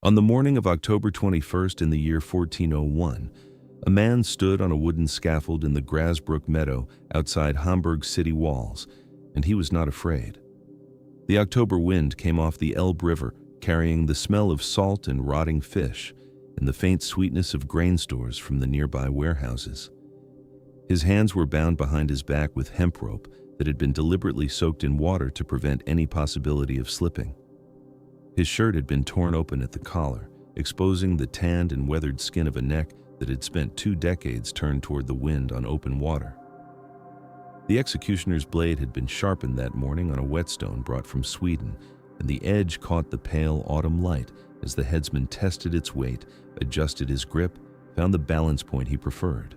On the morning of October 21st in the year 1401, a man stood on a wooden scaffold in the Grasbrook meadow outside Hamburg's city walls, and he was not afraid. The October wind came off the Elbe River, carrying the smell of salt and rotting fish and the faint sweetness of grain stores from the nearby warehouses. His hands were bound behind his back with hemp rope that had been deliberately soaked in water to prevent any possibility of slipping. His shirt had been torn open at the collar, exposing the tanned and weathered skin of a neck that had spent 2 decades turned toward the wind on open water. The executioner's blade had been sharpened that morning on a whetstone brought from Sweden, and the edge caught the pale autumn light as the headsman tested its weight, adjusted his grip, found the balance point he preferred.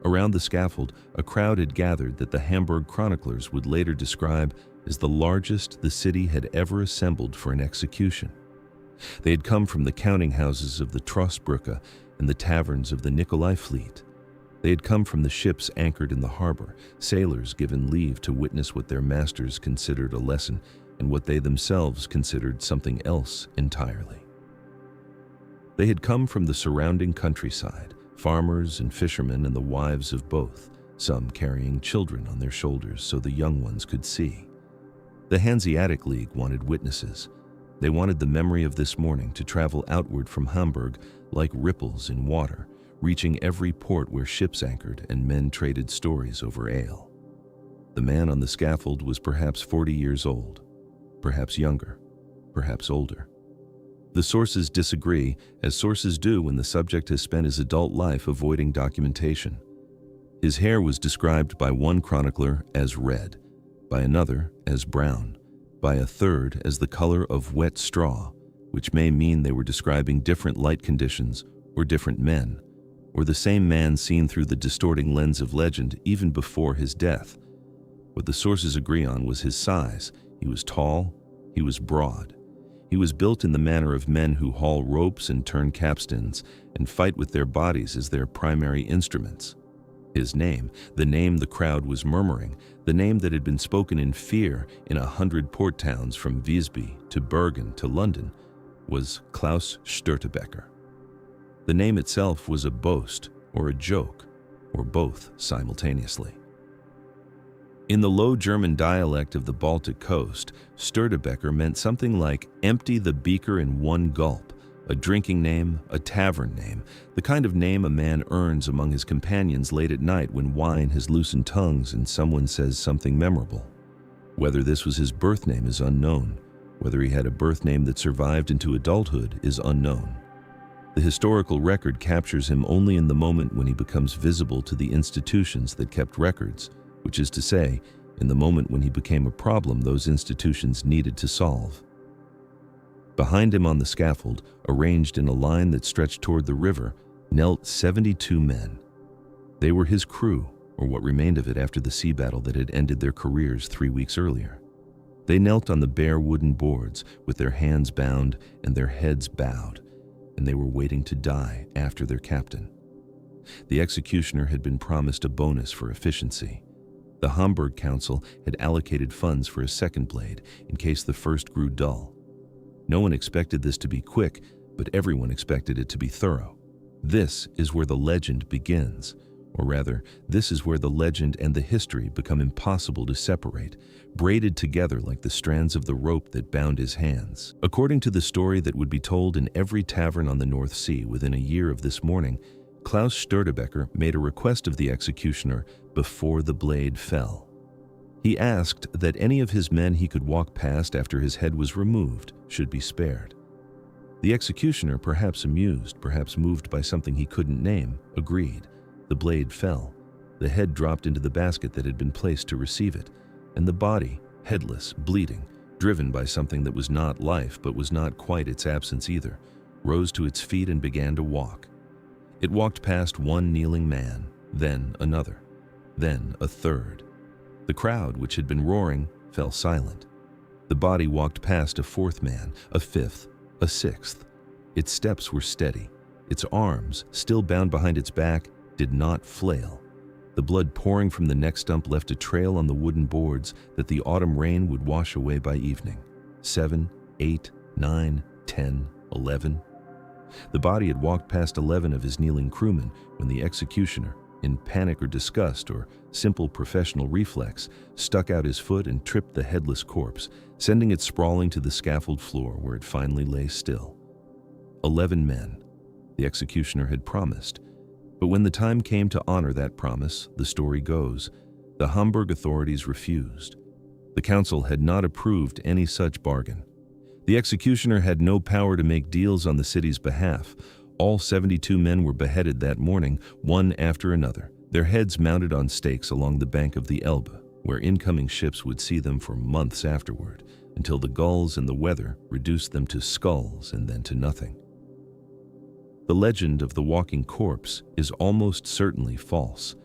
Around the scaffold, a crowd had gathered that the Hamburg chroniclers would later describe as the largest the city had ever assembled for an execution. They had come from the counting houses of the Trossbrücke and the taverns of the Nikolai fleet. They had come from the ships anchored in the harbor, sailors given leave to witness what their masters considered a lesson and what they themselves considered something else entirely. They had come from the surrounding countryside, farmers and fishermen and the wives of both, some carrying children on their shoulders so the young ones could see. The Hanseatic League wanted witnesses. They wanted the memory of this morning to travel outward from Hamburg like ripples in water, reaching every port where ships anchored and men traded stories over ale. The man on the scaffold was perhaps 40 years old, perhaps younger, perhaps older. The sources disagree, as sources do when the subject has spent his adult life avoiding documentation. His hair was described by one chronicler as red, by another as brown, by a third as the color of wet straw, which may mean they were describing different light conditions or different men, or the same man seen through the distorting lens of legend even before his death. What the sources agree on was his size. He was tall, he was broad. He was built in the manner of men who haul ropes and turn capstans and fight with their bodies as their primary instruments. His name, the name the crowd was murmuring, the name that had been spoken in fear in 100 port towns from Visby to Bergen to London, was Klaus Störtebeker. The name itself was a boast or a joke, or both simultaneously. In the Low German dialect of the Baltic coast, Störtebeker meant something like empty the beaker in one gulp, a drinking name, a tavern name, the kind of name a man earns among his companions late at night when wine has loosened tongues and someone says something memorable. Whether this was his birth name is unknown. Whether he had a birth name that survived into adulthood is unknown. The historical record captures him only in the moment when he becomes visible to the institutions that kept records, which is to say, in the moment when he became a problem those institutions needed to solve. Behind him on the scaffold, arranged in a line that stretched toward the river, knelt 72 men. They were his crew, or what remained of it after the sea battle that had ended their careers 3 weeks earlier. They knelt on the bare wooden boards with their hands bound and their heads bowed, and they were waiting to die after their captain. The executioner had been promised a bonus for efficiency. The Hamburg Council had allocated funds for a second blade in case the first grew dull. No one expected this to be quick, but everyone expected it to be thorough. This is where the legend begins, or rather, this is where the legend and the history become impossible to separate, braided together like the strands of the rope that bound his hands. According to the story that would be told in every tavern on the North Sea within a year of this morning, Klaus Störtebeker made a request of the executioner before the blade fell. He asked that any of his men he could walk past after his head was removed should be spared. The executioner, perhaps amused, perhaps moved by something he couldn't name, agreed. The blade fell. The head dropped into the basket that had been placed to receive it, and the body, headless, bleeding, driven by something that was not life but was not quite its absence either, rose to its feet and began to walk. It walked past one kneeling man, then another, then a third. The crowd, which had been roaring, fell silent. The body walked past a fourth man, a fifth, a sixth. Its steps were steady. Its arms, still bound behind its back, did not flail. The blood pouring from the neck stump left a trail on the wooden boards that the autumn rain would wash away by evening. 7, 8, 9, 10, 11? The body had walked past 11 of his kneeling crewmen when the executioner, in panic or disgust or simple professional reflex, stuck out his foot and tripped the headless corpse, sending it sprawling to the scaffold floor where it finally lay still. 11 men, the executioner had promised. But when the time came to honor that promise, the story goes, the Hamburg authorities refused. The council had not approved any such bargain. The executioner had no power to make deals on the city's behalf. All 72 men were beheaded that morning, one after another, their heads mounted on stakes along the bank of the Elbe, where incoming ships would see them for months afterward, until the gulls and the weather reduced them to skulls and then to nothing. The legend of the walking corpse is almost certainly false.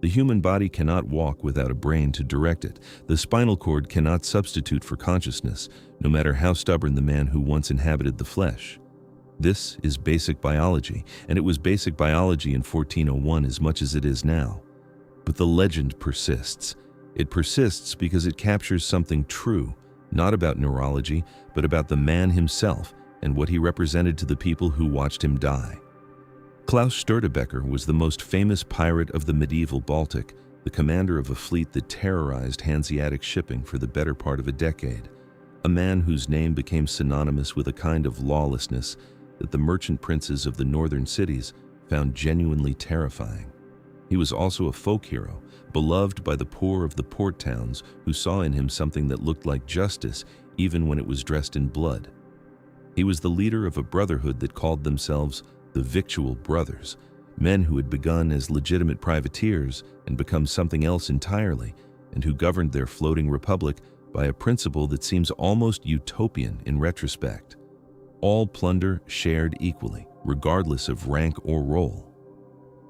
The human body cannot walk without a brain to direct it. The spinal cord cannot substitute for consciousness, no matter how stubborn the man who once inhabited the flesh. This is basic biology, and it was basic biology in 1401 as much as it is now. But the legend persists. It persists because it captures something true, not about neurology, but about the man himself and what he represented to the people who watched him die. Klaus Störtebeker was the most famous pirate of the medieval Baltic, the commander of a fleet that terrorized Hanseatic shipping for the better part of a decade, a man whose name became synonymous with a kind of lawlessness that the merchant princes of the northern cities found genuinely terrifying. He was also a folk hero, beloved by the poor of the port towns who saw in him something that looked like justice even when it was dressed in blood. He was the leader of a brotherhood that called themselves the Victual Brothers, men who had begun as legitimate privateers and become something else entirely, and who governed their floating republic by a principle that seems almost utopian in retrospect. All plunder shared equally, regardless of rank or role.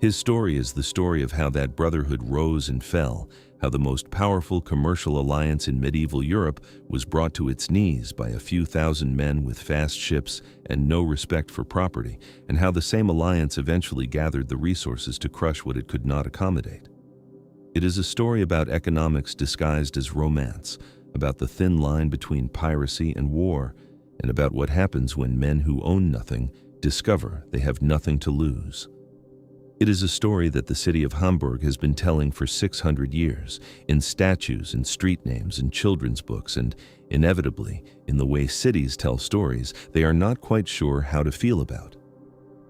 His story is the story of how that brotherhood rose and fell, how the most powerful commercial alliance in medieval Europe was brought to its knees by a few thousand men with fast ships and no respect for property, and how the same alliance eventually gathered the resources to crush what it could not accommodate. It is a story about economics disguised as romance, about the thin line between piracy and war, and about what happens when men who own nothing discover they have nothing to lose. It is a story that the city of Hamburg has been telling for 600 years, in statues and street names and children's books, and inevitably, in the way cities tell stories, they are not quite sure how to feel about.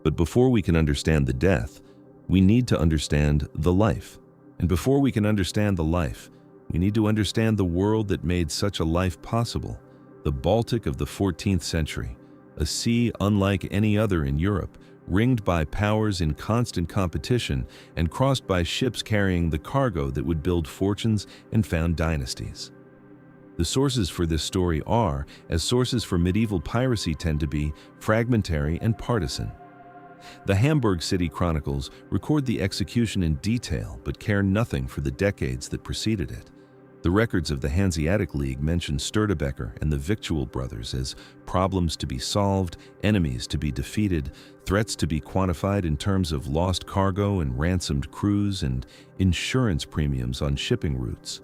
But before we can understand the death, we need to understand the life. And before we can understand the life, we need to understand the world that made such a life possible, the Baltic of the 14th century, a sea unlike any other in Europe, ringed by powers in constant competition and crossed by ships carrying the cargo that would build fortunes and found dynasties. The sources for this story are, as sources for medieval piracy tend to be, fragmentary and partisan. The Hamburg City Chronicles record the execution in detail but care nothing for the decades that preceded it. The records of the Hanseatic League mention Störtebeker and the Victual Brothers as problems to be solved, enemies to be defeated, threats to be quantified in terms of lost cargo and ransomed crews, and insurance premiums on shipping routes.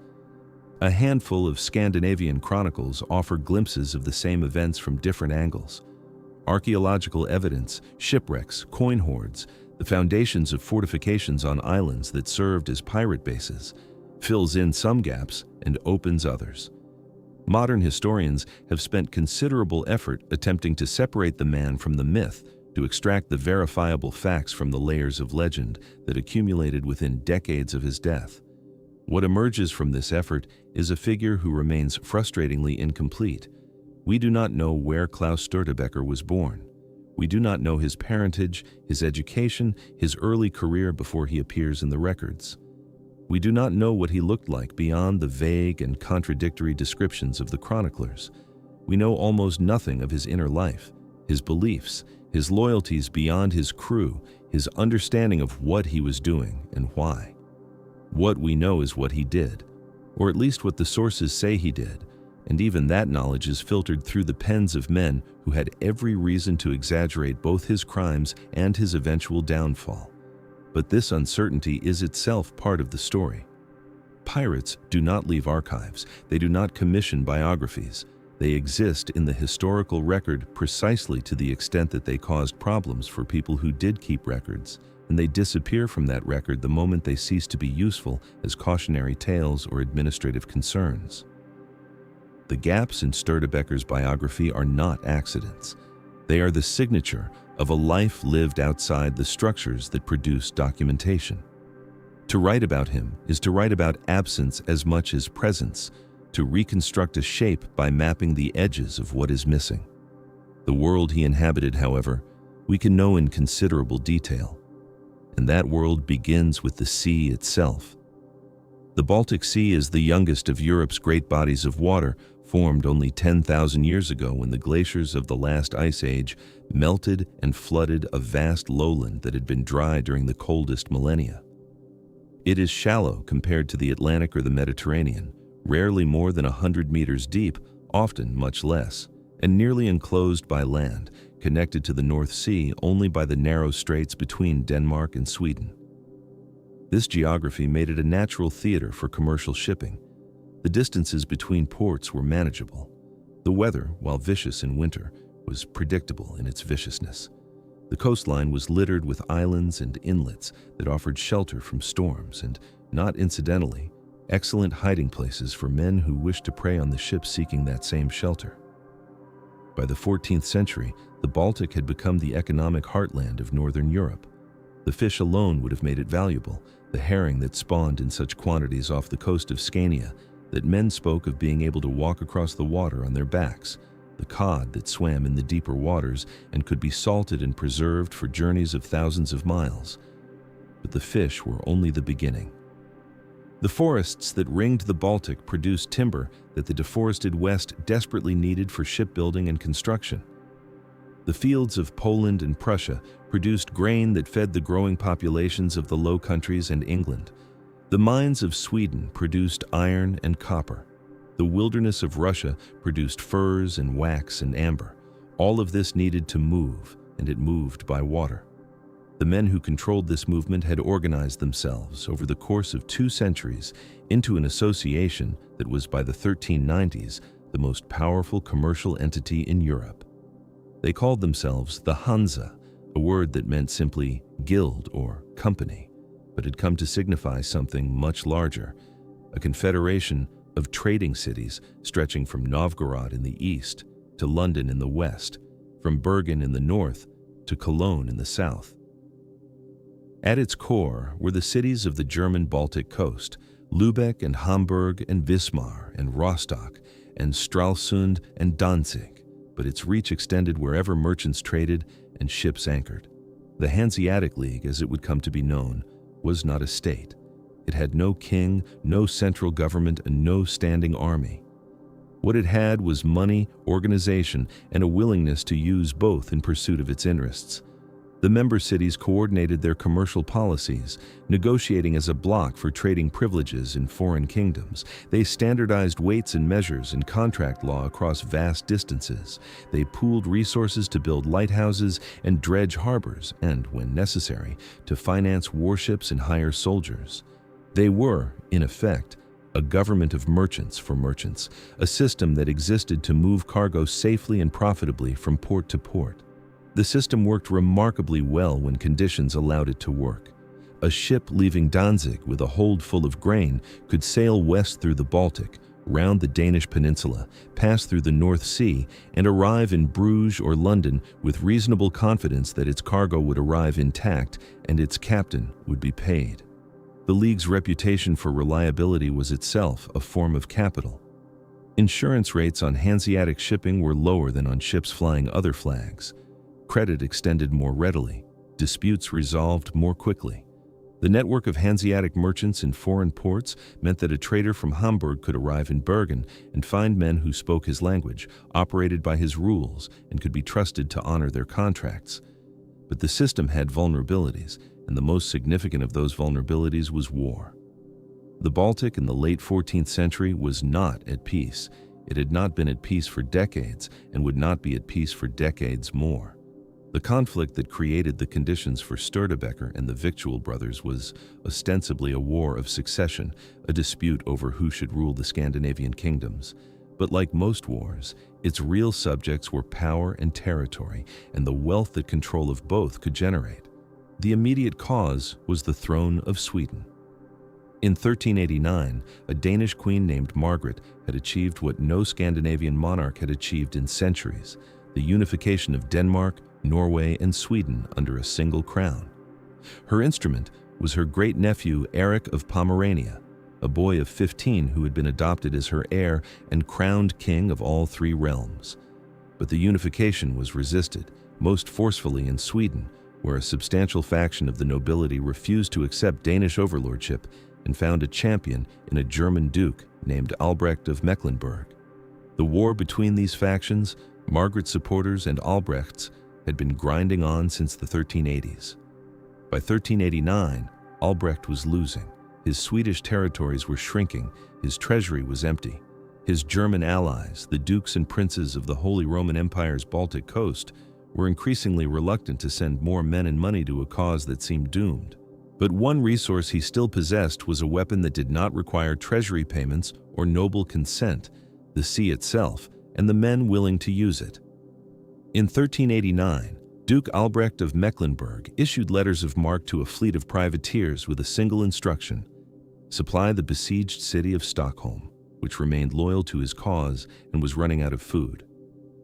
A handful of Scandinavian chronicles offer glimpses of the same events from different angles. Archaeological evidence, shipwrecks, coin hoards, the foundations of fortifications on islands that served as pirate bases, fills in some gaps and opens others. Modern historians have spent considerable effort attempting to separate the man from the myth, to extract the verifiable facts from the layers of legend that accumulated within decades of his death. What emerges from this effort is a figure who remains frustratingly incomplete. We do not know where Klaus Störtebeker was born. We do not know his parentage, his education, his early career before he appears in the records. We do not know what he looked like beyond the vague and contradictory descriptions of the chroniclers. We know almost nothing of his inner life, his beliefs, his loyalties beyond his crew, his understanding of what he was doing and why. What we know is what he did, or at least what the sources say he did, and even that knowledge is filtered through the pens of men who had every reason to exaggerate both his crimes and his eventual downfall. But this uncertainty is itself part of the story. Pirates do not leave archives. They do not commission biographies. They exist in the historical record precisely to the extent that they caused problems for people who did keep records, and they disappear from that record the moment they cease to be useful as cautionary tales or administrative concerns. The gaps in Störtebeker's biography are not accidents. They are the signature of a life lived outside the structures that produce documentation. To write about him is to write about absence as much as presence, to reconstruct a shape by mapping the edges of what is missing. The world he inhabited, however, we can know in considerable detail, and that world begins with the sea itself. The Baltic Sea is the youngest of Europe's great bodies of water, formed only 10,000 years ago when the glaciers of the last ice age melted and flooded a vast lowland that had been dry during the coldest millennia. It is shallow compared to the Atlantic or the Mediterranean, rarely more than 100 meters deep, often much less, and nearly enclosed by land, connected to the North Sea only by the narrow straits between Denmark and Sweden. This geography made it a natural theater for commercial shipping. The distances between ports were manageable. The weather, while vicious in winter, was predictable in its viciousness. The coastline was littered with islands and inlets that offered shelter from storms and, not incidentally, excellent hiding places for men who wished to prey on the ships seeking that same shelter. By the 14th century, the Baltic had become the economic heartland of northern Europe. The fish alone would have made it valuable, the herring that spawned in such quantities off the coast of Scania that men spoke of being able to walk across the water on their backs, the cod that swam in the deeper waters and could be salted and preserved for journeys of thousands of miles. But the fish were only the beginning. The forests that ringed the Baltic produced timber that the deforested West desperately needed for shipbuilding and construction. The fields of Poland and Prussia produced grain that fed the growing populations of the Low Countries and England. The mines of Sweden produced iron and copper. The wilderness of Russia produced furs and wax and amber. All of this needed to move, and it moved by water. The men who controlled this movement had organized themselves over the course of 2 centuries into an association that was by the 1390s the most powerful commercial entity in Europe. They called themselves the Hanse, a word that meant simply guild or company, but had come to signify something much larger, a confederation of trading cities stretching from Novgorod in the east to London in the west, from Bergen in the north to Cologne in the south. At its core were the cities of the German Baltic coast, Lübeck and Hamburg and Wismar and Rostock and Stralsund and Danzig, but its reach extended wherever merchants traded and ships anchored. The Hanseatic League, as it would come to be known, was not a state. It had no king, no central government, and no standing army. What it had was money, organization, and a willingness to use both in pursuit of its interests. The member cities coordinated their commercial policies, negotiating as a bloc for trading privileges in foreign kingdoms. They standardized weights and measures in contract law across vast distances. They pooled resources to build lighthouses and dredge harbors, and, when necessary, to finance warships and hire soldiers. They were, in effect, a government of merchants for merchants, a system that existed to move cargo safely and profitably from port to port. The system worked remarkably well when conditions allowed it to work. A ship leaving Danzig with a hold full of grain could sail west through the Baltic, round the Danish peninsula, pass through the North Sea, and arrive in Bruges or London with reasonable confidence that its cargo would arrive intact and its captain would be paid. The League's reputation for reliability was itself a form of capital. Insurance rates on Hanseatic shipping were lower than on ships flying other flags. Credit extended more readily, disputes resolved more quickly. The network of Hanseatic merchants in foreign ports meant that a trader from Hamburg could arrive in Bergen and find men who spoke his language, operated by his rules, and could be trusted to honor their contracts. But the system had vulnerabilities, and the most significant of those vulnerabilities was war. The Baltic in the late 14th century was not at peace. It had not been at peace for decades and would not be at peace for decades more. The conflict that created the conditions for Störtebeker and the Victual Brothers was ostensibly a war of succession, a dispute over who should rule the Scandinavian kingdoms. But like most wars, its real subjects were power and territory, and the wealth that control of both could generate. The immediate cause was the throne of Sweden. In 1389, a Danish queen named Margaret had achieved what no Scandinavian monarch had achieved in centuries: the unification of Denmark, Norway, and Sweden under a single crown. Her instrument was her great-nephew Eric of Pomerania, a boy of 15 who had been adopted as her heir and crowned king of all three realms. But the unification was resisted, most forcefully in Sweden, where a substantial faction of the nobility refused to accept Danish overlordship and found a champion in a German duke named Albrecht of Mecklenburg. The war between these factions, Margaret's supporters and Albrecht's, had been grinding on since the 1380s. By 1389, Albrecht was losing. His Swedish territories were shrinking, his treasury was empty. His German allies, the dukes and princes of the Holy Roman Empire's Baltic coast, were increasingly reluctant to send more men and money to a cause that seemed doomed. But one resource he still possessed was a weapon that did not require treasury payments or noble consent: the sea itself and the men willing to use it. In 1389, Duke Albrecht of Mecklenburg issued letters of marque to a fleet of privateers with a single instruction: supply the besieged city of Stockholm, which remained loyal to his cause and was running out of food.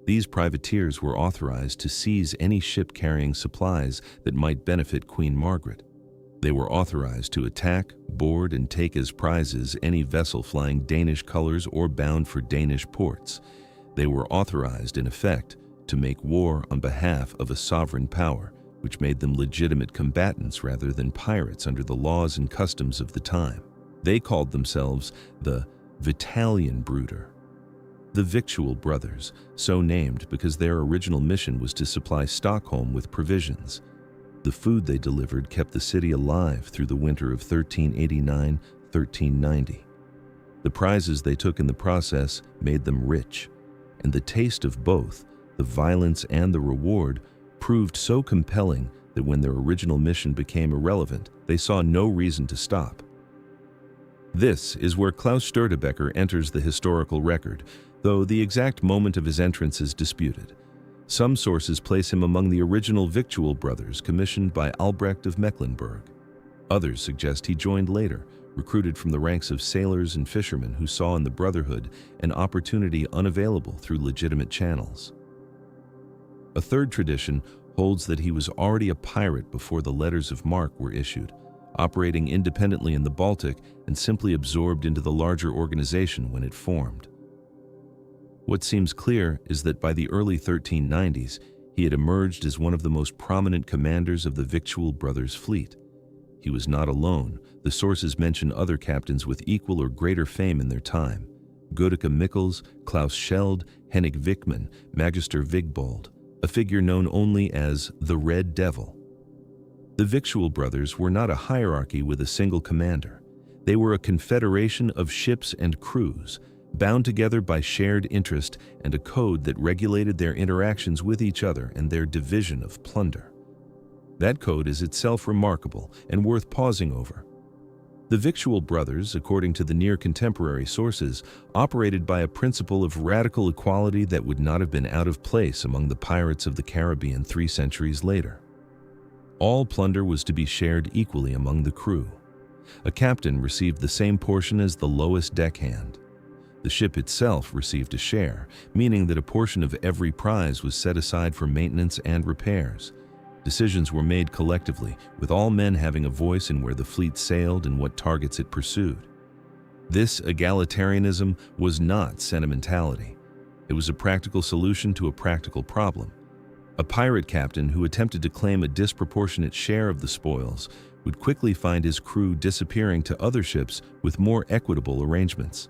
These privateers were authorized to seize any ship carrying supplies that might benefit Queen Margaret. They were authorized to attack, board, and take as prizes any vessel flying Danish colors or bound for Danish ports. They were authorized, in effect, to make war on behalf of a sovereign power, which made them legitimate combatants rather than pirates under the laws and customs of the time. They called themselves the Vitalian Bruder. The Victual Brothers, so named because their original mission was to supply Stockholm with provisions. The food they delivered kept the city alive through the winter of 1389-1390. The prizes they took in the process made them rich, and the taste of both, the violence and the reward, proved so compelling that when their original mission became irrelevant, they saw no reason to stop. This is where Klaus Störtebeker enters the historical record, though the exact moment of his entrance is disputed. Some sources place him among the original Victual Brothers commissioned by Albrecht of Mecklenburg. Others suggest he joined later, recruited from the ranks of sailors and fishermen who saw in the brotherhood an opportunity unavailable through legitimate channels. A third tradition holds that he was already a pirate before the letters of marque were issued, operating independently in the Baltic and simply absorbed into the larger organization when it formed. What seems clear is that by the early 1390s, he had emerged as one of the most prominent commanders of the Victual Brothers fleet. He was not alone. The sources mention other captains with equal or greater fame in their time: Godeke Mikkels, Klaus Scheld, Henning Wickman, Magister Vigbold, a figure known only as the Red Devil. The Victual Brothers were not a hierarchy with a single commander. They were a confederation of ships and crews, bound together by shared interest and a code that regulated their interactions with each other and their division of plunder. That code is itself remarkable and worth pausing over. The Victual Brothers, according to the near-contemporary sources, operated by a principle of radical equality that would not have been out of place among the pirates of the Caribbean 3 centuries later. All plunder was to be shared equally among the crew. A captain received the same portion as the lowest deckhand. The ship itself received a share, meaning that a portion of every prize was set aside for maintenance and repairs. Decisions were made collectively, with all men having a voice in where the fleet sailed and what targets it pursued. This egalitarianism was not sentimentality. It was a practical solution to a practical problem. A pirate captain who attempted to claim a disproportionate share of the spoils would quickly find his crew disappearing to other ships with more equitable arrangements.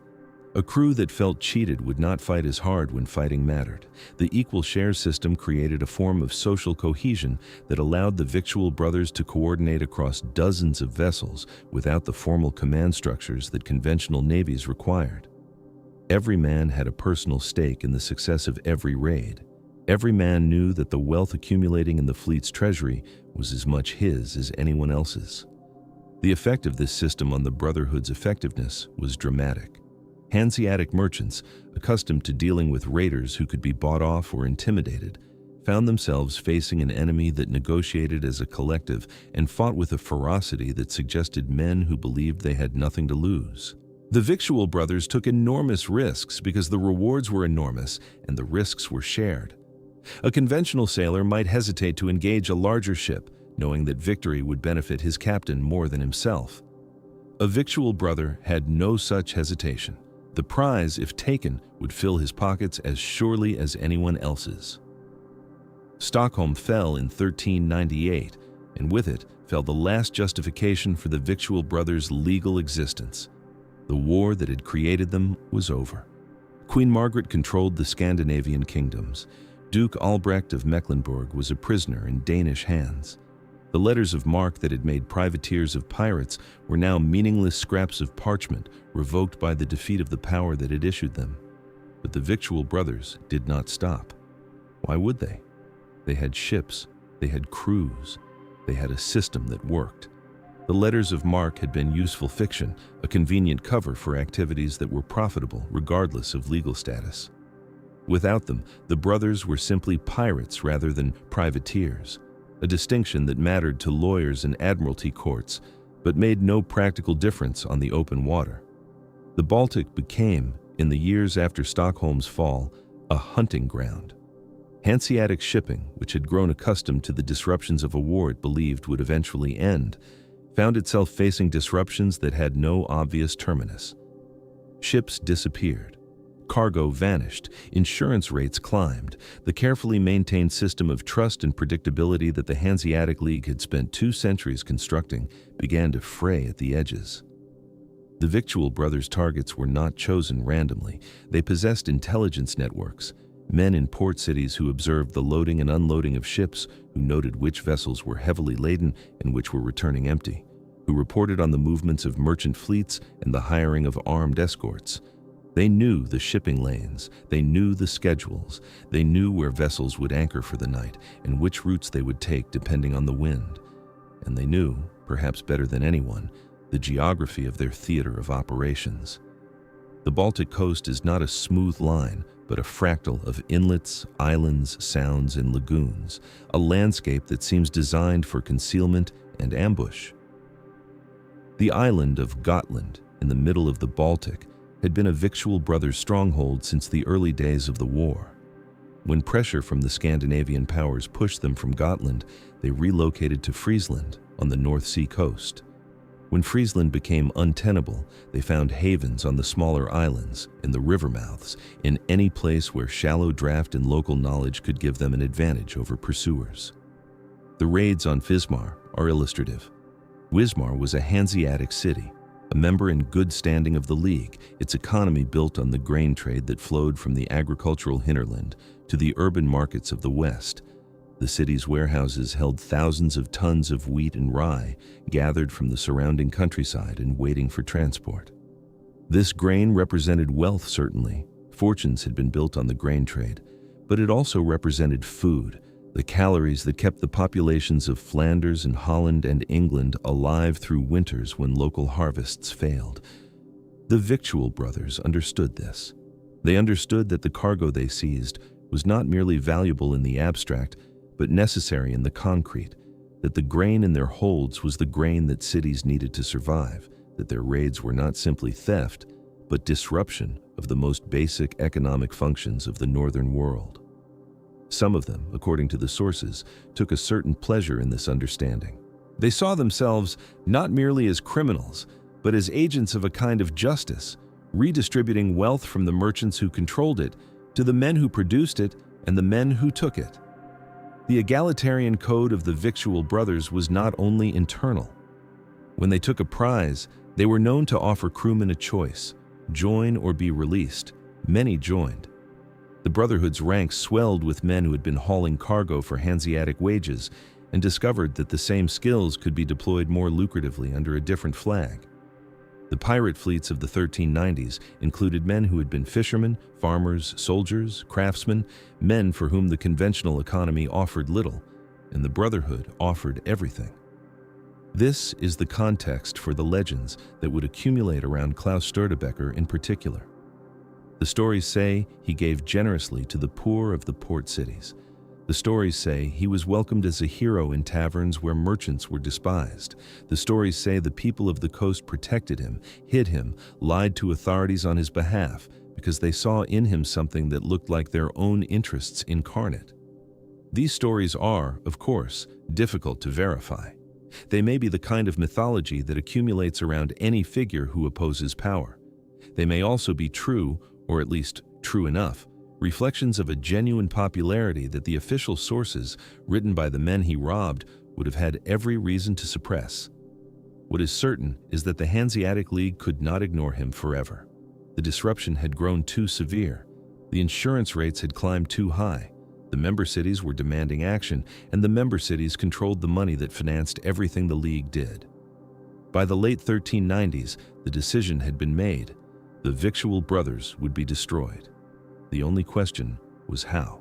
A crew that felt cheated would not fight as hard when fighting mattered. The equal share system created a form of social cohesion that allowed the Victual Brothers to coordinate across dozens of vessels without the formal command structures that conventional navies required. Every man had a personal stake in the success of every raid. Every man knew that the wealth accumulating in the fleet's treasury was as much his as anyone else's. The effect of this system on the Brotherhood's effectiveness was dramatic. Hanseatic merchants, accustomed to dealing with raiders who could be bought off or intimidated, found themselves facing an enemy that negotiated as a collective and fought with a ferocity that suggested men who believed they had nothing to lose. The Victual Brothers took enormous risks because the rewards were enormous and the risks were shared. A conventional sailor might hesitate to engage a larger ship, knowing that victory would benefit his captain more than himself. A Victual Brother had no such hesitation. The prize, if taken, would fill his pockets as surely as anyone else's. Stockholm fell in 1398, and with it fell the last justification for the Victual Brothers' legal existence. The war that had created them was over. Queen Margaret controlled the Scandinavian kingdoms. Duke Albrecht of Mecklenburg was a prisoner in Danish hands. The letters of marque that had made privateers of pirates were now meaningless scraps of parchment revoked by the defeat of the power that had issued them. But the Victual Brothers did not stop. Why would they? They had ships, they had crews, they had a system that worked. The letters of marque had been useful fiction, a convenient cover for activities that were profitable regardless of legal status. Without them, the brothers were simply pirates rather than privateers, a distinction that mattered to lawyers and admiralty courts, but made no practical difference on the open water. The Baltic became, in the years after Stockholm's fall, a hunting ground. Hanseatic shipping, which had grown accustomed to the disruptions of a war it believed would eventually end, found itself facing disruptions that had no obvious terminus. Ships disappeared. Cargo vanished, insurance rates climbed, the carefully maintained system of trust and predictability that the Hanseatic League had spent 2 centuries constructing began to fray at the edges. The Victual Brothers' targets were not chosen randomly. They possessed intelligence networks, men in port cities who observed the loading and unloading of ships, who noted which vessels were heavily laden and which were returning empty, who reported on the movements of merchant fleets and the hiring of armed escorts. They knew the shipping lanes, they knew the schedules, they knew where vessels would anchor for the night and which routes they would take depending on the wind. And they knew, perhaps better than anyone, the geography of their theater of operations. The Baltic coast is not a smooth line, but a fractal of inlets, islands, sounds, and lagoons, a landscape that seems designed for concealment and ambush. The island of Gotland, in the middle of the Baltic, had been a Victual Brothers stronghold since the early days of the war. When pressure from the Scandinavian powers pushed them from Gotland, they relocated to Friesland on the North Sea coast. When Friesland became untenable, they found havens on the smaller islands, in the river mouths, in any place where shallow draft and local knowledge could give them an advantage over pursuers. The raids on Wismar are illustrative. Wismar was a Hanseatic city, a member in good standing of the League, its economy built on the grain trade that flowed from the agricultural hinterland to the urban markets of the west. The city's warehouses held thousands of tons of wheat and rye, gathered from the surrounding countryside and waiting for transport. This grain represented wealth, certainly. Fortunes had been built on the grain trade, but it also represented food, the calories that kept the populations of Flanders and Holland and England alive through winters when local harvests failed. The Victual Brothers understood this. They understood that the cargo they seized was not merely valuable in the abstract, but necessary in the concrete, that the grain in their holds was the grain that cities needed to survive, that their raids were not simply theft, but disruption of the most basic economic functions of the northern world. Some of them, according to the sources, took a certain pleasure in this understanding. They saw themselves not merely as criminals, but as agents of a kind of justice, redistributing wealth from the merchants who controlled it to the men who produced it and the men who took it. The egalitarian code of the Victual Brothers was not only internal. When they took a prize, they were known to offer crewmen a choice: join or be released. Many joined. The Brotherhood's ranks swelled with men who had been hauling cargo for Hanseatic wages and discovered that the same skills could be deployed more lucratively under a different flag. The pirate fleets of the 1390s included men who had been fishermen, farmers, soldiers, craftsmen, men for whom the conventional economy offered little, and the Brotherhood offered everything. This is the context for the legends that would accumulate around Klaus Störtebeker in particular. The stories say he gave generously to the poor of the port cities. The stories say he was welcomed as a hero in taverns where merchants were despised. The stories say the people of the coast protected him, hid him, lied to authorities on his behalf because they saw in him something that looked like their own interests incarnate. These stories are, of course, difficult to verify. They may be the kind of mythology that accumulates around any figure who opposes power. They may also be true, or at least true enough, reflections of a genuine popularity that the official sources, written by the men he robbed, would have had every reason to suppress. What is certain is that the Hanseatic League could not ignore him forever. The disruption had grown too severe. The insurance rates had climbed too high. The member cities were demanding action, and the member cities controlled the money that financed everything the League did. By the late 1390s, the decision had been made. The Victual Brothers would be destroyed. The only question was how.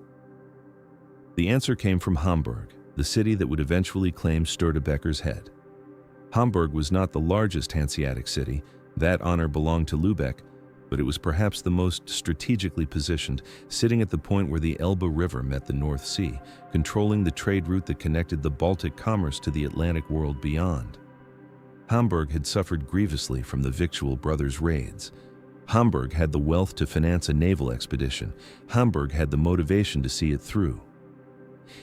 The answer came from Hamburg, the city that would eventually claim Störtebeker's head. Hamburg was not the largest Hanseatic city. That honor belonged to Lübeck, but it was perhaps the most strategically positioned, sitting at the point where the Elbe River met the North Sea, controlling the trade route that connected the Baltic commerce to the Atlantic world beyond. Hamburg had suffered grievously from the Victual Brothers' raids. Hamburg had the wealth to finance a naval expedition. Hamburg had the motivation to see it through.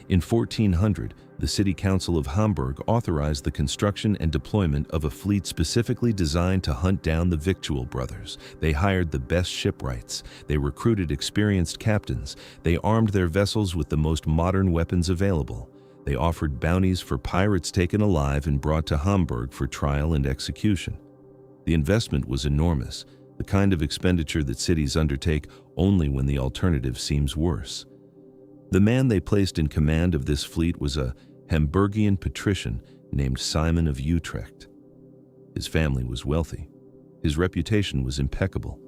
In 1400, the City Council of Hamburg authorized the construction and deployment of a fleet specifically designed to hunt down the Victual Brothers. They hired the best shipwrights. They recruited experienced captains. They armed their vessels with the most modern weapons available. They offered bounties for pirates taken alive and brought to Hamburg for trial and execution. The investment was enormous, the kind of expenditure that cities undertake only when the alternative seems worse. The man they placed in command of this fleet was a Hamburgian patrician named Simon of Utrecht. His family was wealthy. His reputation was impeccable.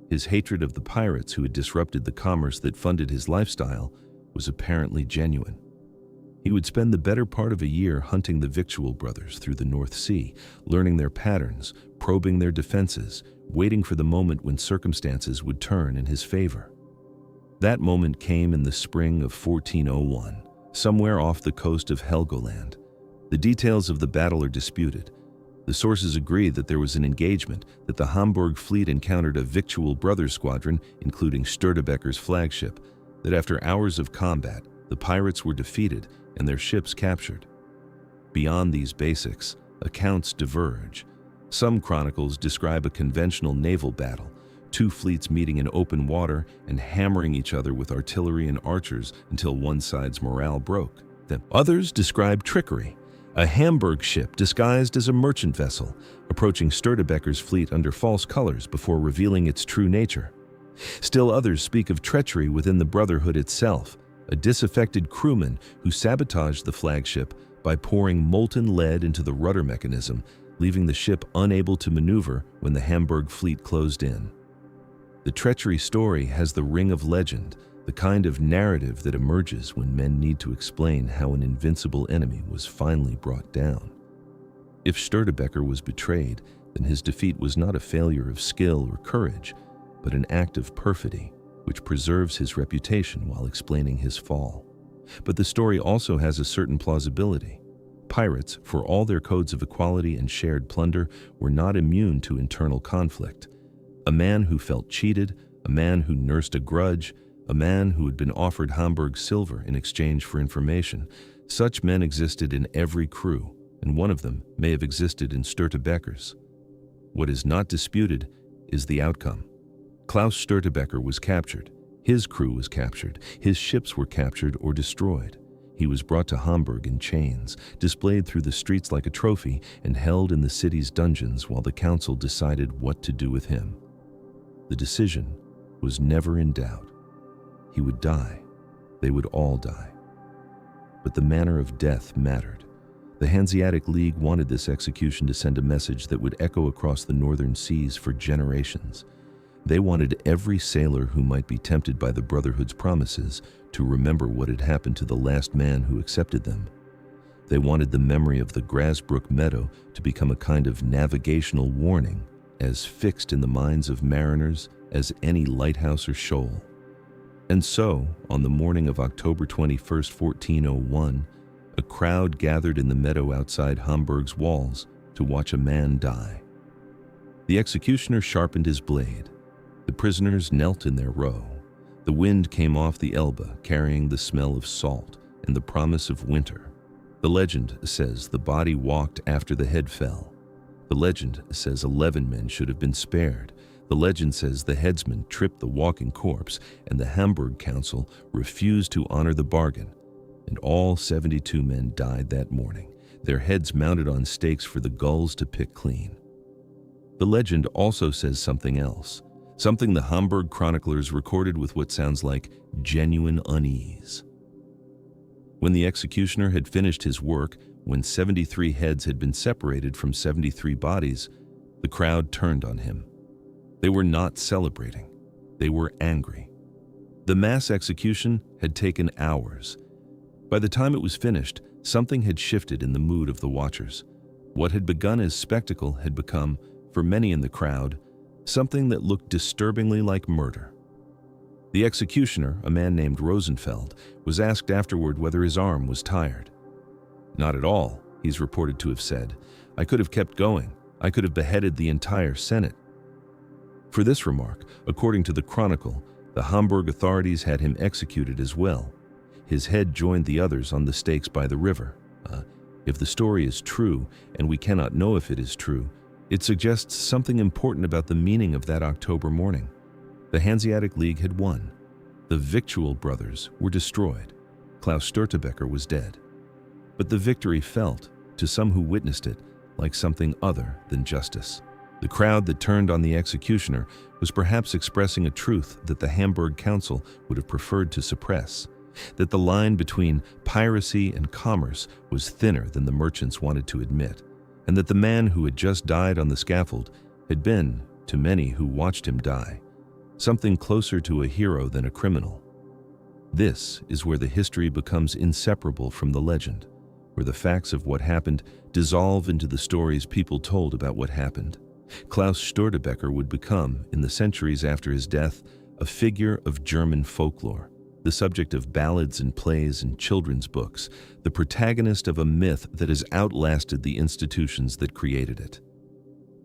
His hatred of the pirates who had disrupted the commerce that funded his lifestyle was apparently genuine. He would spend the better part of a year hunting the Victual Brothers through the North Sea, learning their patterns, probing their defenses, waiting for the moment when circumstances would turn in his favor. That moment came in the spring of 1401, somewhere off the coast of Helgoland. The details of the battle are disputed. The sources agree that there was an engagement, that the Hamburg fleet encountered a Victual Brothers squadron, including Störtebeker's flagship, that after hours of combat, the pirates were defeated and their ships captured. Beyond these basics, accounts diverge. Some chronicles describe a conventional naval battle, two fleets meeting in open water and hammering each other with artillery and archers until one side's morale broke. Then others describe trickery, a Hamburg ship disguised as a merchant vessel, approaching Störtebeker's fleet under false colors before revealing its true nature. Still others speak of treachery within the Brotherhood itself, a disaffected crewman who sabotaged the flagship by pouring molten lead into the rudder mechanism, leaving the ship unable to maneuver when the Hamburg fleet closed in. The treachery story has the ring of legend, the kind of narrative that emerges when men need to explain how an invincible enemy was finally brought down. If Störtebeker was betrayed, then his defeat was not a failure of skill or courage, but an act of perfidy, which preserves his reputation while explaining his fall. But the story also has a certain plausibility. Pirates, for all their codes of equality and shared plunder, were not immune to internal conflict. A man who felt cheated, a man who nursed a grudge, a man who had been offered Hamburg silver in exchange for information. Such men existed in every crew, and one of them may have existed in Störtebeker's. What is not disputed is the outcome. Klaus Störtebeker was captured, his crew was captured, his ships were captured or destroyed. He was brought to Hamburg in chains, displayed through the streets like a trophy, and held in the city's dungeons while the council decided what to do with him. The decision was never in doubt. He would die. They would all die. But the manner of death mattered. The Hanseatic League wanted this execution to send a message that would echo across the northern seas for generations. They wanted every sailor who might be tempted by the Brotherhood's promises to remember what had happened to the last man who accepted them. They wanted the memory of the Grasbrook meadow to become a kind of navigational warning, as fixed in the minds of mariners as any lighthouse or shoal. And so, on the morning of October 21st, 1401, a crowd gathered in the meadow outside Hamburg's walls to watch a man die. The executioner sharpened his blade. The prisoners knelt in their row. The wind came off the Elbe, carrying the smell of salt and the promise of winter. The legend says the body walked after the head fell. The legend says 11 men should have been spared. The legend says the headsman tripped the walking corpse, and the Hamburg council refused to honor the bargain. And all 72 men died that morning, their heads mounted on stakes for the gulls to pick clean. The legend also says something else, something the Hamburg chroniclers recorded with what sounds like genuine unease. When the executioner had finished his work, when 73 heads had been separated from 73 bodies, the crowd turned on him. They were not celebrating. They were angry. The mass execution had taken hours. By the time it was finished, something had shifted in the mood of the watchers. What had begun as spectacle had become, for many in the crowd, something that looked disturbingly like murder. The executioner, a man named Rosenfeld, was asked afterward whether his arm was tired. "Not at all," he's reported to have said. "I could have kept going. I could have beheaded the entire Senate." For this remark, according to the Chronicle, the Hamburg authorities had him executed as well. His head joined the others on the stakes by the river. If the story is true, and we cannot know if it is true, it suggests something important about the meaning of that October morning. The Hanseatic League had won. The Victual Brothers were destroyed. Klaus Störtebeker was dead. But the victory felt, to some who witnessed it, like something other than justice. The crowd that turned on the executioner was perhaps expressing a truth that the Hamburg Council would have preferred to suppress, that the line between piracy and commerce was thinner than the merchants wanted to admit, and that the man who had just died on the scaffold had been, to many who watched him die, something closer to a hero than a criminal. This is where the history becomes inseparable from the legend, where the facts of what happened dissolve into the stories people told about what happened. Klaus Störtebeker would become, in the centuries after his death, a figure of German folklore, the subject of ballads and plays and children's books, the protagonist of a myth that has outlasted the institutions that created it.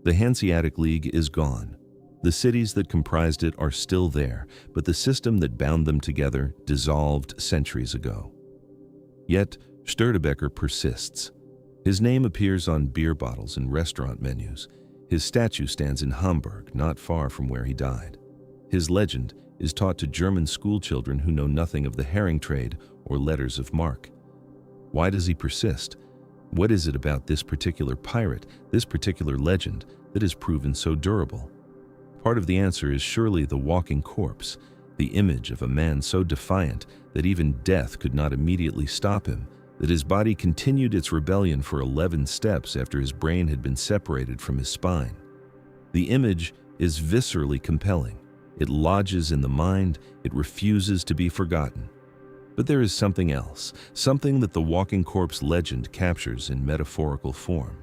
The Hanseatic League is gone. The cities that comprised it are still there, but the system that bound them together dissolved centuries ago. Yet, Störtebeker persists. His name appears on beer bottles and restaurant menus. His statue stands in Hamburg, not far from where he died. His legend is taught to German schoolchildren who know nothing of the herring trade or letters of marque. Why does he persist? What is it about this particular pirate, this particular legend, that has proven so durable? Part of the answer is surely the walking corpse, the image of a man so defiant that even death could not immediately stop him, that his body continued its rebellion for 11 steps after his brain had been separated from his spine. The image is viscerally compelling. It lodges in the mind, it refuses to be forgotten. But there is something else, something that the walking corpse legend captures in metaphorical form.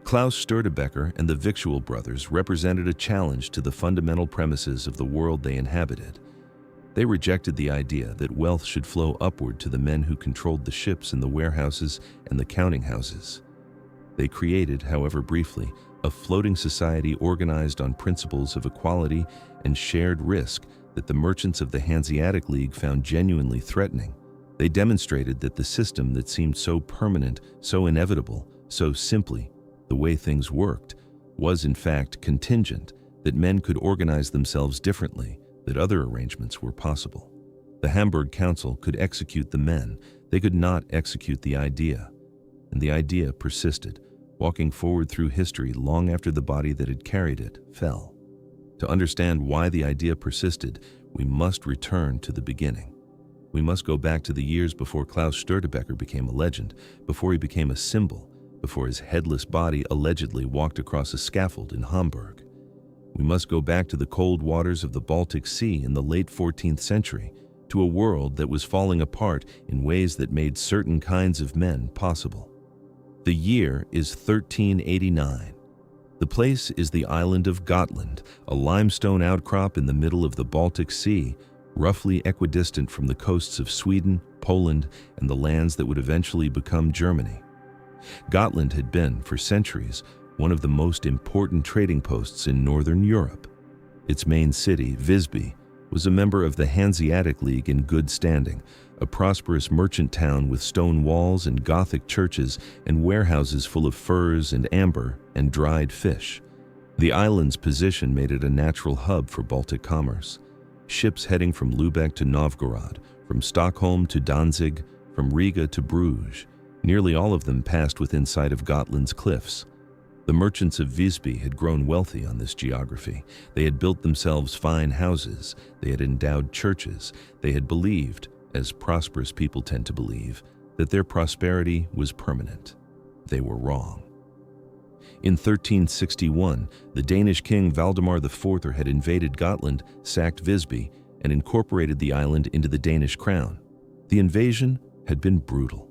Klaus Störtebeker and the Victual Brothers represented a challenge to the fundamental premises of the world they inhabited. They rejected the idea that wealth should flow upward to the men who controlled the ships and the warehouses and the counting houses. They created, however briefly, a floating society organized on principles of equality and shared risk that the merchants of the Hanseatic League found genuinely threatening. They demonstrated that the system that seemed so permanent, so inevitable, so simply the way things worked, was in fact contingent, that men could organize themselves differently, that other arrangements were possible. The Hamburg Council could execute the men, they could not execute the idea. And the idea persisted, walking forward through history long after the body that had carried it fell. To understand why the idea persisted, we must return to the beginning. We must go back to the years before Klaus Störtebeker became a legend, before he became a symbol, before his headless body allegedly walked across a scaffold in Hamburg. We must go back to the cold waters of the Baltic Sea in the late 14th century, to a world that was falling apart in ways that made certain kinds of men possible. The year is 1389. The place is the island of Gotland, a limestone outcrop in the middle of the Baltic Sea, roughly equidistant from the coasts of Sweden, Poland, and the lands that would eventually become Germany. Gotland had been, for centuries, one of the most important trading posts in northern Europe. Its main city, Visby, was a member of the Hanseatic League in good standing, a prosperous merchant town with stone walls and Gothic churches and warehouses full of furs and amber and dried fish. The island's position made it a natural hub for Baltic commerce. Ships heading from Lübeck to Novgorod, from Stockholm to Danzig, from Riga to Bruges, nearly all of them passed within sight of Gotland's cliffs. The merchants of Visby had grown wealthy on this geography. They had built themselves fine houses. They had endowed churches. They had believed, as prosperous people tend to believe, that their prosperity was permanent. They were wrong. In 1361, the Danish king Valdemar IV had invaded Gotland, sacked Visby, and incorporated the island into the Danish crown. The invasion had been brutal.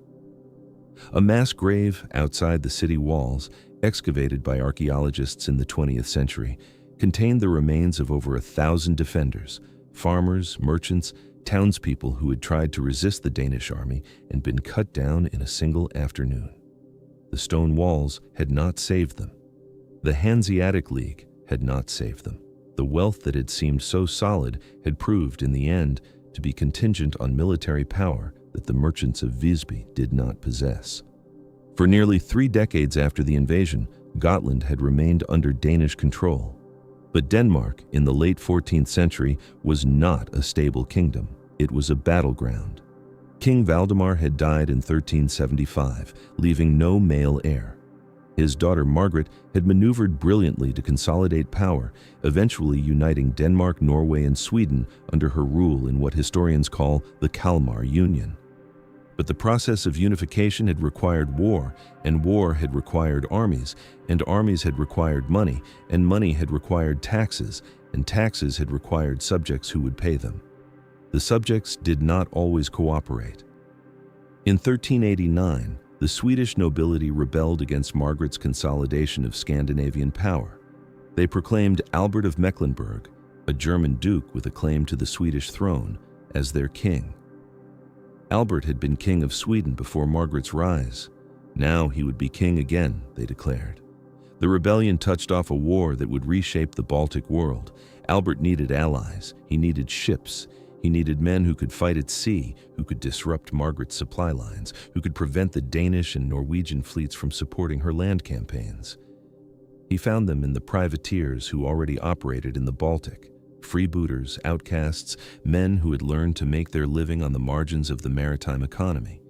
A mass grave outside the city walls, excavated by archaeologists in the 20th century, contained the remains of over 1,000 defenders, farmers, merchants, townspeople who had tried to resist the Danish army and been cut down in a single afternoon. The stone walls had not saved them. The Hanseatic League had not saved them. The wealth that had seemed so solid had proved, in the end, to be contingent on military power that the merchants of Visby did not possess. For nearly 3 decades after the invasion, Gotland had remained under Danish control. But Denmark, in the late 14th century, was not a stable kingdom. It was a battleground. King Valdemar had died in 1375, leaving no male heir. His daughter Margaret had maneuvered brilliantly to consolidate power, eventually uniting Denmark, Norway, and Sweden under her rule in what historians call the Kalmar Union. But the process of unification had required war, and war had required armies, and armies had required money, and money had required taxes, and taxes had required subjects who would pay them. The subjects did not always cooperate. In 1389, the Swedish nobility rebelled against Margaret's consolidation of Scandinavian power. They proclaimed Albert of Mecklenburg, a German duke with a claim to the Swedish throne, as their king. Albert had been king of Sweden before Margaret's rise. Now he would be king again, they declared. The rebellion touched off a war that would reshape the Baltic world. Albert needed allies. He needed ships. He needed men who could fight at sea, who could disrupt Margaret's supply lines, who could prevent the Danish and Norwegian fleets from supporting her land campaigns. He found them in the privateers who already operated in the Baltic. Freebooters, outcasts, men who had learned to make their living on the margins of the maritime economy.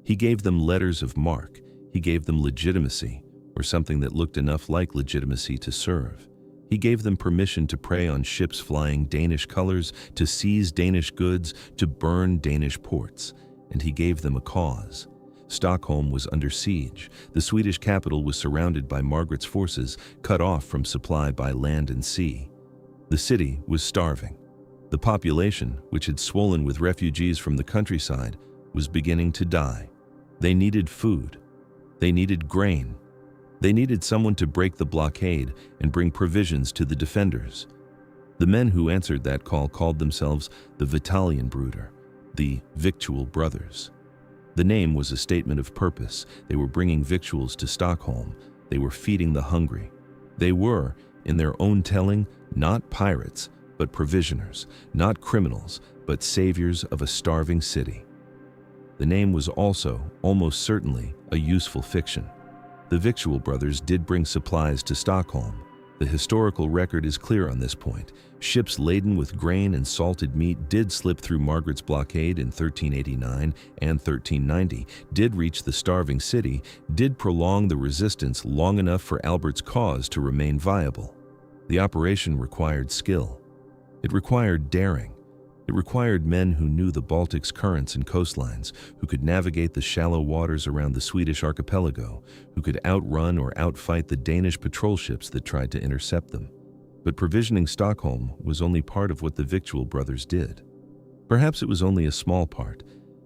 He gave them letters of marque. He gave them legitimacy, or something that looked enough like legitimacy to serve. He gave them permission to prey on ships flying Danish colors, to seize Danish goods, to burn Danish ports. And he gave them a cause. Stockholm was under siege. The Swedish capital was surrounded by Margaret's forces, cut off from supply by land and sea. The city was starving. The population, which had swollen with refugees from the countryside, was beginning to die. They needed food. They needed grain. They needed someone to break the blockade and bring provisions to the defenders. The men who answered that call called themselves the Vitalienbrüder, the Victual Brothers. The name was a statement of purpose. They were bringing victuals to Stockholm. They were feeding the hungry. They were, in their own telling, not pirates, but provisioners, not criminals, but saviors of a starving city. The name was also, almost certainly, a useful fiction. The Victual Brothers did bring supplies to Stockholm. The historical record is clear on this point. Ships laden with grain and salted meat did slip through Margaret's blockade in 1389 and 1390, did reach the starving city, did prolong the resistance long enough for Albert's cause to remain viable. The operation required skill. It required daring. It required men who knew the Baltic's currents and coastlines, who could navigate the shallow waters around the Swedish archipelago, who could outrun or outfight the Danish patrol ships that tried to intercept them. But provisioning Stockholm was only part of what the Victual Brothers did. Perhaps it was only a small part.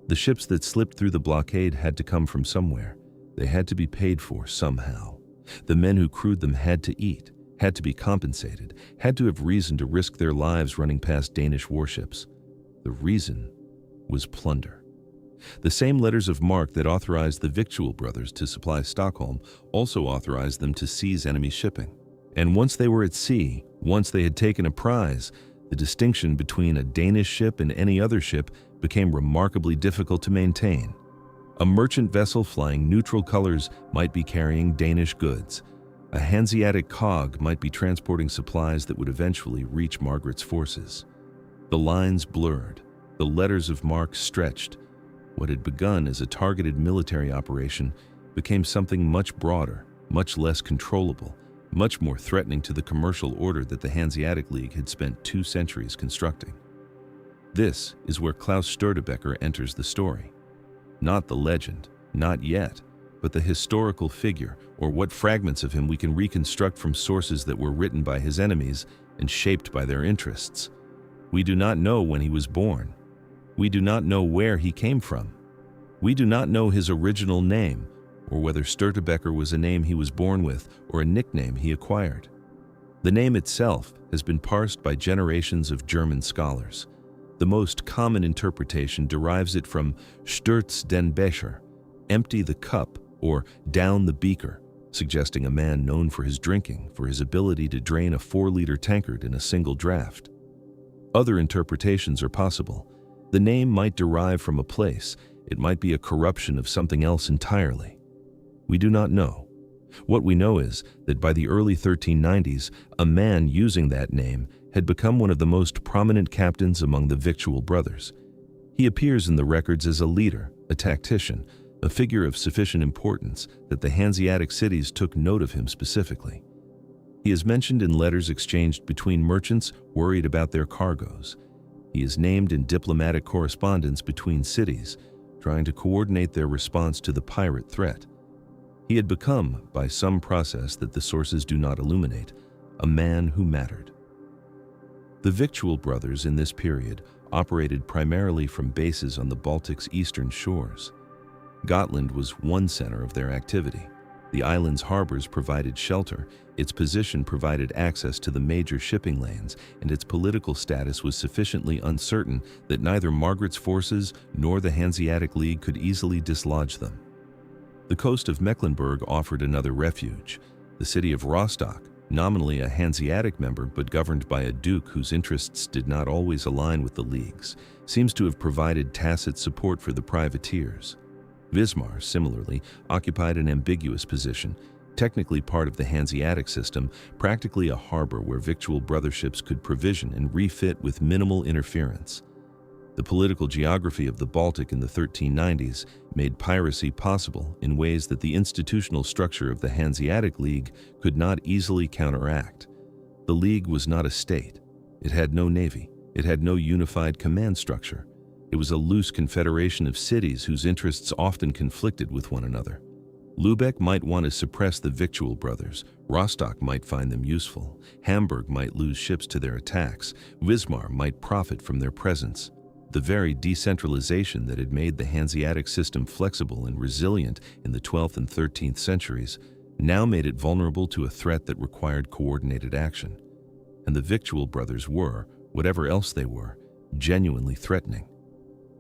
The ships that slipped through the blockade had to come from somewhere. They had to be paid for somehow. The men who crewed them had to eat, had to be compensated, had to have reason to risk their lives running past Danish warships. The reason was plunder. The same letters of marque that authorized the Victual Brothers to supply Stockholm also authorized them to seize enemy shipping. And once they were at sea, once they had taken a prize, the distinction between a Danish ship and any other ship became remarkably difficult to maintain. A merchant vessel flying neutral colors might be carrying Danish goods. A Hanseatic cog might be transporting supplies that would eventually reach Margaret's forces. The lines blurred, the letters of marque stretched. What had begun as a targeted military operation became something much broader, much less controllable, much more threatening to the commercial order that the Hanseatic League had spent 2 centuries constructing. This is where Klaus Störtebeker enters the story. Not the legend, not yet, but the historical figure, or what fragments of him we can reconstruct from sources that were written by his enemies and shaped by their interests. We do not know when he was born. We do not know where he came from. We do not know his original name, or whether Störtebeker was a name he was born with or a nickname he acquired. The name itself has been parsed by generations of German scholars. The most common interpretation derives it from Stürz den Becher, empty the cup, or down the beaker, suggesting a man known for his drinking, for his ability to drain a 4-liter tankard in a single draft. Other interpretations are possible. The name might derive from a place. It might be a corruption of something else entirely. We do not know. What we know is that by the early 1390s, a man using that name had become one of the most prominent captains among the Victual Brothers. He appears in the records as a leader, a tactician, a figure of sufficient importance that the Hanseatic cities took note of him specifically. He is mentioned in letters exchanged between merchants worried about their cargoes. He is named in diplomatic correspondence between cities, trying to coordinate their response to the pirate threat. He had become, by some process that the sources do not illuminate, a man who mattered. The Victual Brothers in this period operated primarily from bases on the Baltic's eastern shores. Gotland was one center of their activity. The island's harbors provided shelter, its position provided access to the major shipping lanes, and its political status was sufficiently uncertain that neither Margaret's forces nor the Hanseatic League could easily dislodge them. The coast of Mecklenburg offered another refuge. The city of Rostock, nominally a Hanseatic member but governed by a duke whose interests did not always align with the League's, seems to have provided tacit support for the privateers. Wismar, similarly, occupied an ambiguous position, technically part of the Hanseatic system, practically a harbor where Victual Brotherships could provision and refit with minimal interference. The political geography of the Baltic in the 1390s made piracy possible in ways that the institutional structure of the Hanseatic League could not easily counteract. The League was not a state. It had no navy. It had no unified command structure. It was a loose confederation of cities whose interests often conflicted with one another. Lübeck might want to suppress the Victual Brothers. Rostock might find them useful. Hamburg might lose ships to their attacks. Wismar might profit from their presence. The very decentralization that had made the Hanseatic system flexible and resilient in the 12th and 13th centuries now made it vulnerable to a threat that required coordinated action. And the Victual Brothers were, whatever else they were, genuinely threatening.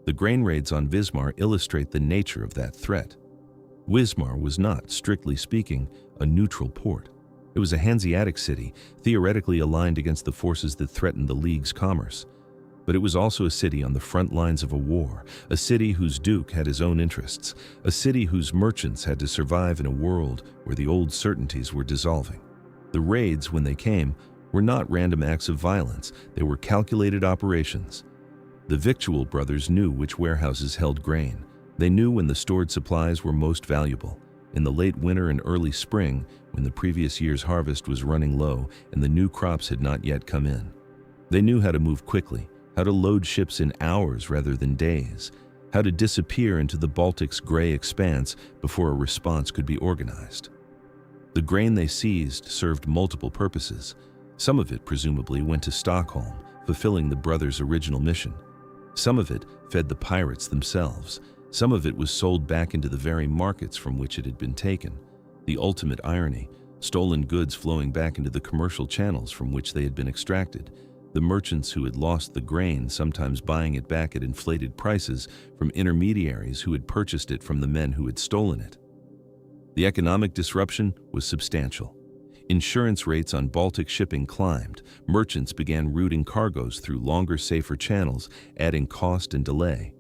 The grain raids on Wismar illustrate the nature of that threat. Wismar was not, strictly speaking, a neutral port. It was a Hanseatic city, theoretically aligned against the forces that threatened the League's commerce. But it was also a city on the front lines of a war, a city whose duke had his own interests, a city whose merchants had to survive in a world where the old certainties were dissolving. The raids, when they came, were not random acts of violence. They were calculated operations. The Victual Brothers knew which warehouses held grain. They knew when the stored supplies were most valuable. In the late winter and early spring, when the previous year's harvest was running low and the new crops had not yet come in. They knew how to move quickly, how to load ships in hours rather than days, how to disappear into the Baltic's gray expanse before a response could be organized. The grain they seized served multiple purposes. Some of it presumably went to Stockholm, fulfilling the brothers' original mission. Some of it fed the pirates themselves. Some of it was sold back into the very markets from which it had been taken. The ultimate irony, stolen goods flowing back into the commercial channels from which they had been extracted, the merchants who had lost the grain sometimes buying it back at inflated prices from intermediaries who had purchased it from the men who had stolen it. The economic disruption was substantial. Insurance rates on Baltic shipping climbed. Merchants began routing cargoes through longer, safer channels, adding cost and delay.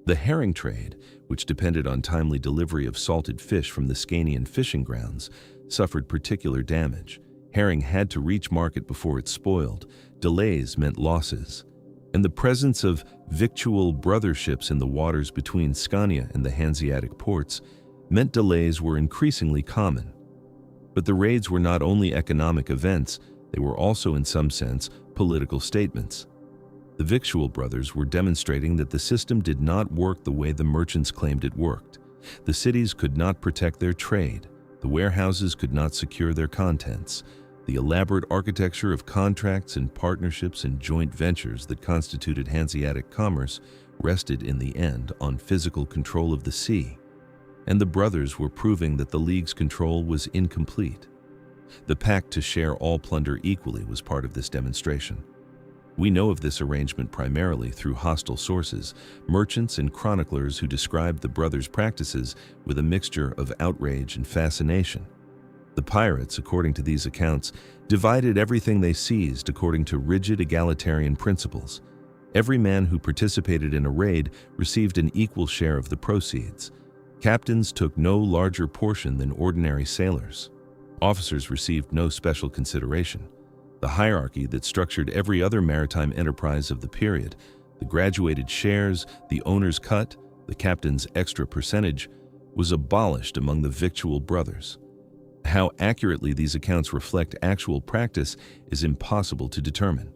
The herring trade, which depended on timely delivery of salted fish from the Scanian fishing grounds, suffered particular damage. Herring had to reach market before it spoiled. Delays meant losses. And the presence of Victual Brothers ships in the waters between Scania and the Hanseatic ports meant delays were increasingly common. But the raids were not only economic events, they were also, in some sense, political statements. The Victual Brothers were demonstrating that the system did not work the way the merchants claimed it worked. The cities could not protect their trade. The warehouses could not secure their contents. The elaborate architecture of contracts and partnerships and joint ventures that constituted Hanseatic commerce rested in the end on physical control of the sea. And the brothers were proving that the League's control was incomplete. The pact to share all plunder equally was part of this demonstration. We know of this arrangement primarily through hostile sources, merchants and chroniclers who described the brothers' practices with a mixture of outrage and fascination. The pirates, according to these accounts, divided everything they seized according to rigid egalitarian principles. Every man who participated in a raid received an equal share of the proceeds. Captains took no larger portion than ordinary sailors. Officers received no special consideration. The hierarchy that structured every other maritime enterprise of the period, the graduated shares, the owner's cut, the captain's extra percentage, was abolished among the Victual Brothers. How accurately these accounts reflect actual practice is impossible to determine.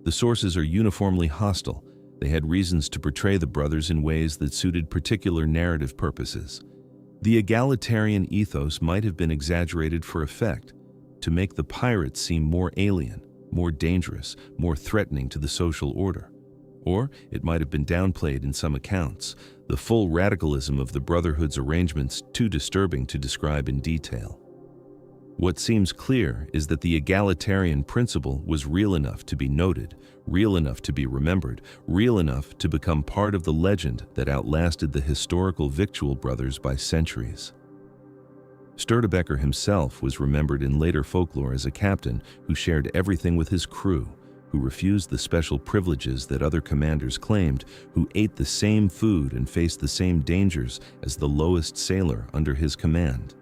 The sources are uniformly hostile. They had reasons to portray the brothers in ways that suited particular narrative purposes. The egalitarian ethos might have been exaggerated for effect, to make the pirates seem more alien, more dangerous, more threatening to the social order. Or it might have been downplayed in some accounts, the full radicalism of the Brotherhood's arrangements too disturbing to describe in detail. What seems clear is that the egalitarian principle was real enough to be noted, real enough to be remembered, real enough to become part of the legend that outlasted the historical Victual Brothers by centuries. Störtebeker himself was remembered in later folklore as a captain who shared everything with his crew, who refused the special privileges that other commanders claimed, who ate the same food and faced the same dangers as the lowest sailor under his command.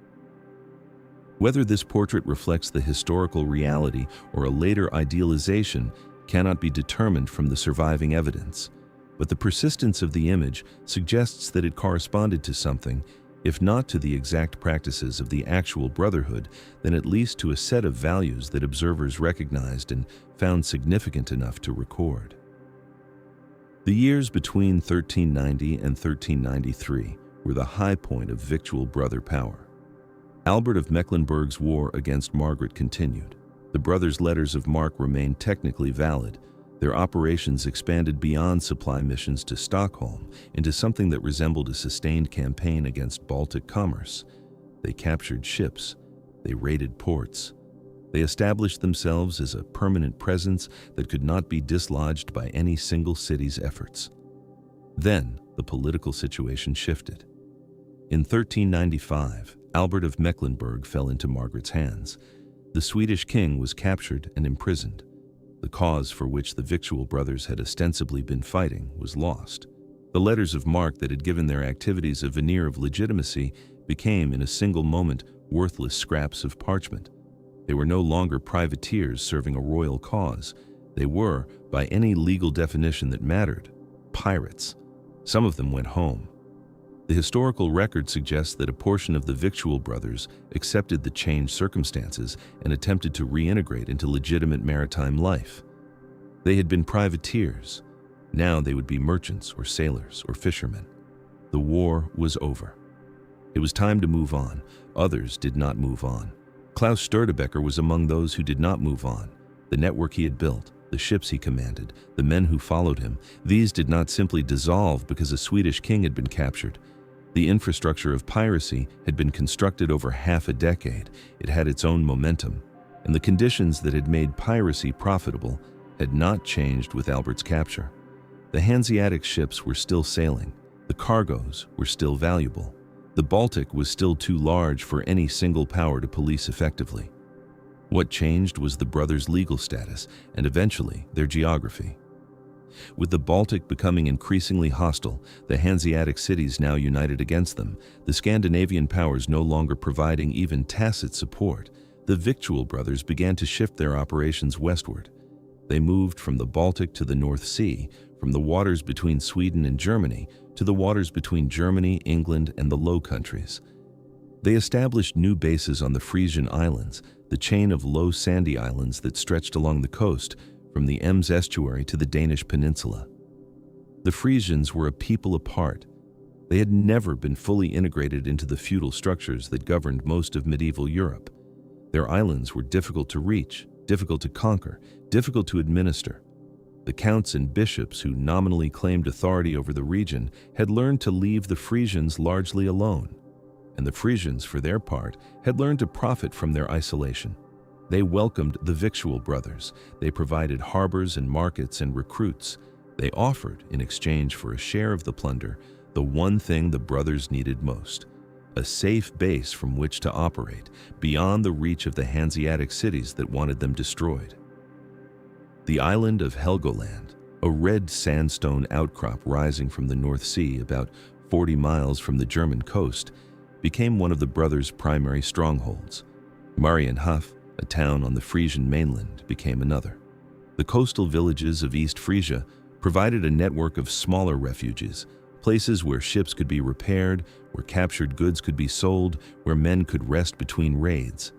Whether this portrait reflects the historical reality or a later idealization cannot be determined from the surviving evidence, but the persistence of the image suggests that it corresponded to something, if not to the exact practices of the actual Brotherhood, then at least to a set of values that observers recognized and found significant enough to record. The years between 1390 and 1393 were the high point of Victual Brother power. Albert of Mecklenburg's war against Margaret continued. The brothers' letters of marque remained technically valid. Their operations expanded beyond supply missions to Stockholm into something that resembled a sustained campaign against Baltic commerce. They captured ships. They raided ports. They established themselves as a permanent presence that could not be dislodged by any single city's efforts. Then, the political situation shifted. In 1395, Albert of Mecklenburg fell into Margaret's hands. The Swedish king was captured and imprisoned. The cause for which the Victual Brothers had ostensibly been fighting was lost. The letters of marque that had given their activities a veneer of legitimacy became, in a single moment, worthless scraps of parchment. They were no longer privateers serving a royal cause. They were, by any legal definition that mattered, pirates. Some of them went home. The historical record suggests that a portion of the Victual Brothers accepted the changed circumstances and attempted to reintegrate into legitimate maritime life. They had been privateers. Now they would be merchants or sailors or fishermen. The war was over. It was time to move on. Others did not move on. Klaus Störtebeker was among those who did not move on. The network he had built, the ships he commanded, the men who followed him, these did not simply dissolve because a Swedish king had been captured. The infrastructure of piracy had been constructed over half a decade. It had its own momentum, and the conditions that had made piracy profitable had not changed with Albert's capture. The Hanseatic ships were still sailing. The cargoes were still valuable. The Baltic was still too large for any single power to police effectively. What changed was the brothers' legal status and eventually their geography. With the Baltic becoming increasingly hostile, the Hanseatic cities now united against them, the Scandinavian powers no longer providing even tacit support, the Victual Brothers began to shift their operations westward. They moved from the Baltic to the North Sea, from the waters between Sweden and Germany to the waters between Germany, England, and the Low Countries. They established new bases on the Frisian Islands, the chain of low sandy islands that stretched along the coast from the Ems estuary to the Danish peninsula. The Frisians were a people apart. They had never been fully integrated into the feudal structures that governed most of medieval Europe. Their islands were difficult to reach, difficult to conquer, difficult to administer. The counts and bishops who nominally claimed authority over the region had learned to leave the Frisians largely alone, and the Frisians, for their part, had learned to profit from their isolation. They welcomed the Victual Brothers. They provided harbors and markets and recruits. They offered, in exchange for a share of the plunder, the one thing the brothers needed most: a safe base from which to operate, beyond the reach of the Hanseatic cities that wanted them destroyed. The island of Helgoland, a red sandstone outcrop rising from the North Sea about 40 miles from the German coast, became one of the brothers' primary strongholds. Marienhof, a town on the Frisian mainland, became another. The coastal villages of East Frisia provided a network of smaller refuges, places where ships could be repaired, where captured goods could be sold, where men could rest between raids.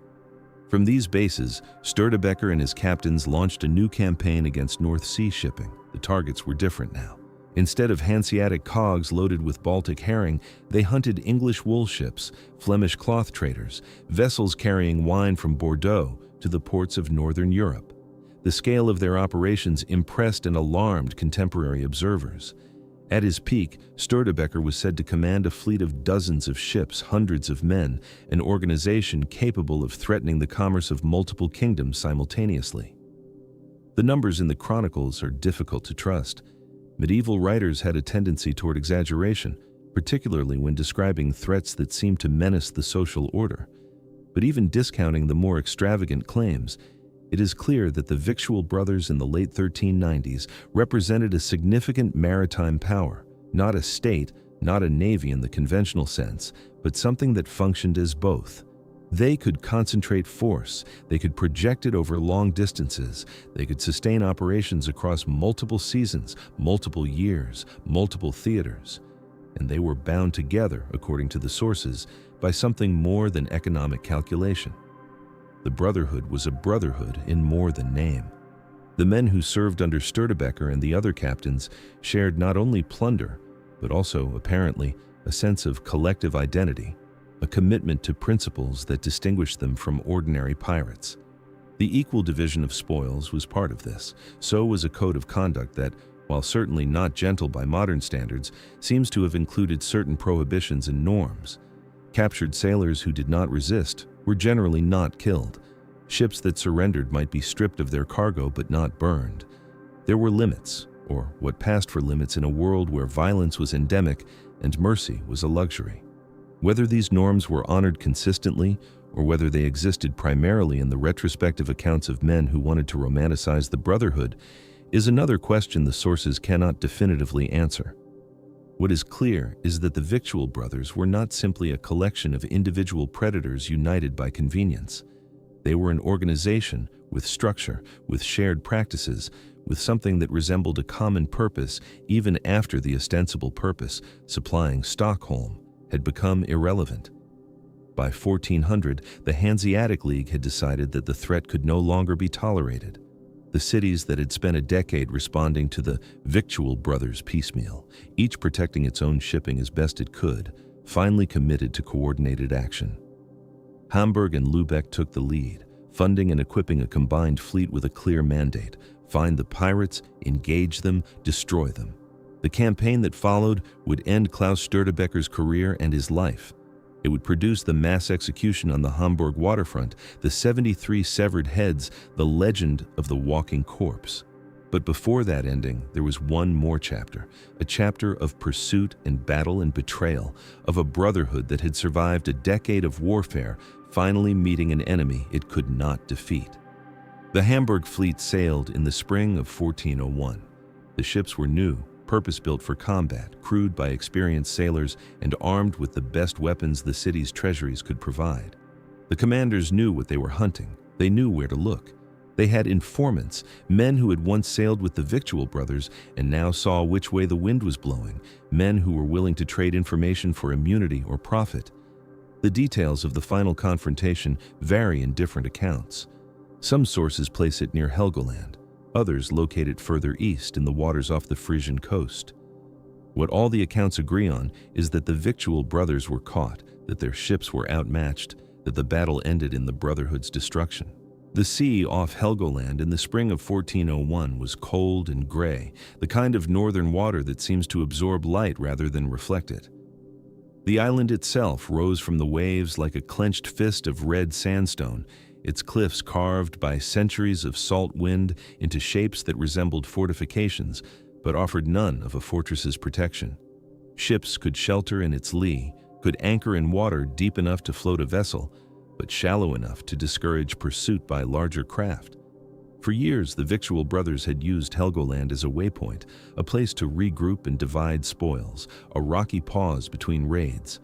From these bases, Störtebeker and his captains launched a new campaign against North Sea shipping. The targets were different now. Instead of Hanseatic cogs loaded with Baltic herring, they hunted English wool ships, Flemish cloth traders, vessels carrying wine from Bordeaux to the ports of northern Europe. The scale of their operations impressed and alarmed contemporary observers. At his peak, Störtebeker was said to command a fleet of dozens of ships, hundreds of men, an organization capable of threatening the commerce of multiple kingdoms simultaneously. The numbers in the chronicles are difficult to trust. Medieval writers had a tendency toward exaggeration, particularly when describing threats that seemed to menace the social order. But even discounting the more extravagant claims, it is clear that the Victual Brothers in the late 1390s represented a significant maritime power, not a state, not a navy in the conventional sense, but something that functioned as both. They could concentrate force, they could project it over long distances, they could sustain operations across multiple seasons, multiple years, multiple theaters. And they were bound together, according to the sources, by something more than economic calculation. The brotherhood was a brotherhood in more than name. The men who served under Störtebeker and the other captains shared not only plunder, but also, apparently, a sense of collective identity, a commitment to principles that distinguished them from ordinary pirates. The equal division of spoils was part of this. So was a code of conduct that, while certainly not gentle by modern standards, seems to have included certain prohibitions and norms. Captured sailors who did not resist were generally not killed. Ships that surrendered might be stripped of their cargo but not burned. There were limits, or what passed for limits in a world where violence was endemic and mercy was a luxury. Whether these norms were honored consistently, or whether they existed primarily in the retrospective accounts of men who wanted to romanticize the brotherhood, is another question the sources cannot definitively answer. What is clear is that the Victual Brothers were not simply a collection of individual predators united by convenience. They were an organization with structure, with shared practices, with something that resembled a common purpose even after the ostensible purpose, supplying Stockholm, had become irrelevant. By 1400, the Hanseatic League had decided that the threat could no longer be tolerated. The cities that had spent a decade responding to the Victual Brothers piecemeal, each protecting its own shipping as best it could, finally committed to coordinated action. Hamburg and Lübeck took the lead, funding and equipping a combined fleet with a clear mandate: find the pirates, engage them, destroy them. The campaign that followed would end Klaus Störtebeker's career and his life. It would produce the mass execution on the Hamburg waterfront, the 73 severed heads, the legend of the walking corpse. But before that ending, there was one more chapter, a chapter of pursuit and battle and betrayal, of a brotherhood that had survived a decade of warfare, finally meeting an enemy it could not defeat. The Hamburg fleet sailed in the spring of 1401. The ships were new, purpose-built for combat, crewed by experienced sailors, and armed with the best weapons the city's treasuries could provide. The commanders knew what they were hunting. They knew where to look. They had informants, men who had once sailed with the Victual Brothers and now saw which way the wind was blowing, men who were willing to trade information for immunity or profit. The details of the final confrontation vary in different accounts. Some sources place it near Helgoland. Others locate it further east in the waters off the Frisian coast. What all the accounts agree on is that the Victual Brothers were caught, that their ships were outmatched, that the battle ended in the Brotherhood's destruction. The sea off Helgoland in the spring of 1401 was cold and gray, the kind of northern water that seems to absorb light rather than reflect it. The island itself rose from the waves like a clenched fist of red sandstone, its cliffs carved by centuries of salt wind into shapes that resembled fortifications, but offered none of a fortress's protection. Ships could shelter in its lee, could anchor in water deep enough to float a vessel, but shallow enough to discourage pursuit by larger craft. For years, the Victual Brothers had used Helgoland as a waypoint, a place to regroup and divide spoils, a rocky pause between raids.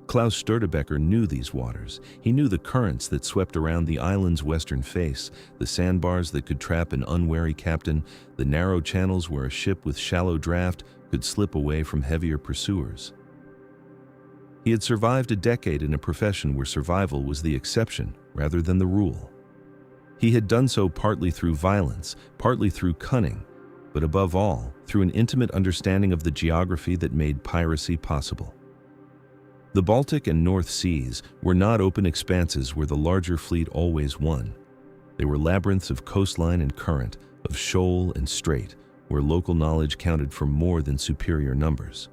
Klaus Störtebeker knew these waters. He knew the currents that swept around the island's western face, the sandbars that could trap an unwary captain, the narrow channels where a ship with shallow draft could slip away from heavier pursuers. He had survived a decade in a profession where survival was the exception rather than the rule. He had done so partly through violence, partly through cunning, but above all, through an intimate understanding of the geography that made piracy possible. The Baltic and North Seas were not open expanses where the larger fleet always won. They were labyrinths of coastline and current, of shoal and strait, where local knowledge counted for more than superior numbers.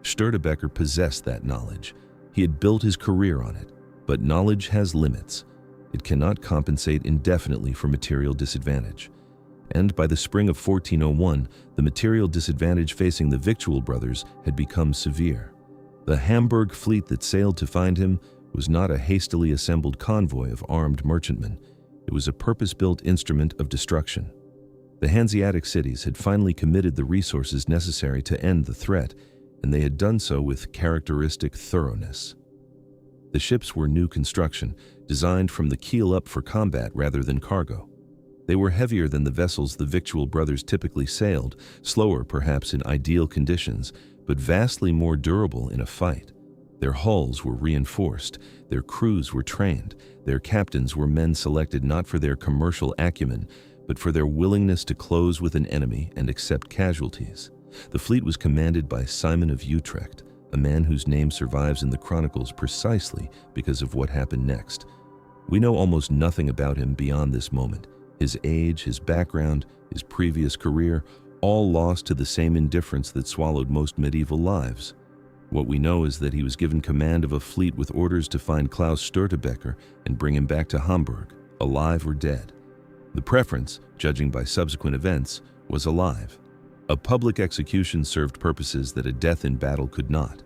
Störtebeker possessed that knowledge. He had built his career on it, but knowledge has limits. It cannot compensate indefinitely for material disadvantage. And by the spring of 1401, the material disadvantage facing the Victual Brothers had become severe. The Hamburg fleet that sailed to find him was not a hastily assembled convoy of armed merchantmen. It was a purpose-built instrument of destruction. The Hanseatic cities had finally committed the resources necessary to end the threat, and they had done so with characteristic thoroughness. The ships were new construction, designed from the keel up for combat rather than cargo. They were heavier than the vessels the Victual Brothers typically sailed, slower perhaps in ideal conditions, but vastly more durable in a fight. Their hulls were reinforced, their crews were trained, their captains were men selected not for their commercial acumen, but for their willingness to close with an enemy and accept casualties. The fleet was commanded by Simon of Utrecht, a man whose name survives in the chronicles precisely because of what happened next. We know almost nothing about him beyond this moment. His age, his background, his previous career, all lost to the same indifference that swallowed most medieval lives. What we know is that he was given command of a fleet with orders to find Klaus Störtebeker and bring him back to Hamburg, alive or dead. The preference, judging by subsequent events, was alive. A public execution served purposes that a death in battle could not.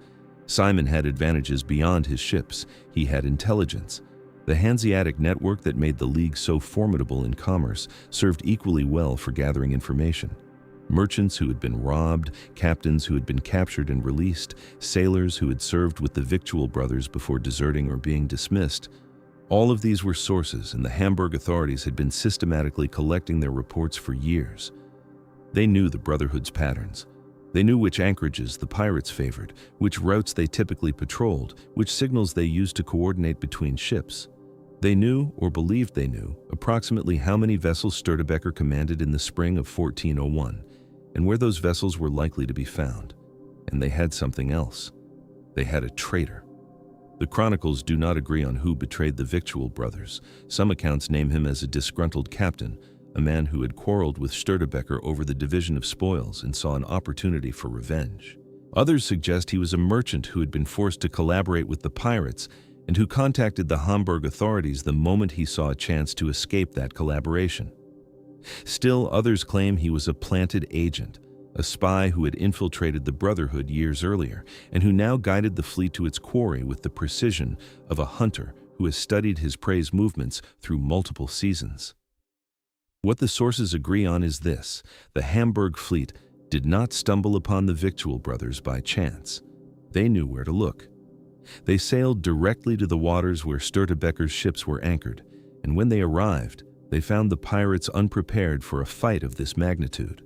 Simon had advantages beyond his ships. He had intelligence. The Hanseatic network that made the League so formidable in commerce served equally well for gathering information. Merchants who had been robbed, captains who had been captured and released, sailors who had served with the Victual Brothers before deserting or being dismissed. All of these were sources, and the Hamburg authorities had been systematically collecting their reports for years. They knew the Brotherhood's patterns. They knew which anchorages the pirates favored, which routes they typically patrolled, which signals they used to coordinate between ships. They knew, or believed they knew, approximately how many vessels Störtebeker commanded in the spring of 1401, and where those vessels were likely to be found. And they had something else. They had a traitor. The chronicles do not agree on who betrayed the Victual Brothers. Some accounts name him as a disgruntled captain. a man who had quarreled with Störtebeker over the division of spoils and saw an opportunity for revenge. Others suggest he was a merchant who had been forced to collaborate with the pirates and who contacted the Hamburg authorities the moment he saw a chance to escape that collaboration. Still, others claim he was a planted agent, a spy who had infiltrated the Brotherhood years earlier and who now guided the fleet to its quarry with the precision of a hunter who has studied his prey's movements through multiple seasons. What the sources agree on is this: the Hamburg fleet did not stumble upon the Victual Brothers by chance. They knew where to look. They sailed directly to the waters where Störtebeker's ships were anchored, and when they arrived, they found the pirates unprepared for a fight of this magnitude.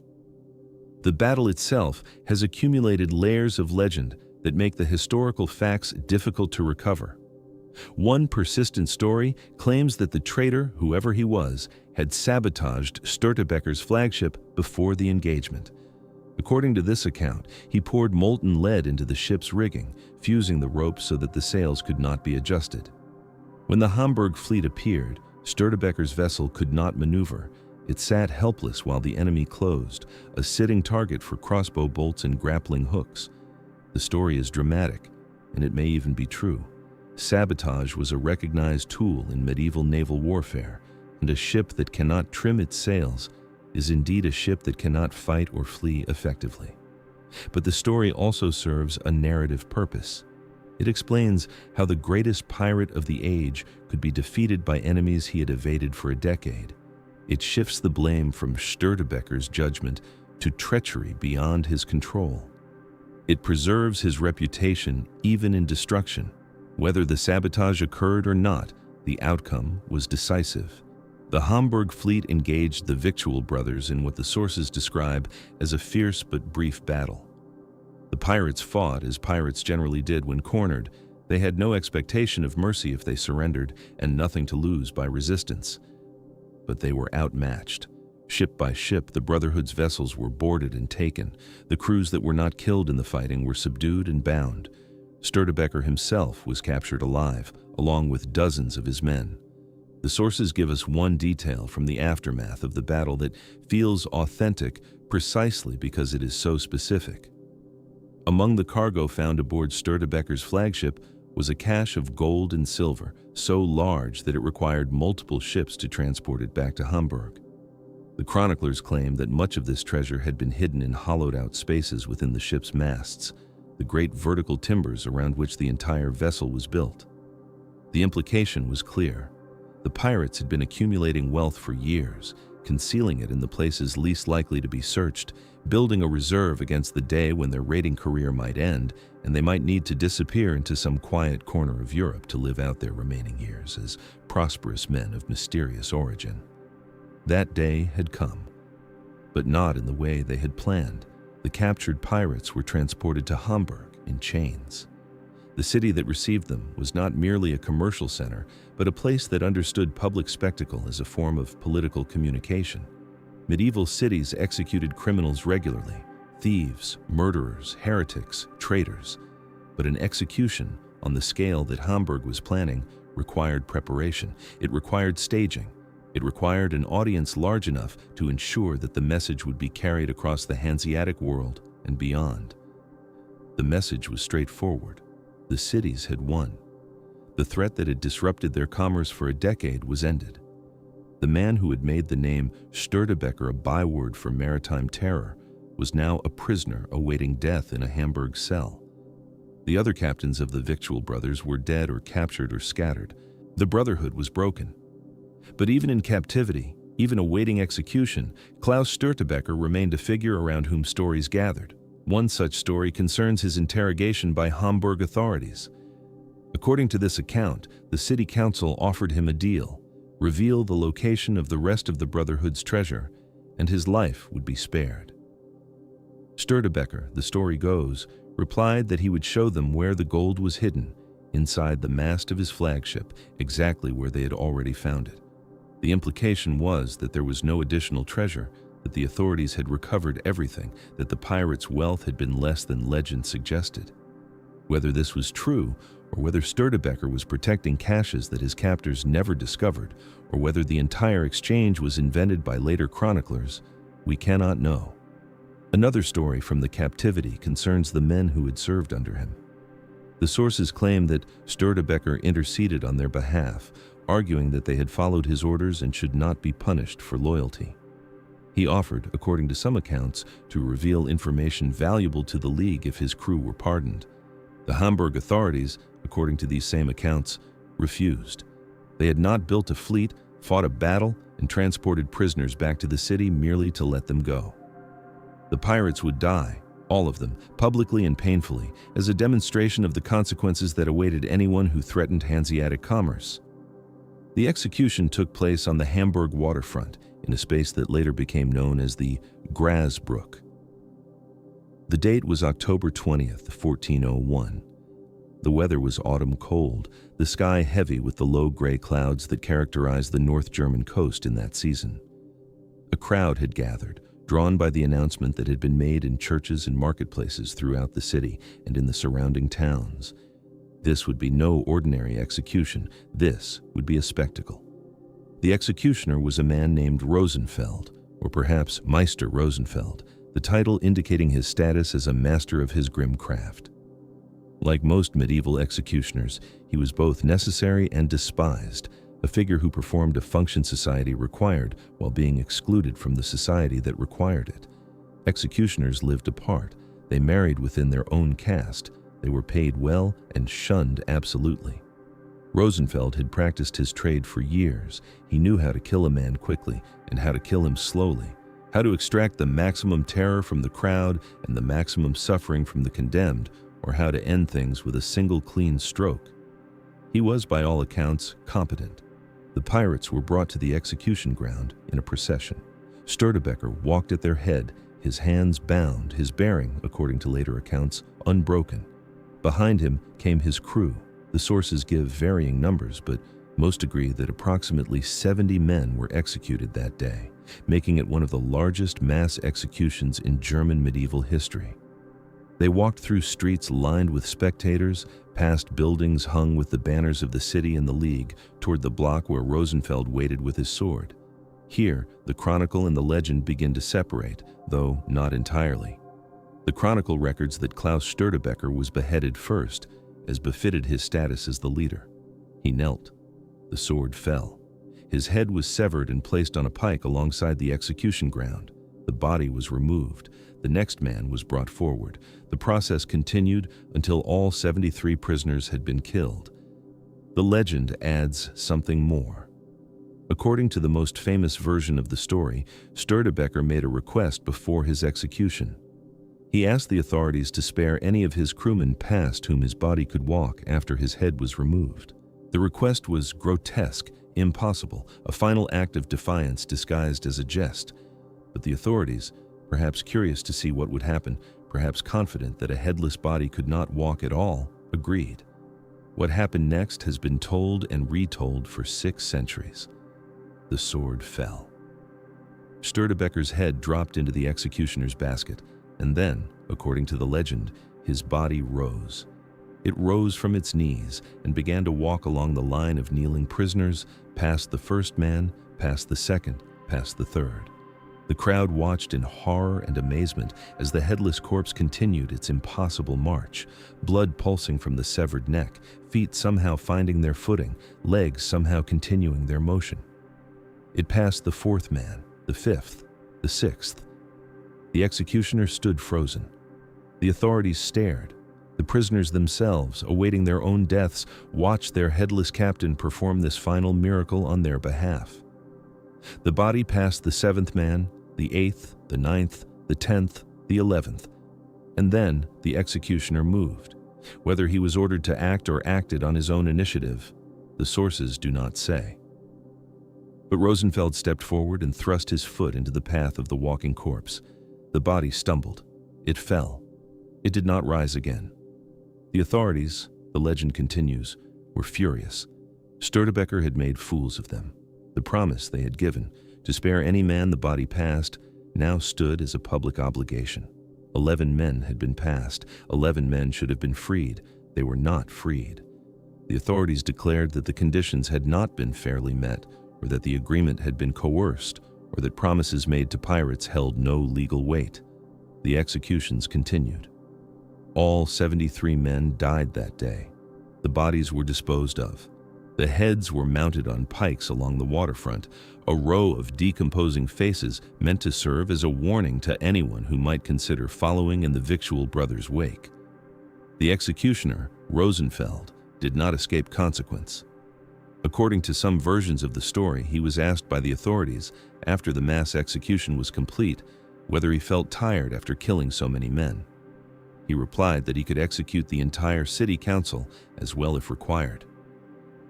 The battle itself has accumulated layers of legend that make the historical facts difficult to recover. One persistent story claims that the traitor, whoever he was, had sabotaged Störtebeker's flagship before the engagement. According to this account, he poured molten lead into the ship's rigging, fusing the ropes so that the sails could not be adjusted. When the Hamburg fleet appeared, Störtebeker's vessel could not maneuver. It sat helpless while the enemy closed, a sitting target for crossbow bolts and grappling hooks. The story is dramatic, and it may even be true. Sabotage was a recognized tool in medieval naval warfare, and a ship that cannot trim its sails is indeed a ship that cannot fight or flee effectively. But the story also serves a narrative purpose. It explains how the greatest pirate of the age could be defeated by enemies he had evaded for a decade. It shifts the blame from Störtebeker's judgment to treachery beyond his control. It preserves his reputation even in destruction. Whether the sabotage occurred or not, the outcome was decisive. The Hamburg fleet engaged the Victual Brothers in what the sources describe as a fierce but brief battle. The pirates fought as pirates generally did when cornered. They had no expectation of mercy if they surrendered, and nothing to lose by resistance. But they were outmatched. Ship by ship, the Brotherhood's vessels were boarded and taken. The crews that were not killed in the fighting were subdued and bound. Störtebeker himself was captured alive, along with dozens of his men. The sources give us one detail from the aftermath of the battle that feels authentic precisely because it is so specific. Among the cargo found aboard Störtebeker's flagship was a cache of gold and silver, so large that it required multiple ships to transport it back to Hamburg. The chroniclers claim that much of this treasure had been hidden in hollowed-out spaces within the ship's masts, the great vertical timbers around which the entire vessel was built. The implication was clear. The pirates had been accumulating wealth for years, concealing it in the places least likely to be searched, building a reserve against the day when their raiding career might end and they might need to disappear into some quiet corner of Europe to live out their remaining years as prosperous men of mysterious origin. That day had come, but not in the way they had planned. The captured pirates were transported to Hamburg in chains. The city that received them was not merely a commercial center, but a place that understood public spectacle as a form of political communication. Medieval cities executed criminals regularly: thieves, murderers, heretics, traitors. But an execution on the scale that Hamburg was planning required preparation. It required staging. It required an audience large enough to ensure that the message would be carried across the Hanseatic world and beyond. The message was straightforward. The cities had won. The threat that had disrupted their commerce for a decade was ended. The man who had made the name Störtebeker a byword for maritime terror was now a prisoner awaiting death in a Hamburg cell. The other captains of the Victual Brothers were dead or captured or scattered. The Brotherhood was broken. But even in captivity, even awaiting execution, Klaus Störtebeker remained a figure around whom stories gathered. One such story concerns his interrogation by Hamburg authorities. According to this account, the city council offered him a deal: reveal the location of the rest of the Brotherhood's treasure, and his life would be spared. Störtebeker, the story goes, replied that he would show them where the gold was hidden, inside the mast of his flagship, exactly where they had already found it. The implication was that there was no additional treasure, that the authorities had recovered everything, that the pirates' wealth had been less than legend suggested. Whether this was true, or whether Störtebeker was protecting caches that his captors never discovered, or whether the entire exchange was invented by later chroniclers, we cannot know. Another story from the captivity concerns the men who had served under him. The sources claim that Störtebeker interceded on their behalf, arguing that they had followed his orders and should not be punished for loyalty. He offered, according to some accounts, to reveal information valuable to the League if his crew were pardoned. The Hamburg authorities, according to these same accounts, refused. They had not built a fleet, fought a battle, and transported prisoners back to the city merely to let them go. The pirates would die, all of them, publicly and painfully, as a demonstration of the consequences that awaited anyone who threatened Hanseatic commerce. The execution took place on the Hamburg waterfront, in a space that later became known as the Grasbrook. The date was October 20th, 1401. The weather was autumn cold, the sky heavy with the low gray clouds that characterized the North German coast in that season. A crowd had gathered, drawn by the announcement that had been made in churches and marketplaces throughout the city and in the surrounding towns. This would be no ordinary execution. This would be a spectacle. The executioner was a man named Rosenfeld, or perhaps Meister Rosenfeld, the title indicating his status as a master of his grim craft. Like most medieval executioners, he was both necessary and despised, a figure who performed a function society required while being excluded from the society that required it. Executioners lived apart. They married within their own caste. They were paid well and shunned absolutely. Rosenfeld had practiced his trade for years. He knew how to kill a man quickly and how to kill him slowly, how to extract the maximum terror from the crowd and the maximum suffering from the condemned, or how to end things with a single clean stroke. He was, by all accounts, competent. The pirates were brought to the execution ground in a procession. Störtebeker walked at their head, his hands bound, his bearing, according to later accounts, unbroken. Behind him came his crew. The sources give varying numbers, but most agree that approximately 70 men were executed that day, making it one of the largest mass executions in German medieval history. They walked through streets lined with spectators, past buildings hung with the banners of the city and the League, toward the block where Rosenfeld waited with his sword. Here, the chronicle and the legend begin to separate, though not entirely. The chronicle records that Klaus Störtebeker was beheaded first, as befitted his status as the leader. He knelt. The sword fell. His head was severed and placed on a pike alongside the execution ground. The body was removed. The next man was brought forward. The process continued until all 73 prisoners had been killed. The legend adds something more. According to the most famous version of the story, Störtebeker made a request before his execution. He asked the authorities to spare any of his crewmen past whom his body could walk after his head was removed. The request was grotesque, impossible, a final act of defiance disguised as a jest. But the authorities, perhaps curious to see what would happen, perhaps confident that a headless body could not walk at all, agreed. What happened next has been told and retold for 6 centuries. The sword fell. Störtebeker's head dropped into the executioner's basket, and then, according to the legend, his body rose. It rose from its knees and began to walk along the line of kneeling prisoners, past the first man, past the second, past the third. The crowd watched in horror and amazement as the headless corpse continued its impossible march, blood pulsing from the severed neck, feet somehow finding their footing, legs somehow continuing their motion. It passed the 4th man, the 5th, the 6th. The executioner stood frozen. The authorities stared. The prisoners themselves, awaiting their own deaths, watched their headless captain perform this final miracle on their behalf. The body passed the 7th man, the 8th, the 9th, the 10th, the 11th, and then the executioner moved. Whether he was ordered to act or acted on his own initiative, the sources do not say. But Rosenfeld stepped forward and thrust his foot into the path of the walking corpse. The body stumbled. It fell. It did not rise again. The authorities, the legend continues, were furious. Störtebeker had made fools of them. The promise they had given, to spare any man the body passed, now stood as a public obligation. 11 men had been passed. 11 men should have been freed. They were not freed. The authorities declared that the conditions had not been fairly met, or that the agreement had been coerced, or that promises made to pirates held no legal weight. The executions continued. All 73 men died that day. The bodies were disposed of. The heads were mounted on pikes along the waterfront, a row of decomposing faces meant to serve as a warning to anyone who might consider following in the Victual Brothers' wake. The executioner, Rosenfeld, did not escape consequence. According to some versions of the story, he was asked by the authorities, after the mass execution was complete, whether he felt tired after killing so many men. He replied that he could execute the entire city council as well if required.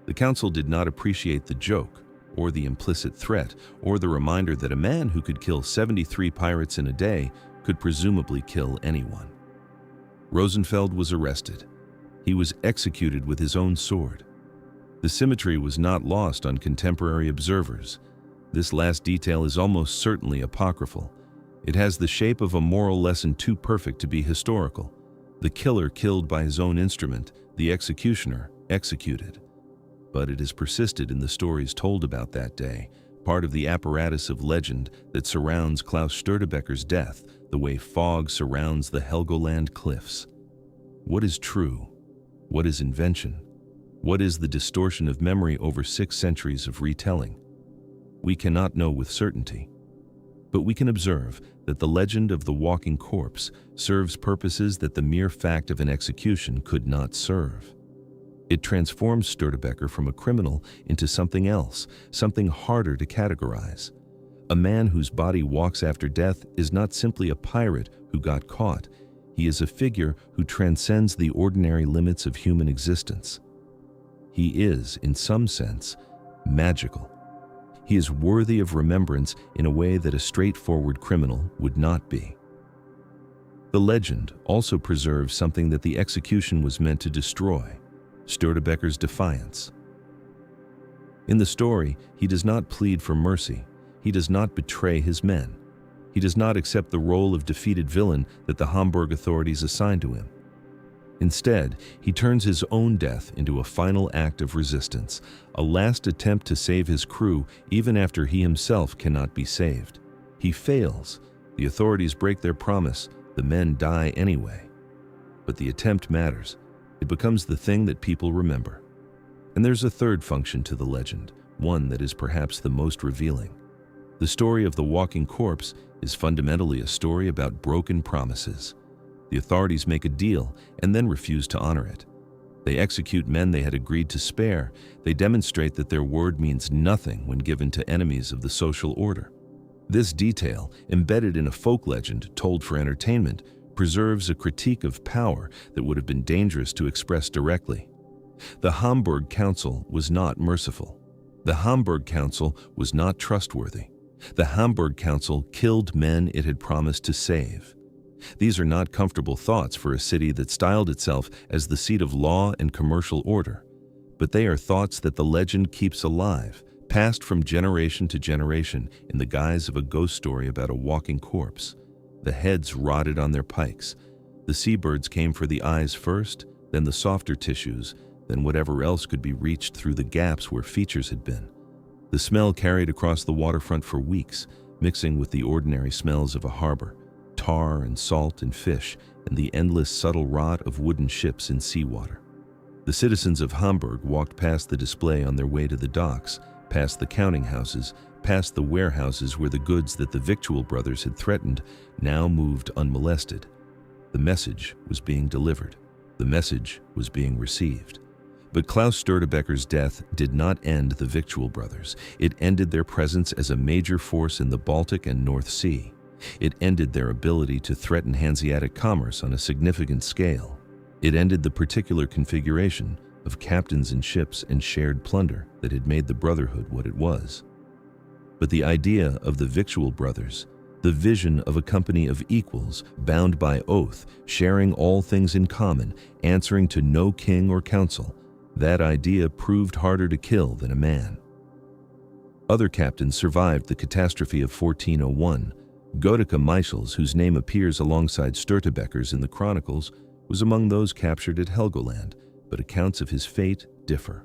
The council did not appreciate the joke, or the implicit threat, or the reminder that a man who could kill 73 pirates in a day could presumably kill anyone. Rosenfeld was arrested. He was executed with his own sword. The symmetry was not lost on contemporary observers. This last detail is almost certainly apocryphal. It has the shape of a moral lesson too perfect to be historical. The killer killed by his own instrument, the executioner executed. But it has persisted in the stories told about that day, part of the apparatus of legend that surrounds Klaus Störtebeker's death, the way fog surrounds the Helgoland cliffs. What is true? What is invention? What is the distortion of memory over 6 centuries of retelling? We cannot know with certainty. But we can observe that the legend of the walking corpse serves purposes that the mere fact of an execution could not serve. It transforms Störtebeker from a criminal into something else, something harder to categorize. A man whose body walks after death is not simply a pirate who got caught. He is a figure who transcends the ordinary limits of human existence. He is, in some sense, magical. He is worthy of remembrance in a way that a straightforward criminal would not be. The legend also preserves something that the execution was meant to destroy: Störtebeker's defiance. In the story, he does not plead for mercy. He does not betray his men. He does not accept the role of defeated villain that the Hamburg authorities assign to him. Instead, he turns his own death into a final act of resistance, a last attempt to save his crew even after he himself cannot be saved. He fails. The authorities break their promise. The men die anyway. But the attempt matters. It becomes the thing that people remember. And there's a third function to the legend, one that is perhaps the most revealing. The story of the walking corpse is fundamentally a story about broken promises. The authorities make a deal and then refuse to honor it. They execute men they had agreed to spare. They demonstrate that their word means nothing when given to enemies of the social order. This detail, embedded in a folk legend told for entertainment, preserves a critique of power that would have been dangerous to express directly. The Hamburg Council was not merciful. The Hamburg Council was not trustworthy. The Hamburg Council killed men it had promised to save. These are not comfortable thoughts for a city that styled itself as the seat of law and commercial order, but they are thoughts that the legend keeps alive, passed from generation to generation in the guise of a ghost story about a walking corpse. The heads rotted on their pikes. The seabirds came for the eyes first, then the softer tissues, then whatever else could be reached through the gaps where features had been. The smell carried across the waterfront for weeks, mixing with the ordinary smells of a harbor, tar and salt and fish, and the endless subtle rot of wooden ships in seawater. The citizens of Hamburg walked past the display on their way to the docks, past the counting houses, past the warehouses where the goods that the Victual Brothers had threatened now moved unmolested. The message was being delivered. The message was being received. But Klaus Störtebeker's death did not end the Victual Brothers. It ended their presence as a major force in the Baltic and North Sea. It ended their ability to threaten Hanseatic commerce on a significant scale. It ended the particular configuration of captains and ships and shared plunder that had made the Brotherhood what it was. But the idea of the Victual Brothers, the vision of a company of equals, bound by oath, sharing all things in common, answering to no king or council, that idea proved harder to kill than a man. Other captains survived the catastrophe of 1401. Godeke Michels, whose name appears alongside Störtebeker's in the chronicles, was among those captured at Helgoland, but accounts of his fate differ.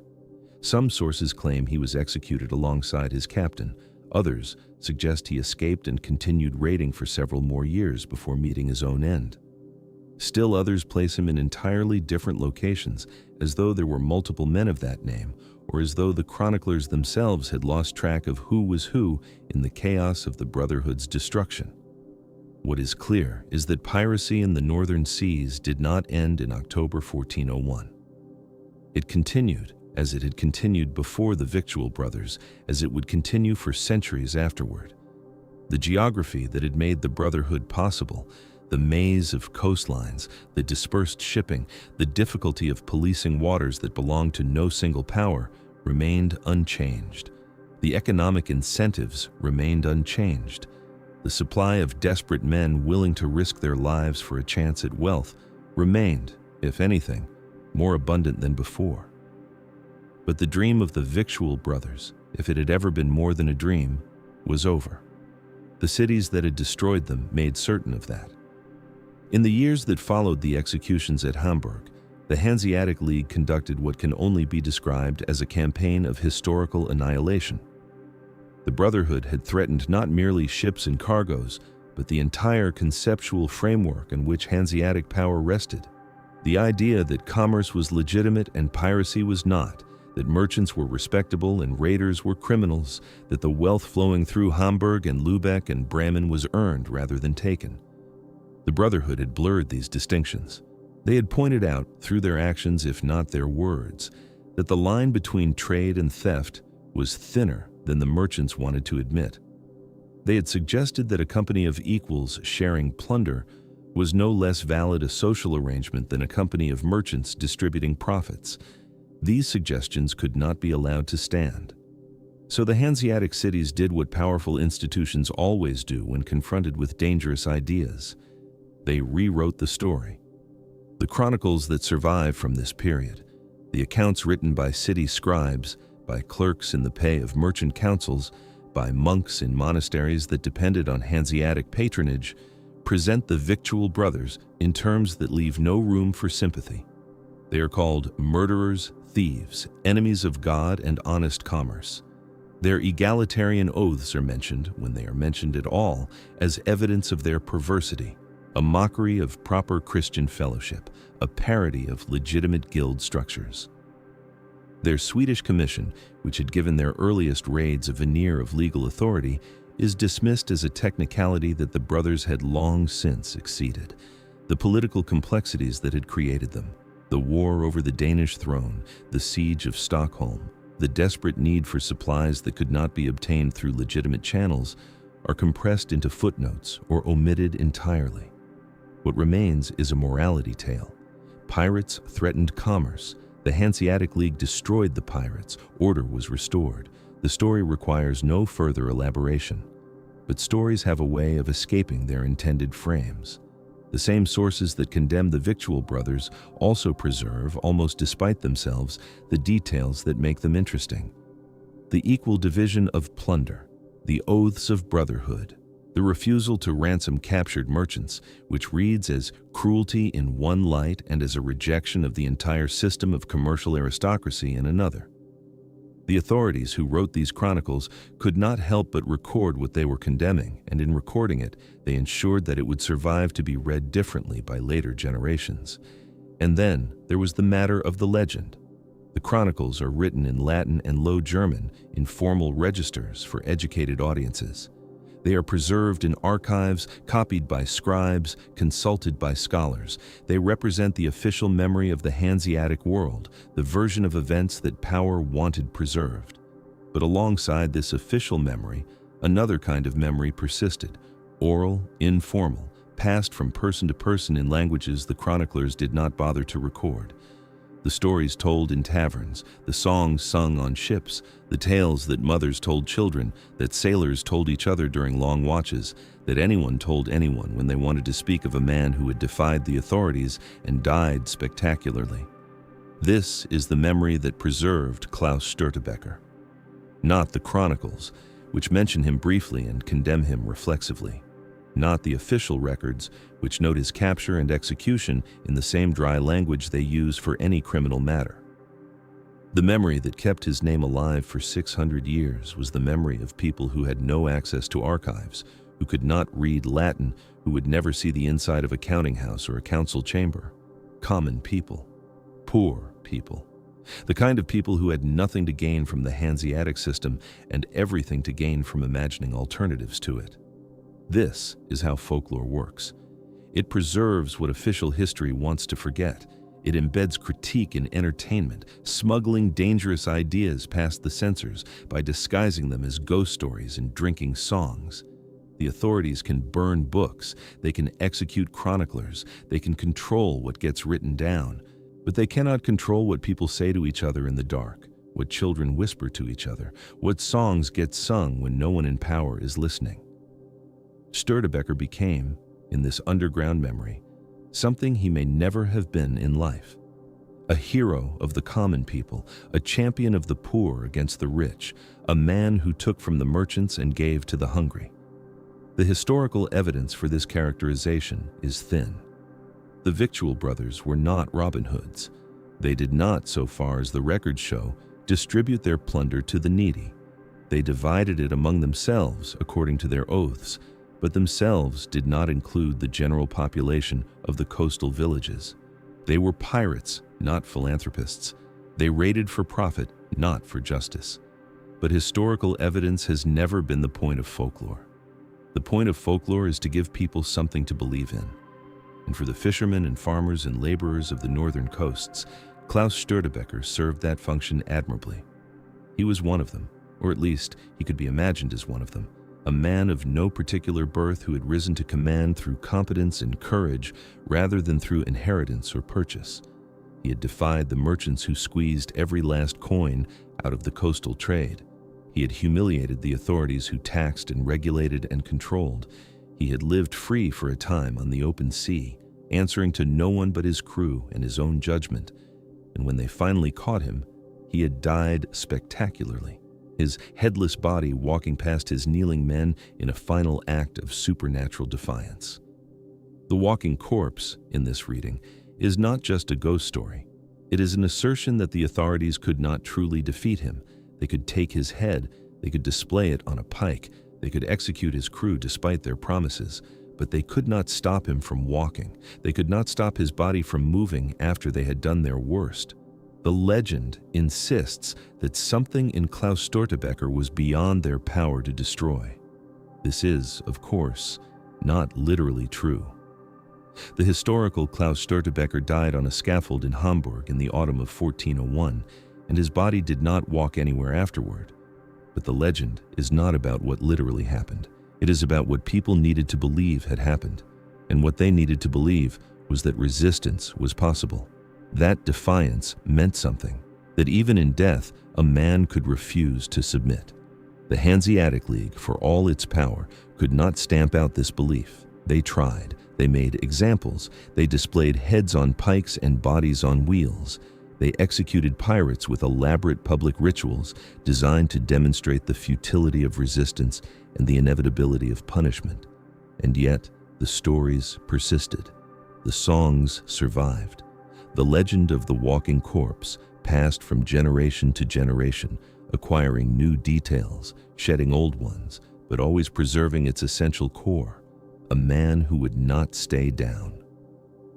Some sources claim he was executed alongside his captain. Others suggest he escaped and continued raiding for several more years before meeting his own end. Still others place him in entirely different locations, as though there were multiple men of that name, or as though the chroniclers themselves had lost track of who was who in the chaos of the Brotherhood's destruction. What is clear is that piracy in the northern seas did not end in October 1401. It continued, as it had continued before the Victual Brothers, as it would continue for centuries afterward. The geography that had made the Brotherhood possible, the maze of coastlines, the dispersed shipping, the difficulty of policing waters that belonged to no single power, remained unchanged. The economic incentives remained unchanged. The supply of desperate men willing to risk their lives for a chance at wealth remained, if anything, more abundant than before. But the dream of the Victual Brothers, if it had ever been more than a dream, was over. The cities that had destroyed them made certain of that. In the years that followed the executions at Hamburg, the Hanseatic League conducted what can only be described as a campaign of historical annihilation. The Brotherhood had threatened not merely ships and cargoes, but the entire conceptual framework on which Hanseatic power rested. The idea that commerce was legitimate and piracy was not, that merchants were respectable and raiders were criminals, that the wealth flowing through Hamburg and Lübeck and Bremen was earned rather than taken. The Brotherhood had blurred these distinctions. They had pointed out, through their actions if not their words, that the line between trade and theft was thinner than the merchants wanted to admit. They had suggested that a company of equals sharing plunder was no less valid a social arrangement than a company of merchants distributing profits. These suggestions could not be allowed to stand. So the Hanseatic cities did what powerful institutions always do when confronted with dangerous ideas. They rewrote the story. The chronicles that survive from this period, the accounts written by city scribes, by clerks in the pay of merchant councils, by monks in monasteries that depended on Hanseatic patronage, present the Victual Brothers in terms that leave no room for sympathy. They are called murderers, thieves, enemies of God and honest commerce. Their egalitarian oaths are mentioned, when they are mentioned at all, as evidence of their perversity, a mockery of proper Christian fellowship, a parody of legitimate guild structures. Their Swedish commission, which had given their earliest raids a veneer of legal authority, is dismissed as a technicality that the brothers had long since exceeded. The political complexities that had created them, the war over the Danish throne, the siege of Stockholm, the desperate need for supplies that could not be obtained through legitimate channels, are compressed into footnotes or omitted entirely. What remains is a morality tale. Pirates threatened commerce. The Hanseatic League destroyed the pirates. Order was restored. The story requires no further elaboration. But stories have a way of escaping their intended frames. The same sources that condemn the Victual Brothers also preserve, almost despite themselves, the details that make them interesting. The equal division of plunder, the oaths of brotherhood, the refusal to ransom captured merchants, which reads as cruelty in one light and as a rejection of the entire system of commercial aristocracy in another. The authorities who wrote these chronicles could not help but record what they were condemning, and in recording it, they ensured that it would survive to be read differently by later generations. And then there was the matter of the legend. The chronicles are written in Latin and Low German in formal registers for educated audiences. They are preserved in archives, copied by scribes, consulted by scholars. They represent the official memory of the Hanseatic world, the version of events that power wanted preserved. But alongside this official memory, another kind of memory persisted, oral, informal, passed from person to person in languages the chroniclers did not bother to record. The stories told in taverns, the songs sung on ships, the tales that mothers told children, that sailors told each other during long watches, that anyone told anyone when they wanted to speak of a man who had defied the authorities and died spectacularly. This is the memory that preserved Klaus Störtebeker. Not the chronicles, which mention him briefly and condemn him reflexively. Not the official records, which note his capture and execution in the same dry language they use for any criminal matter. The memory that kept his name alive for 600 years was the memory of people who had no access to archives, who could not read Latin, who would never see the inside of a counting house or a council chamber. Common people. Poor people. The kind of people who had nothing to gain from the Hanseatic system and everything to gain from imagining alternatives to it. This is how folklore works. It preserves what official history wants to forget. It embeds critique in entertainment, smuggling dangerous ideas past the censors by disguising them as ghost stories and drinking songs. The authorities can burn books, they can execute chroniclers, they can control what gets written down, but they cannot control what people say to each other in the dark, what children whisper to each other, what songs get sung when no one in power is listening. Störtebeker became, in this underground memory, something he may never have been in life. A hero of the common people, a champion of the poor against the rich, a man who took from the merchants and gave to the hungry. The historical evidence for this characterization is thin. The Victual Brothers were not Robin Hoods. They did not, so far as the records show, distribute their plunder to the needy. They divided it among themselves according to their oaths, but themselves did not include the general population of the coastal villages. They were pirates, not philanthropists. They raided for profit, not for justice. But historical evidence has never been the point of folklore. The point of folklore is to give people something to believe in. And for the fishermen and farmers and laborers of the northern coasts, Klaus Störtebeker served that function admirably. He was one of them, or at least he could be imagined as one of them. A man of no particular birth who had risen to command through competence and courage rather than through inheritance or purchase. He had defied the merchants who squeezed every last coin out of the coastal trade. He had humiliated the authorities who taxed and regulated and controlled. He had lived free for a time on the open sea, answering to no one but his crew and his own judgment. And when they finally caught him, he had died spectacularly, his headless body walking past his kneeling men in a final act of supernatural defiance. The walking corpse, in this reading, is not just a ghost story. It is an assertion that the authorities could not truly defeat him. They could take his head, they could display it on a pike, they could execute his crew despite their promises, but they could not stop him from walking. They could not stop his body from moving after they had done their worst. The legend insists that something in Klaus Störtebeker was beyond their power to destroy. This is, of course, not literally true. The historical Klaus Störtebeker died on a scaffold in Hamburg in the autumn of 1401, and his body did not walk anywhere afterward. But the legend is not about what literally happened. It is about what people needed to believe had happened, and what they needed to believe was that resistance was possible. That defiance meant something, that even in death, a man could refuse to submit. The Hanseatic League, for all its power, could not stamp out this belief. They tried. They made examples. They displayed heads on pikes and bodies on wheels. They executed pirates with elaborate public rituals designed to demonstrate the futility of resistance and the inevitability of punishment. And yet, the stories persisted. The songs survived. The legend of the walking corpse passed from generation to generation, acquiring new details, shedding old ones, but always preserving its essential core, a man who would not stay down.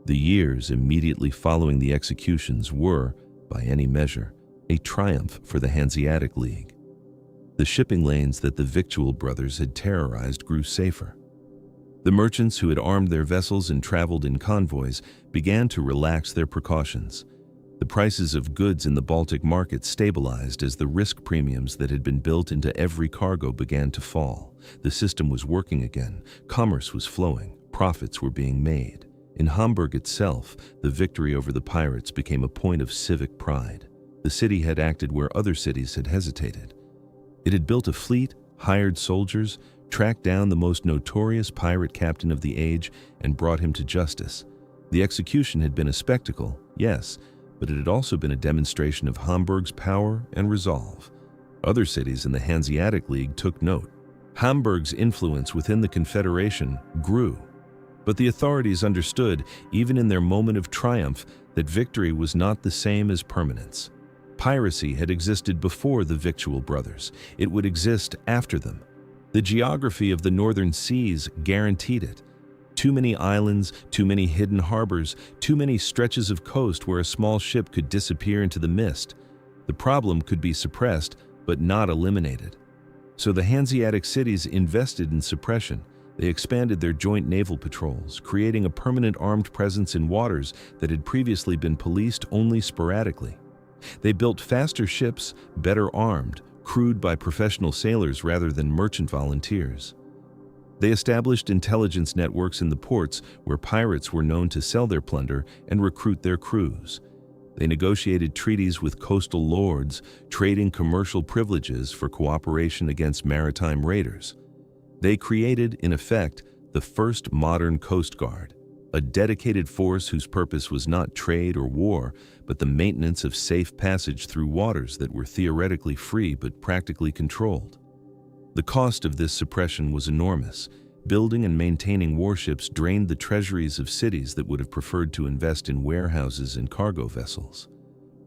The years immediately following the executions were, by any measure, a triumph for the Hanseatic League. The shipping lanes that the Victual Brothers had terrorized grew safer. The merchants who had armed their vessels and traveled in convoys began to relax their precautions. The prices of goods in the Baltic market stabilized as the risk premiums that had been built into every cargo began to fall. The system was working again, commerce was flowing, profits were being made. In Hamburg itself, the victory over the pirates became a point of civic pride. The city had acted where other cities had hesitated. It had built a fleet, hired soldiers, tracked down the most notorious pirate captain of the age, and brought him to justice. The execution had been a spectacle, yes, but it had also been a demonstration of Hamburg's power and resolve. Other cities in the Hanseatic League took note. Hamburg's influence within the Confederation grew. But the authorities understood, even in their moment of triumph, that victory was not the same as permanence. Piracy had existed before the Victual Brothers. It would exist after them. The geography of the northern seas guaranteed it. Too many islands, too many hidden harbors, too many stretches of coast where a small ship could disappear into the mist. The problem could be suppressed, but not eliminated. So the Hanseatic cities invested in suppression. They expanded their joint naval patrols, creating a permanent armed presence in waters that had previously been policed only sporadically. They built faster ships, better armed, crewed by professional sailors rather than merchant volunteers. They established intelligence networks in the ports where pirates were known to sell their plunder and recruit their crews. They negotiated treaties with coastal lords, trading commercial privileges for cooperation against maritime raiders. They created, in effect, the first modern Coast Guard, a dedicated force whose purpose was not trade or war, but the maintenance of safe passage through waters that were theoretically free but practically controlled. The cost of this suppression was enormous. Building and maintaining warships drained the treasuries of cities that would have preferred to invest in warehouses and cargo vessels.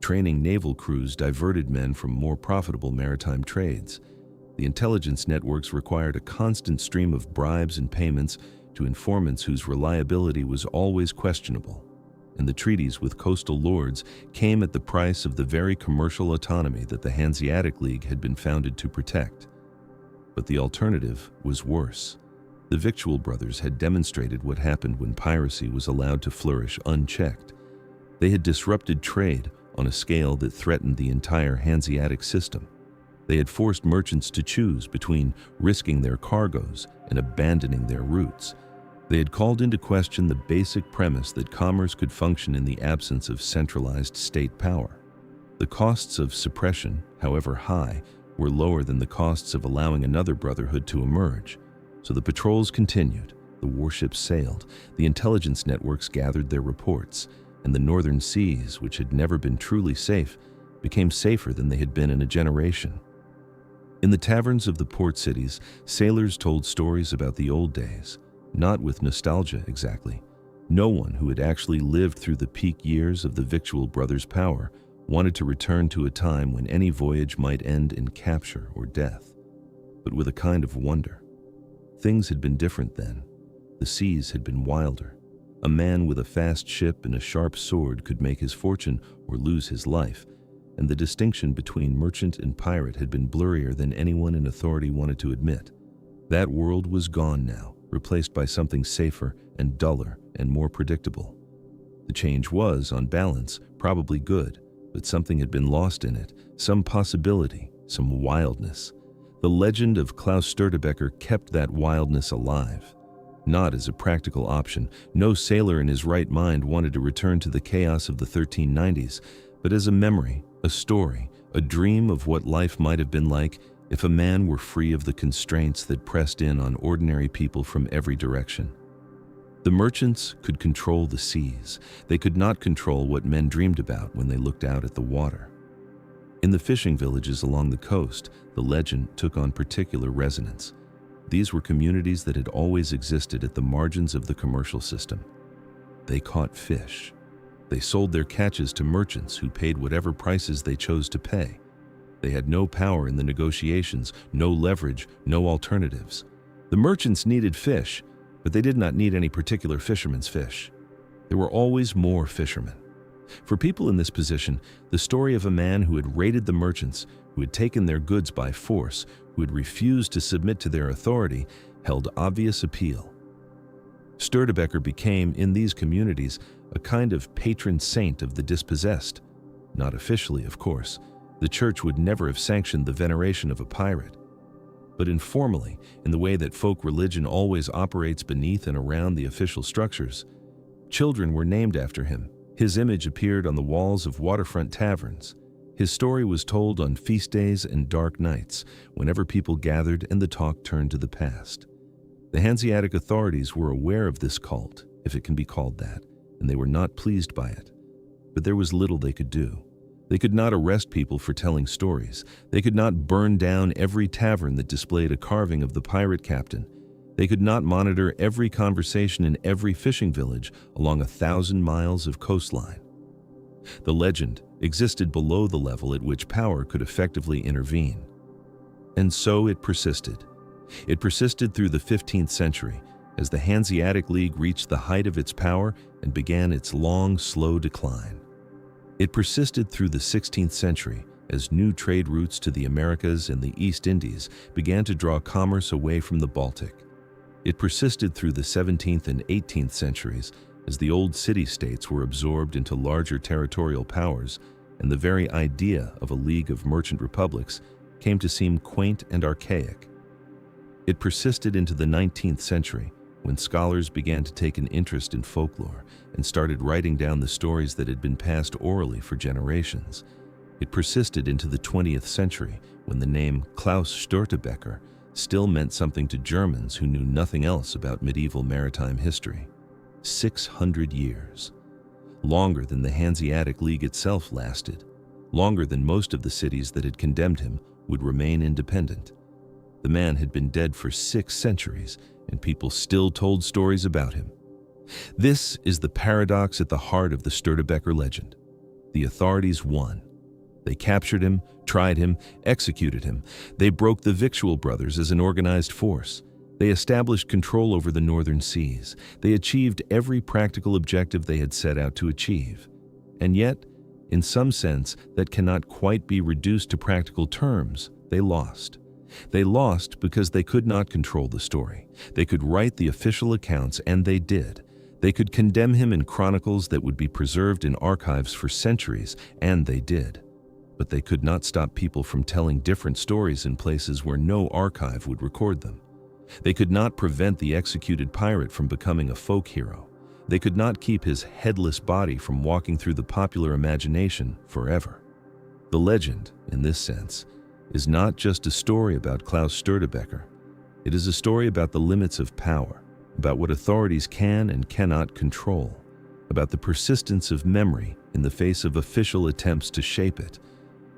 Training naval crews diverted men from more profitable maritime trades. The intelligence networks required a constant stream of bribes and payments to informants whose reliability was always questionable. And the treaties with coastal lords came at the price of the very commercial autonomy that the Hanseatic League had been founded to protect. But the alternative was worse. The Victual Brothers had demonstrated what happened when piracy was allowed to flourish unchecked. They had disrupted trade on a scale that threatened the entire Hanseatic system. They had forced merchants to choose between risking their cargoes and abandoning their routes. They had called into question the basic premise that commerce could function in the absence of centralized state power. The costs of suppression, however high, were lower than the costs of allowing another brotherhood to emerge. So the patrols continued, the warships sailed, the intelligence networks gathered their reports, and the northern seas, which had never been truly safe, became safer than they had been in a generation. In the taverns of the port cities, sailors told stories about the old days, not with nostalgia exactly. No one who had actually lived through the peak years of the Victual Brothers' power wanted to return to a time when any voyage might end in capture or death, but with a kind of wonder. Things had been different then. The seas had been wilder. A man with a fast ship and a sharp sword could make his fortune or lose his life, and the distinction between merchant and pirate had been blurrier than anyone in authority wanted to admit. That world was gone now, replaced by something safer and duller and more predictable. The change was, on balance, probably good, but something had been lost in it, some possibility, some wildness. The legend of Klaus Störtebeker kept that wildness alive. Not as a practical option, no sailor in his right mind wanted to return to the chaos of the 1390s, but as a memory, a story, a dream of what life might have been like if a man were free of the constraints that pressed in on ordinary people from every direction. The merchants could control the seas. They could not control what men dreamed about when they looked out at the water. In the fishing villages along the coast, the legend took on particular resonance. These were communities that had always existed at the margins of the commercial system. They caught fish. They sold their catches to merchants who paid whatever prices they chose to pay. They had no power in the negotiations, no leverage, no alternatives. The merchants needed fish, but they did not need any particular fisherman's fish. There were always more fishermen. For people in this position, the story of a man who had raided the merchants, who had taken their goods by force, who had refused to submit to their authority, held obvious appeal. Störtebeker became, in these communities, a kind of patron saint of the dispossessed. Not officially, of course. The church would never have sanctioned the veneration of a pirate. But informally, in the way that folk religion always operates beneath and around the official structures, children were named after him. His image appeared on the walls of waterfront taverns. His story was told on feast days and dark nights, whenever people gathered and the talk turned to the past. The Hanseatic authorities were aware of this cult, if it can be called that, and they were not pleased by it. But there was little they could do. They could not arrest people for telling stories. They could not burn down every tavern that displayed a carving of the pirate captain. They could not monitor every conversation in every fishing village along 1,000 miles of coastline. The legend, existed below the level at which power could effectively intervene. And so it persisted. It persisted through the 15th century as the Hanseatic League reached the height of its power and began its long, slow decline. It persisted through the 16th century as new trade routes to the Americas and the East Indies began to draw commerce away from the Baltic. It persisted through the 17th and 18th centuries as the old city-states were absorbed into larger territorial powers, and the very idea of a league of merchant republics came to seem quaint and archaic. It persisted into the 19th century when scholars began to take an interest in folklore and started writing down the stories that had been passed orally for generations. It persisted into the 20th century when the name Klaus Störtebeker still meant something to Germans who knew nothing else about medieval maritime history. 600 years. Longer than the Hanseatic League itself lasted. Longer than most of the cities that had condemned him would remain independent. The man had been dead for 6 centuries, and people still told stories about him. This is the paradox at the heart of the Störtebeker legend. The authorities won. They captured him, tried him, executed him. They broke the Victual Brothers as an organized force. They established control over the northern seas. They achieved every practical objective they had set out to achieve. And yet, in some sense that cannot quite be reduced to practical terms, they lost. They lost because they could not control the story. They could write the official accounts, and they did. They could condemn him in chronicles that would be preserved in archives for centuries, and they did. But they could not stop people from telling different stories in places where no archive would record them. They could not prevent the executed pirate from becoming a folk hero. They could not keep his headless body from walking through the popular imagination forever. The legend, in this sense, is not just a story about Klaus Störtebeker. It is a story about the limits of power, about what authorities can and cannot control, about the persistence of memory in the face of official attempts to shape it.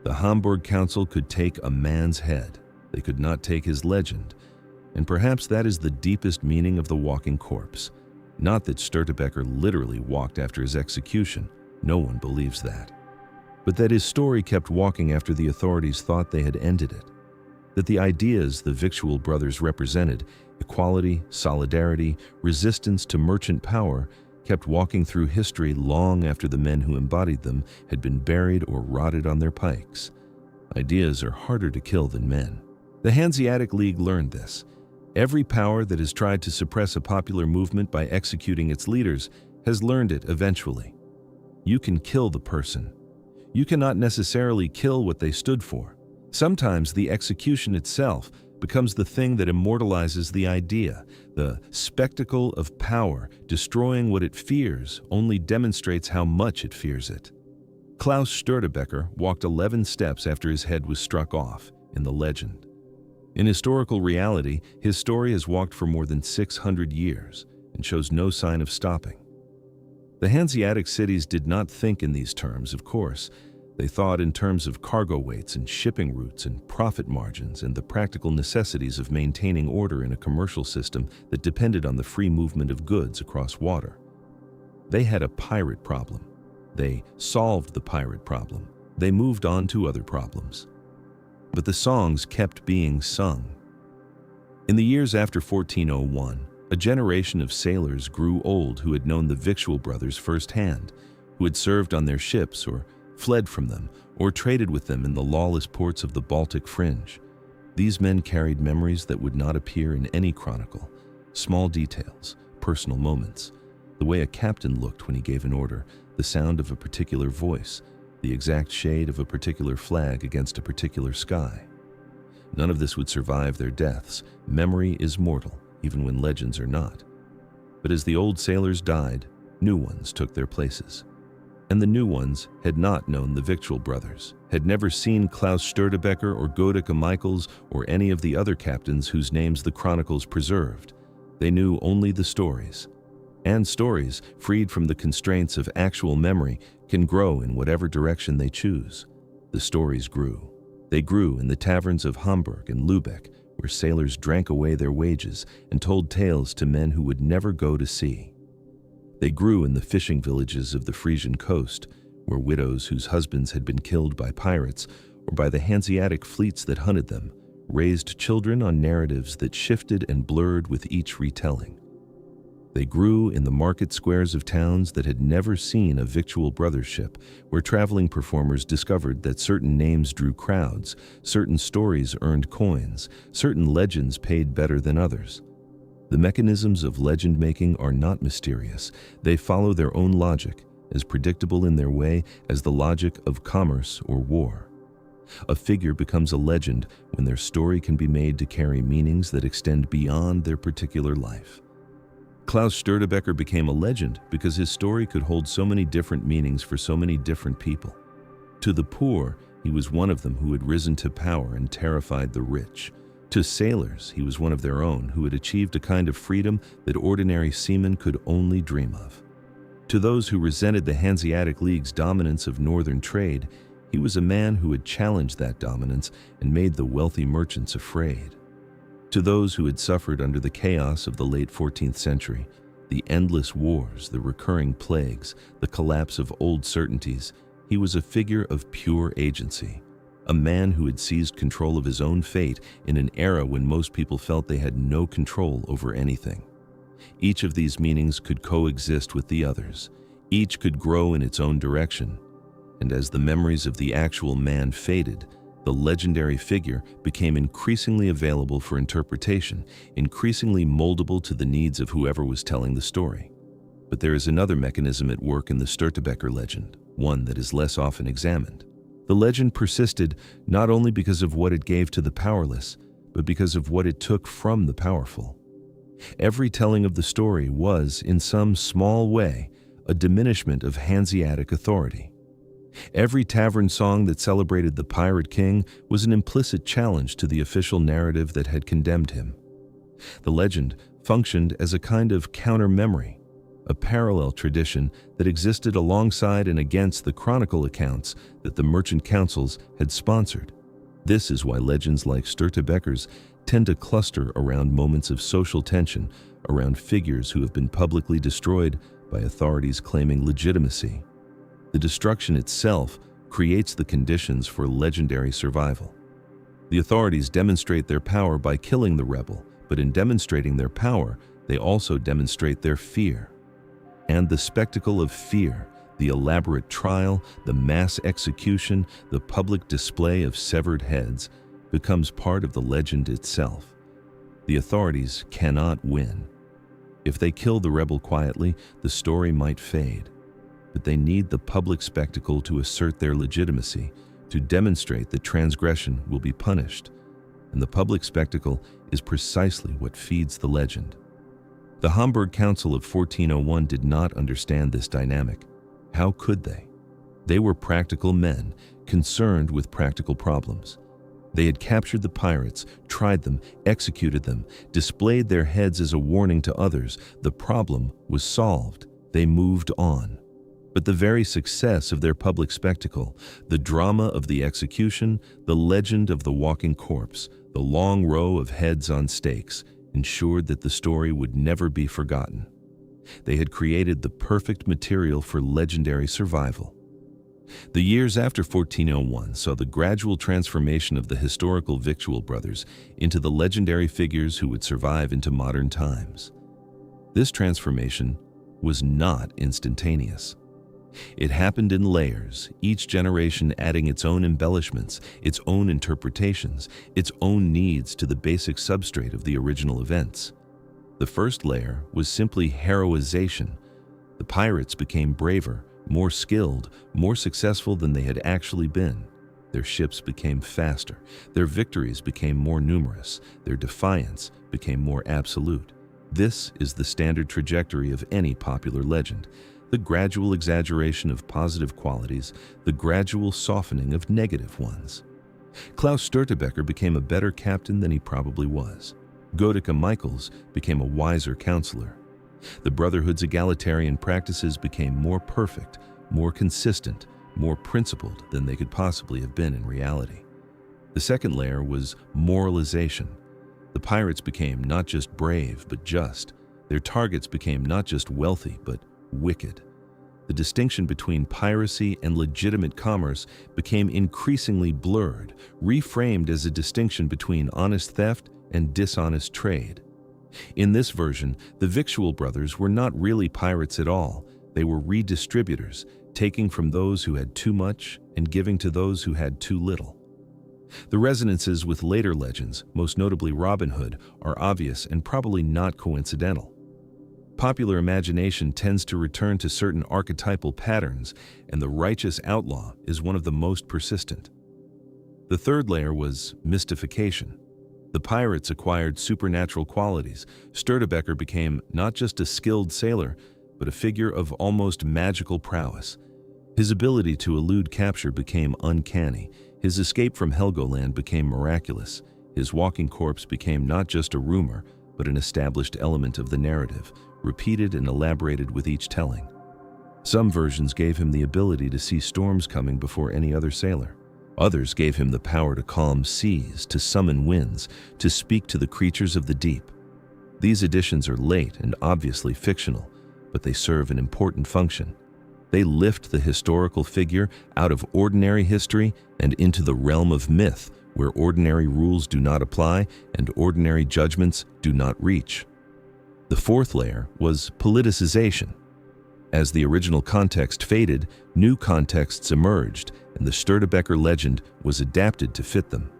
The Hamburg Council could take a man's head. They could not take his legend. And perhaps that is the deepest meaning of the walking corpse. Not that Störtebeker literally walked after his execution. No one believes that. But that his story kept walking after the authorities thought they had ended it. That the ideas the Victual Brothers represented, equality, solidarity, resistance to merchant power, kept walking through history long after the men who embodied them had been buried or rotted on their pikes. Ideas are harder to kill than men. The Hanseatic League learned this. Every power that has tried to suppress a popular movement by executing its leaders has learned it eventually. You can kill the person. You cannot necessarily kill what they stood for. Sometimes the execution itself becomes the thing that immortalizes the idea. The spectacle of power destroying what it fears only demonstrates how much it fears it. Klaus Störtebeker walked 11 steps after his head was struck off in the legend. In historical reality, his story has walked for more than 600 years and shows no sign of stopping. The Hanseatic cities did not think in these terms, of course. They thought in terms of cargo weights and shipping routes and profit margins and the practical necessities of maintaining order in a commercial system that depended on the free movement of goods across water. They had a pirate problem. They solved the pirate problem. They moved on to other problems. But the songs kept being sung. In the years after 1401, a generation of sailors grew old who had known the Victual Brothers firsthand, who had served on their ships or fled from them, or traded with them in the lawless ports of the Baltic fringe. These men carried memories that would not appear in any chronicle, small details, personal moments, the way a captain looked when he gave an order, the sound of a particular voice, the exact shade of a particular flag against a particular sky. None of this would survive their deaths. Memory is mortal, even when legends are not. But as the old sailors died, new ones took their places. And the new ones had not known the Victual Brothers, had never seen Klaus Störtebeker or Godeke Michaels or any of the other captains whose names the chronicles preserved. They knew only the stories. And stories, freed from the constraints of actual memory, can grow in whatever direction they choose. The stories grew. They grew in the taverns of Hamburg and Lübeck, where sailors drank away their wages and told tales to men who would never go to sea. They grew in the fishing villages of the Frisian coast, where widows whose husbands had been killed by pirates or by the Hanseatic fleets that hunted them raised children on narratives that shifted and blurred with each retelling. They grew in the market squares of towns that had never seen a Victual Brothers ship, where traveling performers discovered that certain names drew crowds, certain stories earned coins, certain legends paid better than others. The mechanisms of legend making are not mysterious. They follow their own logic, as predictable in their way as the logic of commerce or war. A figure becomes a legend when their story can be made to carry meanings that extend beyond their particular life. Klaus Störtebeker became a legend because his story could hold so many different meanings for so many different people. To the poor, he was one of them who had risen to power and terrified the rich. To sailors, he was one of their own who had achieved a kind of freedom that ordinary seamen could only dream of. To those who resented the Hanseatic League's dominance of northern trade, he was a man who had challenged that dominance and made the wealthy merchants afraid. To those who had suffered under the chaos of the late 14th century, the endless wars, the recurring plagues, the collapse of old certainties, he was a figure of pure agency, a man who had seized control of his own fate in an era when most people felt they had no control over anything. Each of these meanings could coexist with the others. Each could grow in its own direction. And as the memories of the actual man faded, the legendary figure became increasingly available for interpretation, increasingly moldable to the needs of whoever was telling the story. But there is another mechanism at work in the Störtebeker legend, one that is less often examined. The legend persisted not only because of what it gave to the powerless, but because of what it took from the powerful. Every telling of the story was, in some small way, a diminishment of Hanseatic authority. Every tavern song that celebrated the pirate king was an implicit challenge to the official narrative that had condemned him. The legend functioned as a kind of counter-memory, a parallel tradition that existed alongside and against the chronicle accounts that the merchant councils had sponsored. This is why legends like Störtebeker's tend to cluster around moments of social tension, around figures who have been publicly destroyed by authorities claiming legitimacy. The destruction itself creates the conditions for legendary survival. The authorities demonstrate their power by killing the rebel, but in demonstrating their power, they also demonstrate their fear. And the spectacle of fear, the elaborate trial, the mass execution, the public display of severed heads, becomes part of the legend itself. The authorities cannot win. If they kill the rebel quietly, the story might fade. But they need the public spectacle to assert their legitimacy, to demonstrate that transgression will be punished. And the public spectacle is precisely what feeds the legend. The Hamburg Council of 1401 did not understand this dynamic. How could they? They were practical men, concerned with practical problems. They had captured the pirates, tried them, executed them, displayed their heads as a warning to others. The problem was solved. They moved on. But the very success of their public spectacle, the drama of the execution, the legend of the walking corpse, the long row of heads on stakes, ensured that the story would never be forgotten. They had created the perfect material for legendary survival. The years after 1401 saw the gradual transformation of the historical Victual Brothers into the legendary figures who would survive into modern times. This transformation was not instantaneous. It happened in layers, each generation adding its own embellishments, its own interpretations, its own needs to the basic substrate of the original events. The first layer was simply heroization. The pirates became braver, more skilled, more successful than they had actually been. Their ships became faster, their victories became more numerous, their defiance became more absolute. This is the standard trajectory of any popular legend. The gradual exaggeration of positive qualities, the gradual softening of negative ones. Klaus Störtebeker became a better captain than he probably was. Godeka Michaels became a wiser counselor. The Brotherhood's egalitarian practices became more perfect, more consistent, more principled than they could possibly have been in reality. The second layer was moralization. The pirates became not just brave, but just. Their targets became not just wealthy, but wicked. the distinction between piracy and legitimate commerce became increasingly blurred, reframed as a distinction between honest theft and dishonest trade. In this version, the Victual Brothers were not really pirates at all. They were redistributors, taking from those who had too much and giving to those who had too little. The resonances with later legends, most notably Robin Hood, are obvious and probably not coincidental. Popular imagination tends to return to certain archetypal patterns, and the righteous outlaw is one of the most persistent. The third layer was mystification. The pirates acquired supernatural qualities. Störtebeker became not just a skilled sailor, but a figure of almost magical prowess. His ability to elude capture became uncanny. His escape from Helgoland became miraculous. His walking corpse became not just a rumor, but an established element of the narrative, repeated and elaborated with each telling. Some versions gave him the ability to see storms coming before any other sailor. Others gave him the power to calm seas, to summon winds, to speak to the creatures of the deep. These additions are late and obviously fictional, but they serve an important function. They lift the historical figure out of ordinary history and into the realm of myth, where ordinary rules do not apply and ordinary judgments do not reach. The fourth layer was politicization. As the original context faded, new contexts emerged, and the Störtebeker legend was adapted to fit them.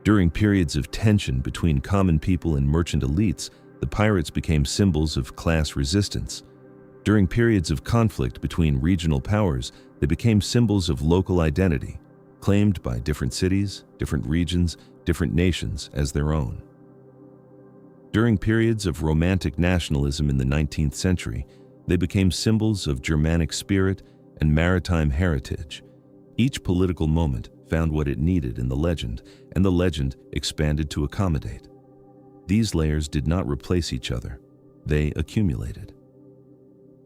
During periods of tension between common people and merchant elites, the pirates became symbols of class resistance. During periods of conflict between regional powers, they became symbols of local identity, claimed by different cities, different regions, different nations as their own. During periods of romantic nationalism in the 19th century, they became symbols of Germanic spirit and maritime heritage. Each political moment found what it needed in the legend, and the legend expanded to accommodate. These layers did not replace each other. They accumulated.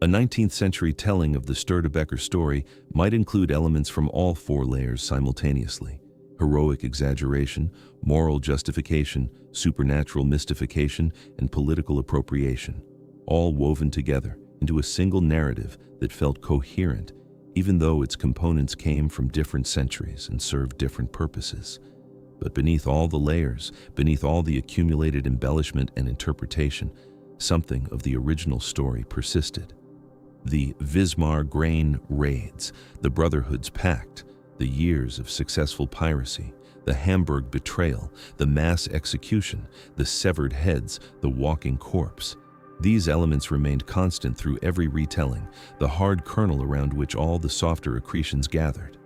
A 19th century telling of the Störtebeker story might include elements from all four layers simultaneously: heroic exaggeration, moral justification, supernatural mystification, and political appropriation, all woven together into a single narrative that felt coherent, even though its components came from different centuries and served different purposes. But beneath all the layers, beneath all the accumulated embellishment and interpretation, something of the original story persisted. The Wismar grain raids, the Brotherhood's pact, the years of successful piracy, the Hamburg betrayal, the mass execution, the severed heads, the walking corpse. These elements remained constant through every retelling, the hard kernel around which all the softer accretions gathered.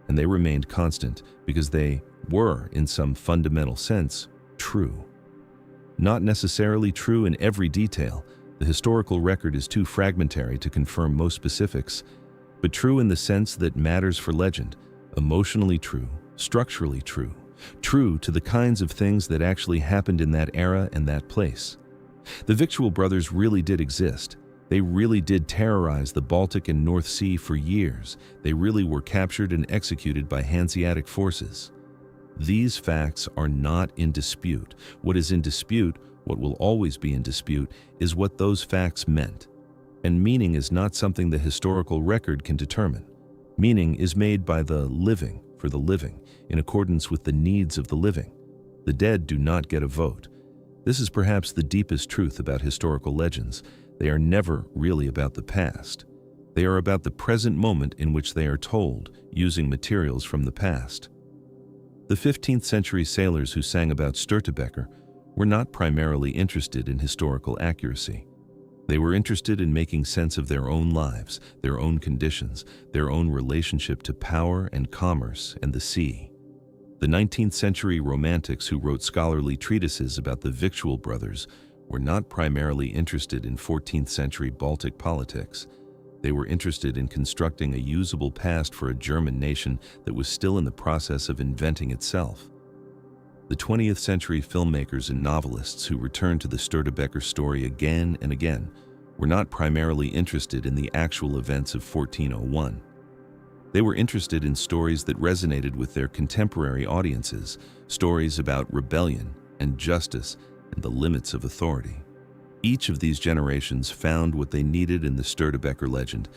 And they remained constant because they were, in some fundamental sense, true. Not necessarily true in every detail. The historical record is too fragmentary to confirm most specifics, but true in the sense that matters for legend, emotionally true, structurally true, true to the kinds of things that actually happened in that era and that place. The Victual Brothers really did exist. They really did terrorize the Baltic and North Sea for years. They really were captured and executed by Hanseatic forces. These facts are not in dispute. What is in dispute, what will always be in dispute, is what those facts meant. And meaning is not something the historical record can determine. Meaning is made by the living for the living, in accordance with the needs of the living. The dead do not get a vote. This is perhaps the deepest truth about historical legends. They are never really about the past. They are about the present moment in which they are told, using materials from the past. The 15th century sailors who sang about Störtebeker were not primarily interested in historical accuracy. They were interested in making sense of their own lives, their own conditions, their own relationship to power and commerce and the sea. The 19th century romantics who wrote scholarly treatises about the Victual Brothers were not primarily interested in 14th century Baltic politics. They were interested in constructing a usable past for a German nation that was still in the process of inventing itself. The 20th century filmmakers and novelists who returned to the Störtebeker story again and again were not primarily interested in the actual events of 1401. They were interested in stories that resonated with their contemporary audiences, stories about rebellion and justice and the limits of authority. Each of these generations found what they needed in the Störtebeker legend,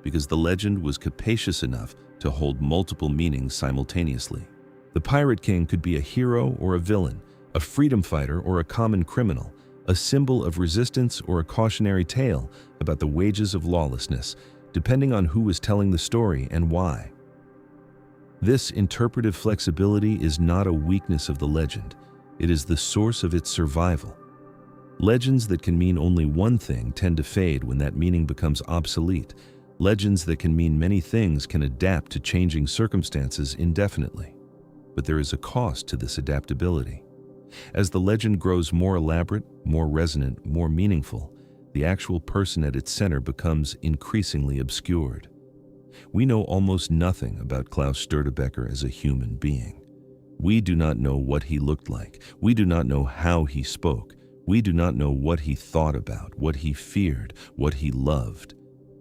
because the legend was capacious enough to hold multiple meanings simultaneously. The Pirate King could be a hero or a villain, a freedom fighter or a common criminal, a symbol of resistance or a cautionary tale about the wages of lawlessness, depending on who was telling the story and why. This interpretive flexibility is not a weakness of the legend. It is the source of its survival. Legends that can mean only one thing tend to fade when that meaning becomes obsolete. Legends that can mean many things can adapt to changing circumstances indefinitely. But there is a cost to this adaptability. As the legend grows more elaborate, more resonant, more meaningful, the actual person at its center becomes increasingly obscured. We know almost nothing about Klaus Störtebeker as a human being. We do not know what he looked like. We do not know how he spoke. We do not know what he thought about, what he feared, what he loved.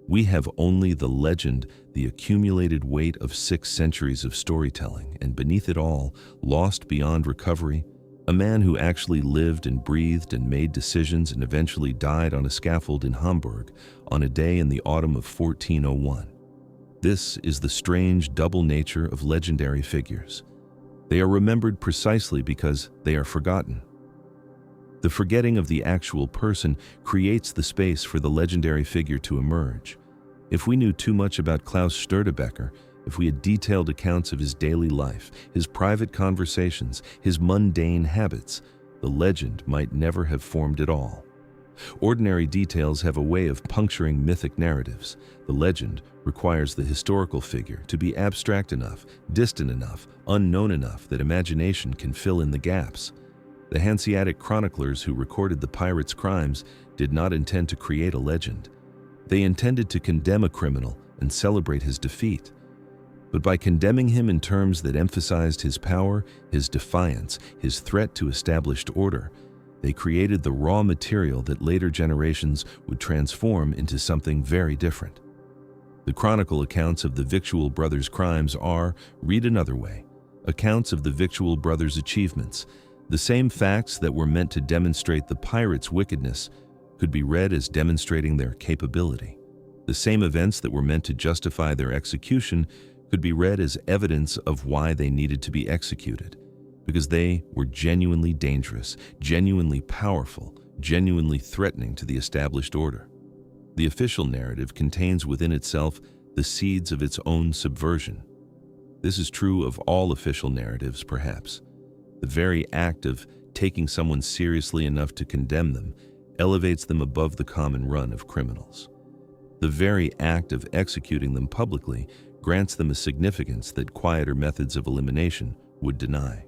We have only the legend, the accumulated weight of 6 centuries of storytelling, and beneath it all, lost beyond recovery, a man who actually lived and breathed and made decisions and eventually died on a scaffold in Hamburg on a day in the autumn of 1401. This is the strange double nature of legendary figures. They are remembered precisely because they are forgotten. The forgetting of the actual person creates the space for the legendary figure to emerge. If we knew too much about Klaus Störtebeker, if we had detailed accounts of his daily life, his private conversations, his mundane habits, the legend might never have formed at all. Ordinary details have a way of puncturing mythic narratives. The legend requires the historical figure to be abstract enough, distant enough, unknown enough that imagination can fill in the gaps. The Hanseatic chroniclers who recorded the pirates' crimes did not intend to create a legend. They intended to condemn a criminal and celebrate his defeat. But by condemning him in terms that emphasized his power, his defiance, his threat to established order, they created the raw material that later generations would transform into something very different. The chronicle accounts of the Victual Brothers' crimes are, read another way, accounts of the Victual Brothers' achievements. The same facts that were meant to demonstrate the pirates' wickedness could be read as demonstrating their capability. The same events that were meant to justify their execution could be read as evidence of why they needed to be executed, because they were genuinely dangerous, genuinely powerful, genuinely threatening to the established order. The official narrative contains within itself the seeds of its own subversion. This is true of all official narratives, perhaps. The very act of taking someone seriously enough to condemn them elevates them above the common run of criminals. The very act of executing them publicly grants them a significance that quieter methods of elimination would deny.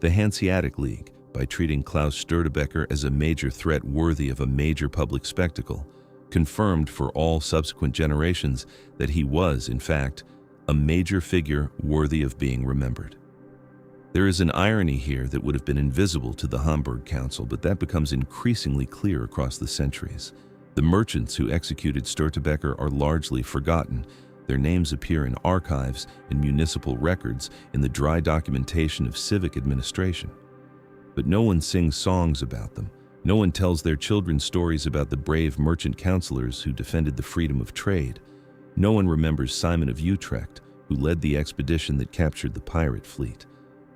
The Hanseatic League, by treating Klaus Störtebeker as a major threat worthy of a major public spectacle, confirmed for all subsequent generations that he was, in fact, a major figure worthy of being remembered. There is an irony here that would have been invisible to the Hamburg Council, but that becomes increasingly clear across the centuries. The merchants who executed Störtebeker are largely forgotten. Their names appear in archives, in municipal records, in the dry documentation of civic administration. But no one sings songs about them. No one tells their children stories about the brave merchant counselors who defended the freedom of trade. No one remembers Simon of Utrecht, who led the expedition that captured the pirate fleet.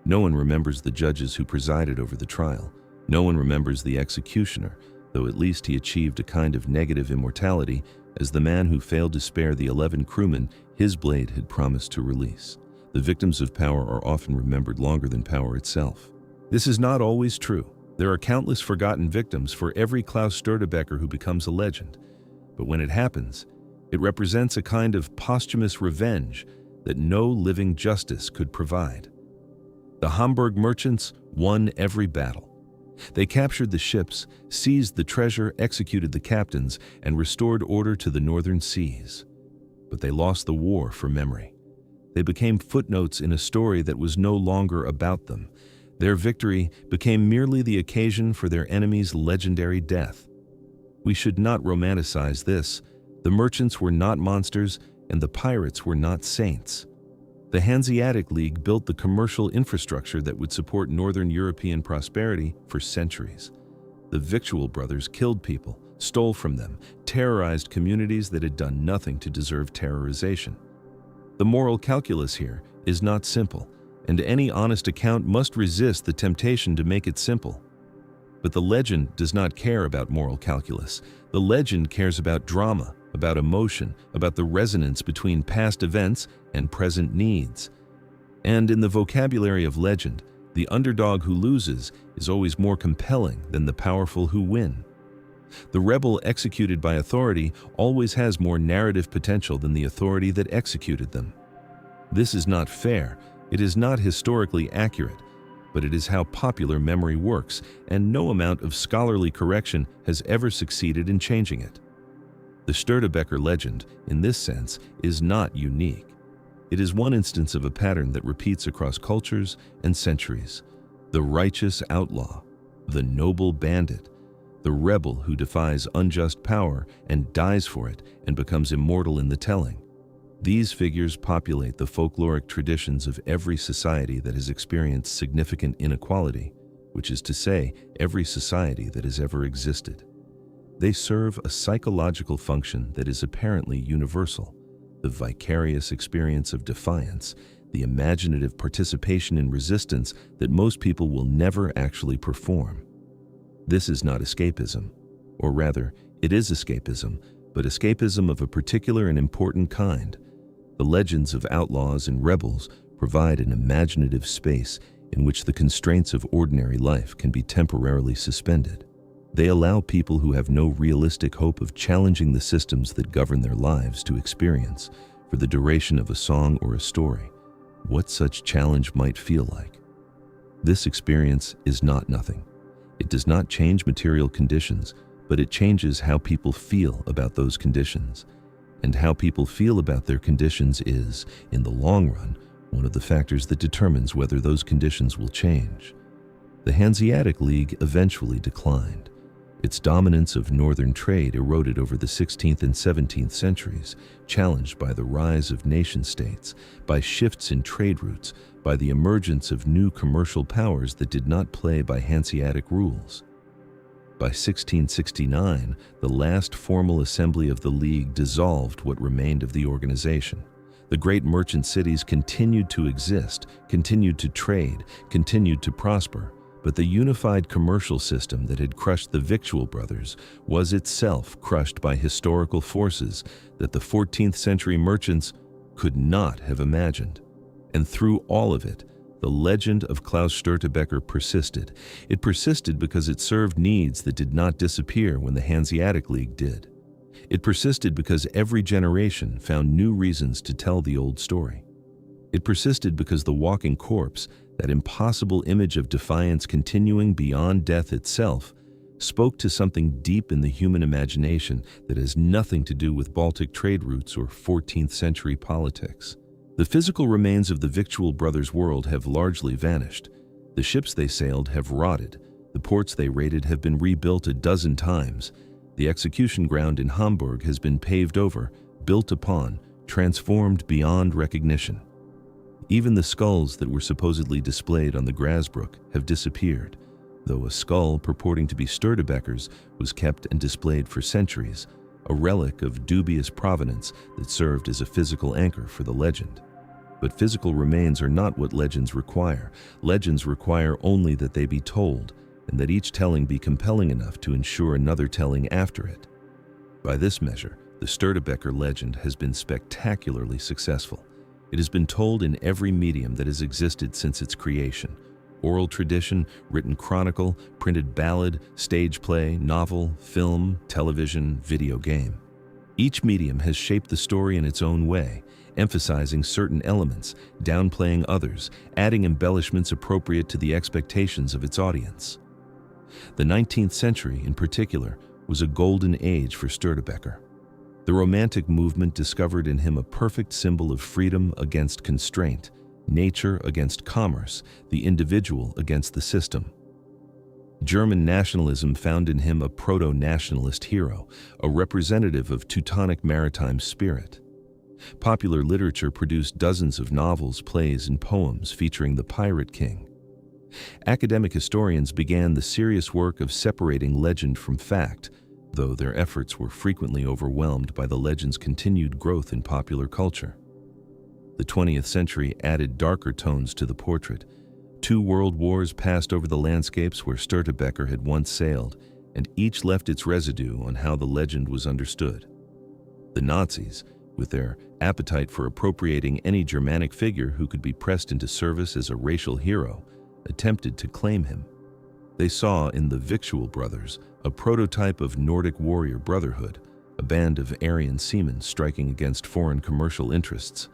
No one remembers the judges who presided over the trial. No one remembers the executioner, though at least he achieved a kind of negative immortality as the man who failed to spare the 11 crewmen his blade had promised to release. The victims of power are often remembered longer than power itself. This is not always true. There are countless forgotten victims for every Klaus Störtebeker who becomes a legend. But when it happens, it represents a kind of posthumous revenge that no living justice could provide. The Hamburg merchants won every battle. They captured the ships, seized the treasure, executed the captains, and restored order to the northern seas. But they lost the war for memory. They became footnotes in a story that was no longer about them. Their victory became merely the occasion for their enemy's legendary death. We should not romanticize this. The merchants were not monsters, and the pirates were not saints. The Hanseatic League built the commercial infrastructure that would support Northern European prosperity for centuries. The Victual Brothers killed people, stole from them, terrorized communities that had done nothing to deserve terrorization. The moral calculus here is not simple, and any honest account must resist the temptation to make it simple. But the legend does not care about moral calculus. The legend cares about drama, about emotion, about the resonance between past events and present needs. And in the vocabulary of legend, the underdog who loses is always more compelling than the powerful who win. The rebel executed by authority always has more narrative potential than the authority that executed them. This is not fair, it is not historically accurate, but it is how popular memory works, and no amount of scholarly correction has ever succeeded in changing it. The Störtebeker legend, in this sense, is not unique. It is one instance of a pattern that repeats across cultures and centuries. The righteous outlaw, the noble bandit, the rebel who defies unjust power and dies for it and becomes immortal in the telling. These figures populate the folkloric traditions of every society that has experienced significant inequality, which is to say, every society that has ever existed. They serve a psychological function that is apparently universal: the vicarious experience of defiance, the imaginative participation in resistance that most people will never actually perform. This is not escapism, or rather, it is escapism, but escapism of a particular and important kind. The legends of outlaws and rebels provide an imaginative space in which the constraints of ordinary life can be temporarily suspended. They allow people who have no realistic hope of challenging the systems that govern their lives to experience, for the duration of a song or a story, what such challenge might feel like. This experience is not nothing. It does not change material conditions, but it changes how people feel about those conditions. And how people feel about their conditions is, in the long run, one of the factors that determines whether those conditions will change. The Hanseatic League eventually declined. Its dominance of northern trade eroded over the 16th and 17th centuries, challenged by the rise of nation-states, by shifts in trade routes, by the emergence of new commercial powers that did not play by Hanseatic rules. By 1669, the last formal assembly of the League dissolved what remained of the organization. The great merchant cities continued to exist, continued to trade, continued to prosper, but the unified commercial system that had crushed the Victual Brothers was itself crushed by historical forces that the 14th century merchants could not have imagined. And through all of it, the legend of Klaus Störtebeker persisted. It persisted because it served needs that did not disappear when the Hanseatic League did. It persisted because every generation found new reasons to tell the old story. It persisted because the walking corpse, that impossible image of defiance continuing beyond death itself, spoke to something deep in the human imagination that has nothing to do with Baltic trade routes or 14th century politics. The physical remains of the Victual Brothers' world have largely vanished. The ships they sailed have rotted. The ports they raided have been rebuilt a dozen times. The execution ground in Hamburg has been paved over, built upon, transformed beyond recognition. Even the skulls that were supposedly displayed on the Grasbrook have disappeared, though a skull purporting to be Störtebeker's was kept and displayed for centuries, a relic of dubious provenance that served as a physical anchor for the legend. But physical remains are not what legends require. Legends require only that they be told, and that each telling be compelling enough to ensure another telling after it. By this measure, the Störtebeker legend has been spectacularly successful. It has been told in every medium that has existed since its creation: oral tradition, written chronicle, printed ballad, stage play, novel, film, television, video game. Each medium has shaped the story in its own way, emphasizing certain elements, downplaying others, adding embellishments appropriate to the expectations of its audience. The 19th century, in particular, was a golden age for Störtebeker. The Romantic movement discovered in him a perfect symbol of freedom against constraint, nature against commerce, the individual against the system. German nationalism found in him a proto-nationalist hero, a representative of Teutonic maritime spirit. Popular literature produced dozens of novels, plays, and poems featuring the Pirate King. Academic historians began the serious work of separating legend from fact, though their efforts were frequently overwhelmed by the legend's continued growth in popular culture. The 20th century added darker tones to the portrait. 2 world wars passed over the landscapes where Störtebeker had once sailed, and each left its residue on how the legend was understood. The Nazis, with their appetite for appropriating any Germanic figure who could be pressed into service as a racial hero, attempted to claim him. They saw in the Victual Brothers a prototype of Nordic warrior brotherhood, a band of Aryan seamen striking against foreign commercial interests.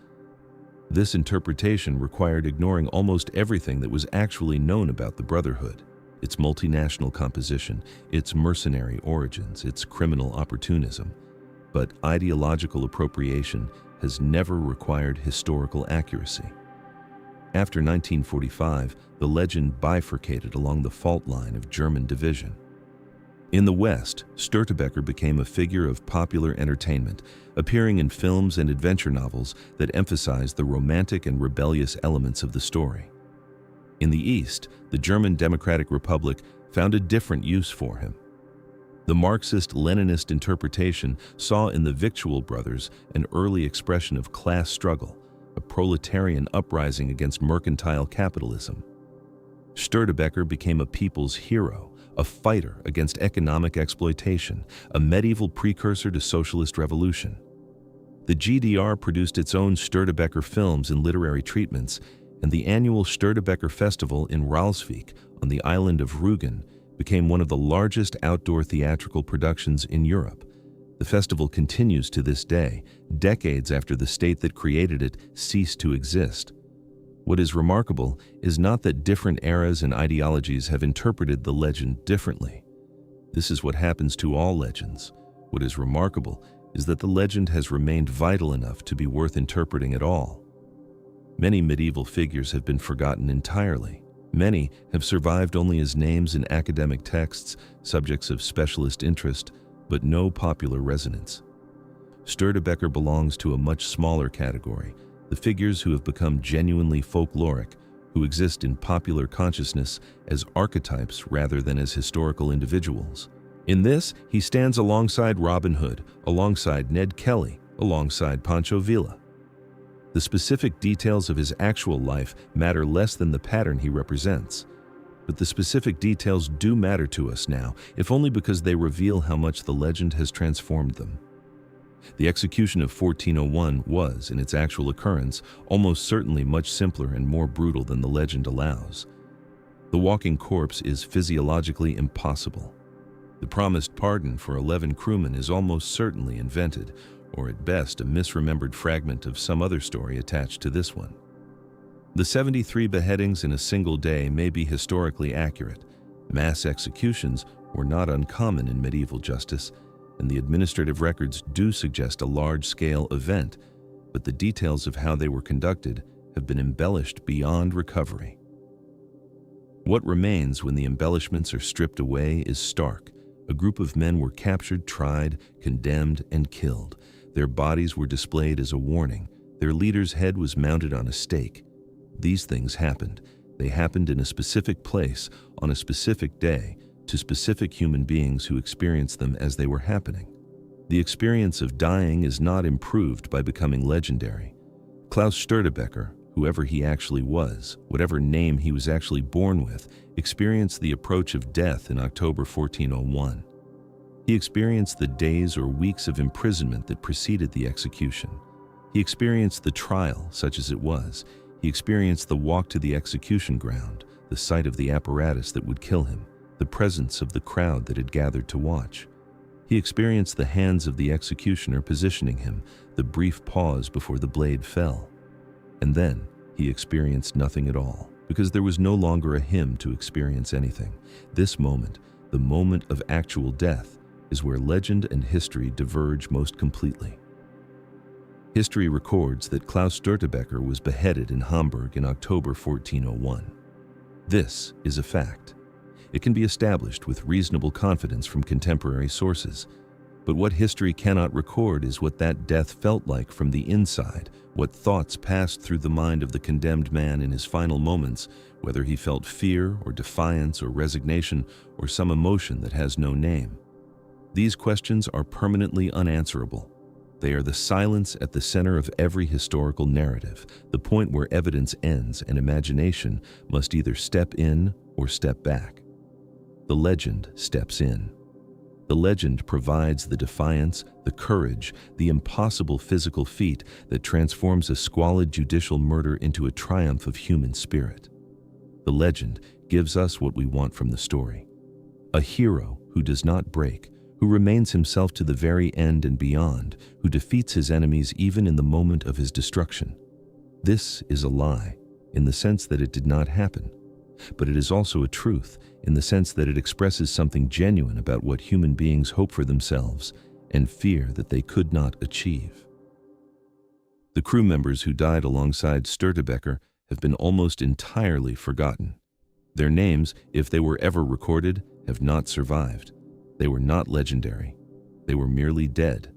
This interpretation required ignoring almost everything that was actually known about the Brotherhood, its multinational composition, its mercenary origins, its criminal opportunism. But ideological appropriation has never required historical accuracy. After 1945, the legend bifurcated along the fault line of German division. In the West, Störtebeker became a figure of popular entertainment, appearing in films and adventure novels that emphasized the romantic and rebellious elements of the story. In the East, the German Democratic Republic found a different use for him. The Marxist-Leninist interpretation saw in the Victual Brothers an early expression of class struggle, a proletarian uprising against mercantile capitalism. Störtebeker became a people's hero, a fighter against economic exploitation, a medieval precursor to socialist revolution. The GDR produced its own Störtebeker films and literary treatments, and the annual Störtebeker Festival in Ralsvik on the island of Rügen became one of the largest outdoor theatrical productions in Europe. The festival continues to this day, decades after the state that created it ceased to exist. What is remarkable is not that different eras and ideologies have interpreted the legend differently. This is what happens to all legends. What is remarkable is that the legend has remained vital enough to be worth interpreting at all. Many medieval figures have been forgotten entirely. Many have survived only as names in academic texts, subjects of specialist interest, but no popular resonance. Störtebeker belongs to a much smaller category, the figures who have become genuinely folkloric, who exist in popular consciousness as archetypes rather than as historical individuals. In this, he stands alongside Robin Hood, alongside Ned Kelly, alongside Pancho Villa. The specific details of his actual life matter less than the pattern he represents. But the specific details do matter to us now, if only because they reveal how much the legend has transformed them. The execution of 1401 was, in its actual occurrence, almost certainly much simpler and more brutal than the legend allows. The walking corpse is physiologically impossible. The promised pardon for 11 crewmen is almost certainly invented, or at best a misremembered fragment of some other story attached to this one. The 73 beheadings in a single day may be historically accurate. Mass executions were not uncommon in medieval justice, and the administrative records do suggest a large-scale event, but the details of how they were conducted have been embellished beyond recovery. What remains when the embellishments are stripped away is stark. A group of men were captured, tried, condemned, and killed. Their bodies were displayed as a warning. Their leader's head was mounted on a stake. These things happened. They happened in a specific place, on a specific day, to specific human beings who experienced them as they were happening. The experience of dying is not improved by becoming legendary. Klaus Störtebeker, whoever he actually was, whatever name he was actually born with, experienced the approach of death in October 1401. He experienced the days or weeks of imprisonment that preceded the execution. He experienced the trial, such as it was. He experienced the walk to the execution ground, the sight of the apparatus that would kill him, the presence of the crowd that had gathered to watch. He experienced the hands of the executioner positioning him, the brief pause before the blade fell. And then he experienced nothing at all, because there was no longer a him to experience anything. This moment, the moment of actual death, is where legend and history diverge most completely. History records that Klaus Störtebeker was beheaded in Hamburg in October 1401. This is a fact. It can be established with reasonable confidence from contemporary sources. But what history cannot record is what that death felt like from the inside, what thoughts passed through the mind of the condemned man in his final moments, whether he felt fear or defiance or resignation or some emotion that has no name. These questions are permanently unanswerable. They are the silence at the center of every historical narrative, the point where evidence ends and imagination must either step in or step back. The legend steps in. The legend provides the defiance, the courage, the impossible physical feat that transforms a squalid judicial murder into a triumph of human spirit. The legend gives us what we want from the story. A hero who does not break, who remains himself to the very end and beyond, who defeats his enemies even in the moment of his destruction. This is a lie, in the sense that it did not happen. But it is also a truth, in the sense that it expresses something genuine about what human beings hope for themselves and fear that they could not achieve. The crew members who died alongside Störtebeker have been almost entirely forgotten. Their names, if they were ever recorded, have not survived. They were not legendary. They were merely dead.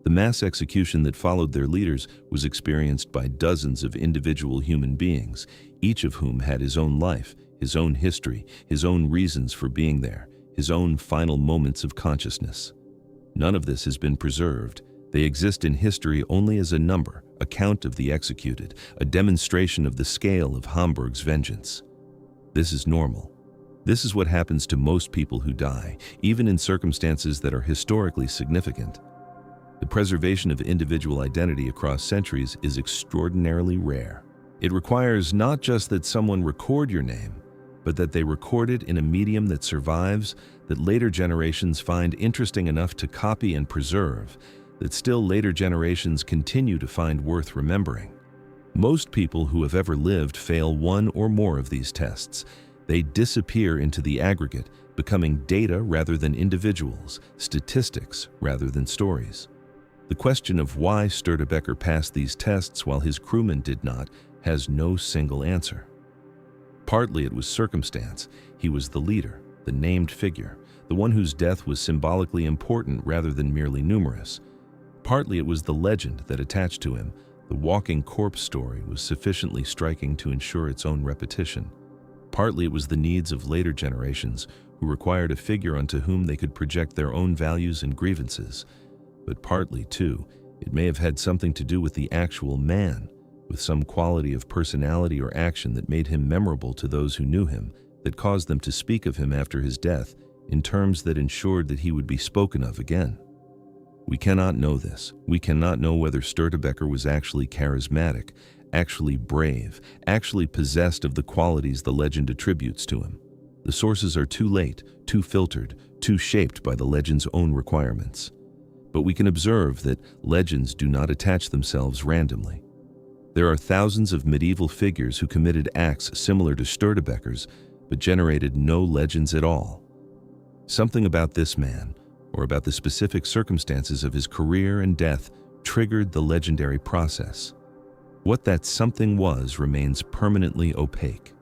The mass execution that followed their leaders was experienced by dozens of individual human beings, each of whom had his own life, his own history, his own reasons for being there, his own final moments of consciousness. None of this has been preserved. They exist in history only as a number, a count of the executed, a demonstration of the scale of Hamburg's vengeance. This is normal. This is what happens to most people who die, even in circumstances that are historically significant. The preservation of individual identity across centuries is extraordinarily rare. It requires not just that someone record your name, but that they record it in a medium that survives, that later generations find interesting enough to copy and preserve, that still later generations continue to find worth remembering. Most people who have ever lived fail one or more of these tests. They disappear into the aggregate, becoming data rather than individuals, statistics rather than stories. The question of why Störtebeker passed these tests while his crewmen did not has no single answer. Partly it was circumstance. He was the leader, the named figure, the one whose death was symbolically important rather than merely numerous. Partly it was the legend that attached to him. The walking corpse story was sufficiently striking to ensure its own repetition. Partly it was the needs of later generations who required a figure onto whom they could project their own values and grievances. But partly, too, it may have had something to do with the actual man, with some quality of personality or action that made him memorable to those who knew him, that caused them to speak of him after his death in terms that ensured that he would be spoken of again. We cannot know this. We cannot know whether Störtebeker was actually charismatic, actually brave, actually possessed of the qualities the legend attributes to him. The sources are too late, too filtered, too shaped by the legend's own requirements. But we can observe that legends do not attach themselves randomly. There are thousands of medieval figures who committed acts similar to Störtebeker's, but generated no legends at all. Something about this man, or about the specific circumstances of his career and death, triggered the legendary process. What that something was remains permanently opaque.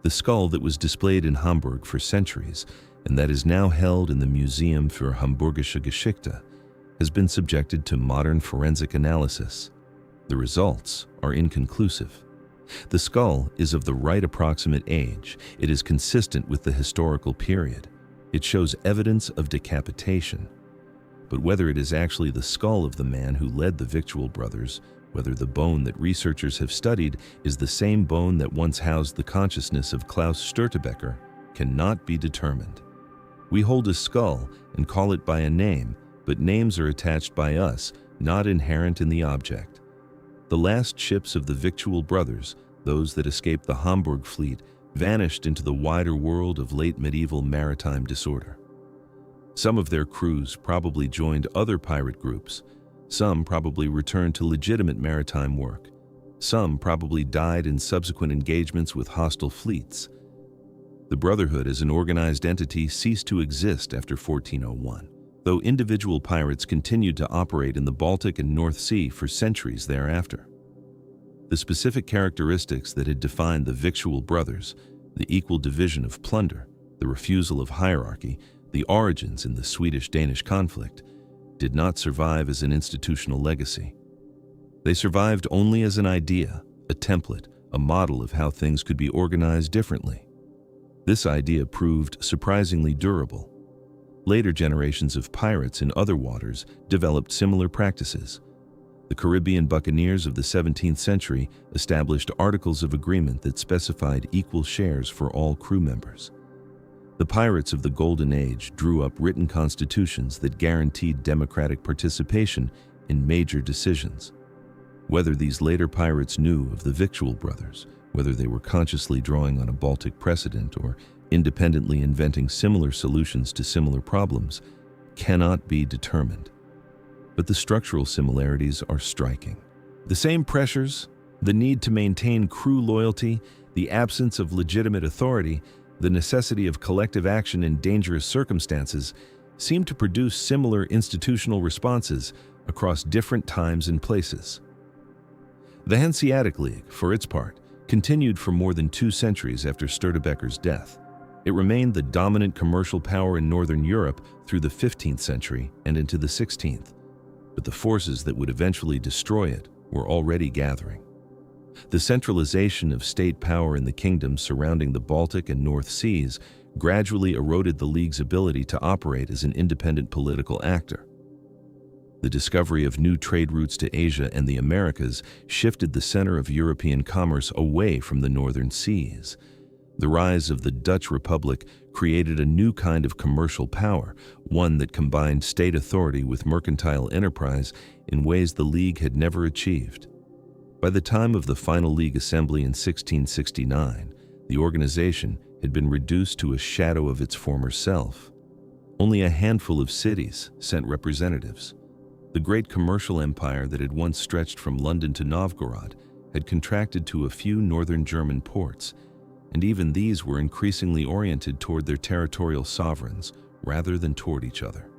The skull that was displayed in Hamburg for centuries, and that is now held in the Museum für Hamburgische Geschichte, has been subjected to modern forensic analysis. The results are inconclusive. The skull is of the right approximate age. It is consistent with the historical period. It shows evidence of decapitation. But whether it is actually the skull of the man who led the Victual Brothers, whether the bone that researchers have studied is the same bone that once housed the consciousness of Klaus Störtebeker, cannot be determined. We hold a skull and call it by a name, but names are attached by us, not inherent in the object. The last ships of the Victual Brothers, those that escaped the Hamburg fleet, vanished into the wider world of late medieval maritime disorder. Some of their crews probably joined other pirate groups. Some probably returned to legitimate maritime work. Some probably died in subsequent engagements with hostile fleets. The Brotherhood as an organized entity ceased to exist after 1401, though individual pirates continued to operate in the Baltic and North Sea for centuries thereafter. The specific characteristics that had defined the Victual Brothers, the equal division of plunder, the refusal of hierarchy, the origins in the Swedish-Danish conflict, did not survive as an institutional legacy. They survived only as an idea, a template, a model of how things could be organized differently. This idea proved surprisingly durable. Later generations of pirates in other waters developed similar practices. The Caribbean buccaneers of the 17th century established articles of agreement that specified equal shares for all crew members. The pirates of the Golden Age drew up written constitutions that guaranteed democratic participation in major decisions. Whether these later pirates knew of the Victual Brothers, whether they were consciously drawing on a Baltic precedent or independently inventing similar solutions to similar problems, cannot be determined. But the structural similarities are striking. The same pressures, the need to maintain crew loyalty, the absence of legitimate authority, the necessity of collective action in dangerous circumstances, seem to produce similar institutional responses across different times and places. The Hanseatic League, for its part, continued for more than 2 centuries after Störtebeker's death. It remained the dominant commercial power in Northern Europe through the 15th century and into the 16th, but the forces that would eventually destroy it were already gathering. The centralization of state power in the kingdoms surrounding the Baltic and North Seas gradually eroded the League's ability to operate as an independent political actor. The discovery of new trade routes to Asia and the Americas shifted the center of European commerce away from the northern seas. The rise of the Dutch Republic created a new kind of commercial power, one that combined state authority with mercantile enterprise in ways the League had never achieved. By the time of the final League Assembly in 1669, the organization had been reduced to a shadow of its former self. Only a handful of cities sent representatives. The great commercial empire that had once stretched from London to Novgorod had contracted to a few northern German ports, and even these were increasingly oriented toward their territorial sovereigns rather than toward each other.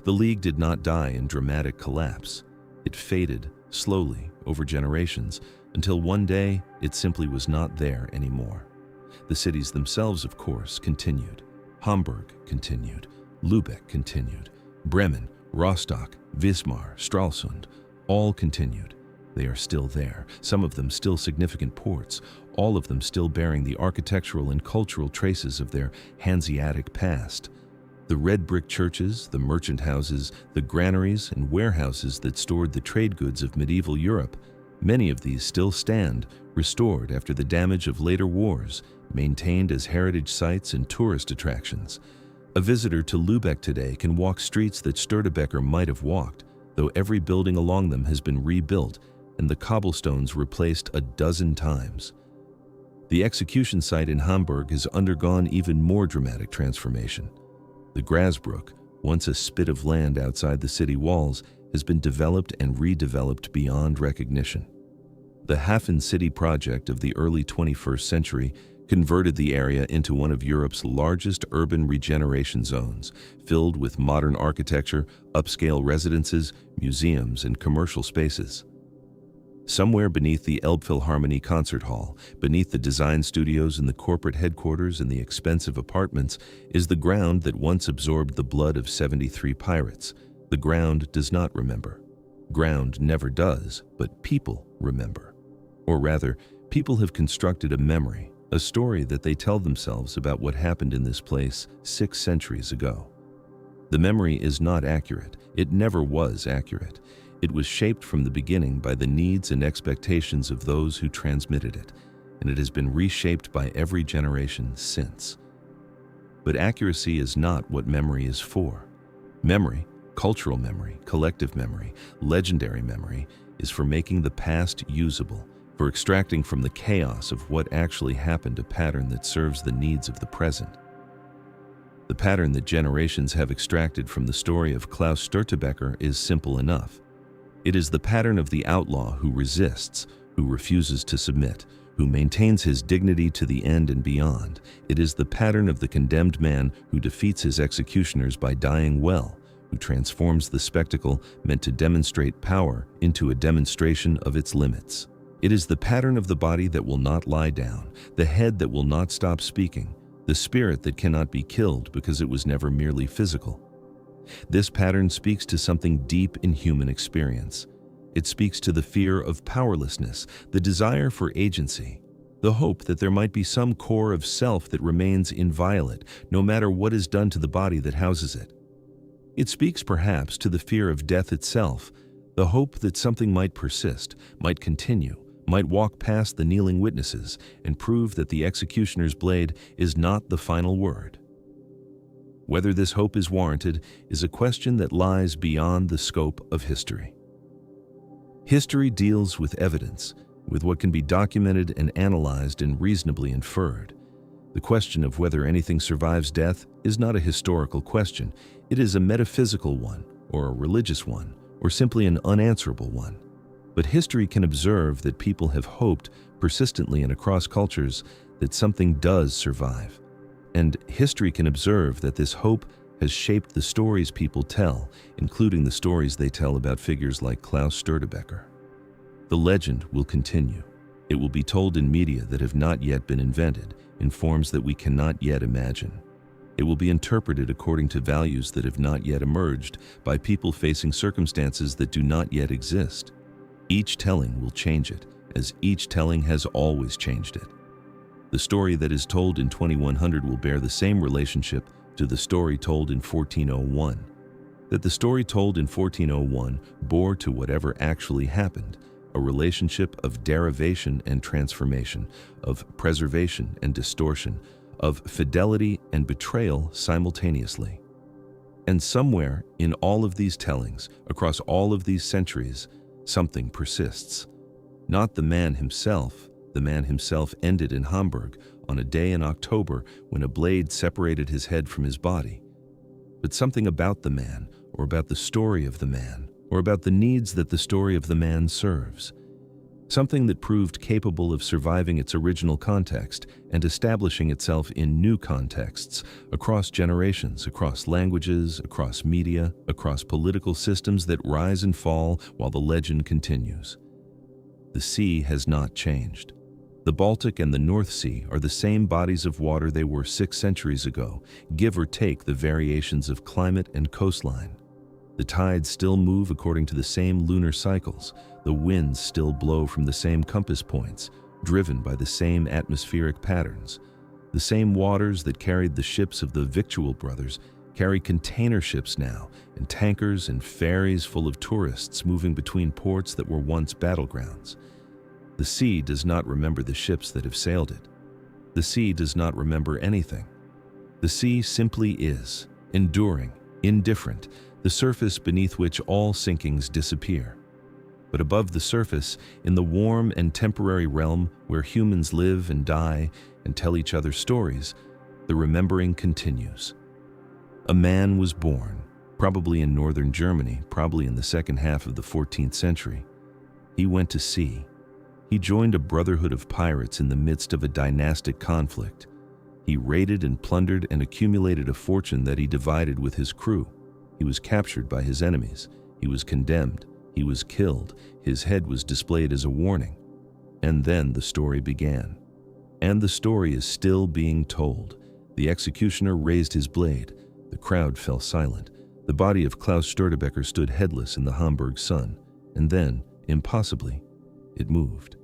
The League did not die in dramatic collapse. It faded slowly over generations until one day it simply was not there anymore. The cities themselves, of course, continued. Hamburg continued. Lübeck continued. Bremen, Rostock, Wismar, Stralsund, all continued. They are still there, some of them still significant ports, all of them still bearing the architectural and cultural traces of their Hanseatic past. The red brick churches, the merchant houses, the granaries and warehouses that stored the trade goods of medieval Europe, many of these still stand, restored after the damage of later wars, maintained as heritage sites and tourist attractions. A visitor to Lübeck today can walk streets that Störtebeker might have walked, though every building along them has been rebuilt and the cobblestones replaced a dozen times. The execution site in Hamburg has undergone even more dramatic transformation. The Grasbrook, once a spit of land outside the city walls, has been developed and redeveloped beyond recognition. The Hafen City project of the early 21st century converted the area into one of Europe's largest urban regeneration zones, filled with modern architecture, upscale residences, museums, and commercial spaces. Somewhere beneath the Elbphilharmonie concert hall, beneath the design studios and the corporate headquarters and the expensive apartments, is the ground that once absorbed the blood of 73 pirates. The ground does not remember. Ground never does, but people remember. Or rather, people have constructed a memory, a story that they tell themselves about what happened in this place 6 centuries ago. The memory is not accurate. It never was accurate. It was shaped from the beginning by the needs and expectations of those who transmitted it, and it has been reshaped by every generation since. But accuracy is not what memory is for. Memory, cultural memory, collective memory, legendary memory, is for making the past usable, for extracting from the chaos of what actually happened a pattern that serves the needs of the present. The pattern that generations have extracted from the story of Klaus Störtebeker is simple enough. It is the pattern of the outlaw who resists, who refuses to submit, who maintains his dignity to the end and beyond. It is the pattern of the condemned man who defeats his executioners by dying well, who transforms the spectacle meant to demonstrate power into a demonstration of its limits. It is the pattern of the body that will not lie down, the head that will not stop speaking, the spirit that cannot be killed because it was never merely physical. This pattern speaks to something deep in human experience. It speaks to the fear of powerlessness, the desire for agency. the hope that there might be some core of self that remains inviolate, no matter what is done to the body that houses it. It speaks perhaps to the fear of death itself, the hope that something might persist, might continue, might walk past the kneeling witnesses and prove that the executioner's blade is not the final word. Whether this hope is warranted is a question that lies beyond the scope of history. History deals with evidence, with what can be documented and analyzed and reasonably inferred. The question of whether anything survives death is not a historical question. It is a metaphysical one, or a religious one, or simply an unanswerable one. But history can observe that people have hoped persistently and across cultures that something does survive. And history can observe that this hope has shaped the stories people tell, including the stories they tell about figures like Klaus Störtebeker. The legend will continue. It will be told in media that have not yet been invented, in forms that we cannot yet imagine. It will be interpreted according to values that have not yet emerged by people facing circumstances that do not yet exist. Each telling will change it, as each telling has always changed it. The story that is told in 2100 will bear the same relationship to the story told in 1401. That the story told in 1401 bore to whatever actually happened, a relationship of derivation and transformation, of preservation and distortion, of fidelity and betrayal simultaneously. And somewhere in all of these tellings, across all of these centuries, something persists. Not the man himself. The man himself ended in Hamburg on a day in October when a blade separated his head from his body. But something about the man, or about the story of the man, or about the needs that the story of the man serves. Something that proved capable of surviving its original context and establishing itself in new contexts, across generations, across languages, across media, across political systems that rise and fall while the legend continues. The sea has not changed. The Baltic and the North Sea are the same bodies of water they were 6 centuries ago, give or take the variations of climate and coastline. The tides still move according to the same lunar cycles. The winds still blow from the same compass points, driven by the same atmospheric patterns. The same waters that carried the ships of the Victual Brothers carry container ships now, and tankers and ferries full of tourists moving between ports that were once battlegrounds. The sea does not remember the ships that have sailed it. The sea does not remember anything. The sea simply is, enduring, indifferent, the surface beneath which all sinkings disappear. But above the surface, in the warm and temporary realm where humans live and die and tell each other stories, the remembering continues. A man was born, probably in northern Germany, probably in the second half of the 14th century. He went to sea. He joined a brotherhood of pirates in the midst of a dynastic conflict. He raided and plundered and accumulated a fortune that he divided with his crew. He was captured by his enemies. He was condemned. He was killed. His head was displayed as a warning. And then the story began. And the story is still being told. The executioner raised his blade. The crowd fell silent. The body of Klaus Störtebeker stood headless in the Hamburg sun. And then, impossibly, it moved.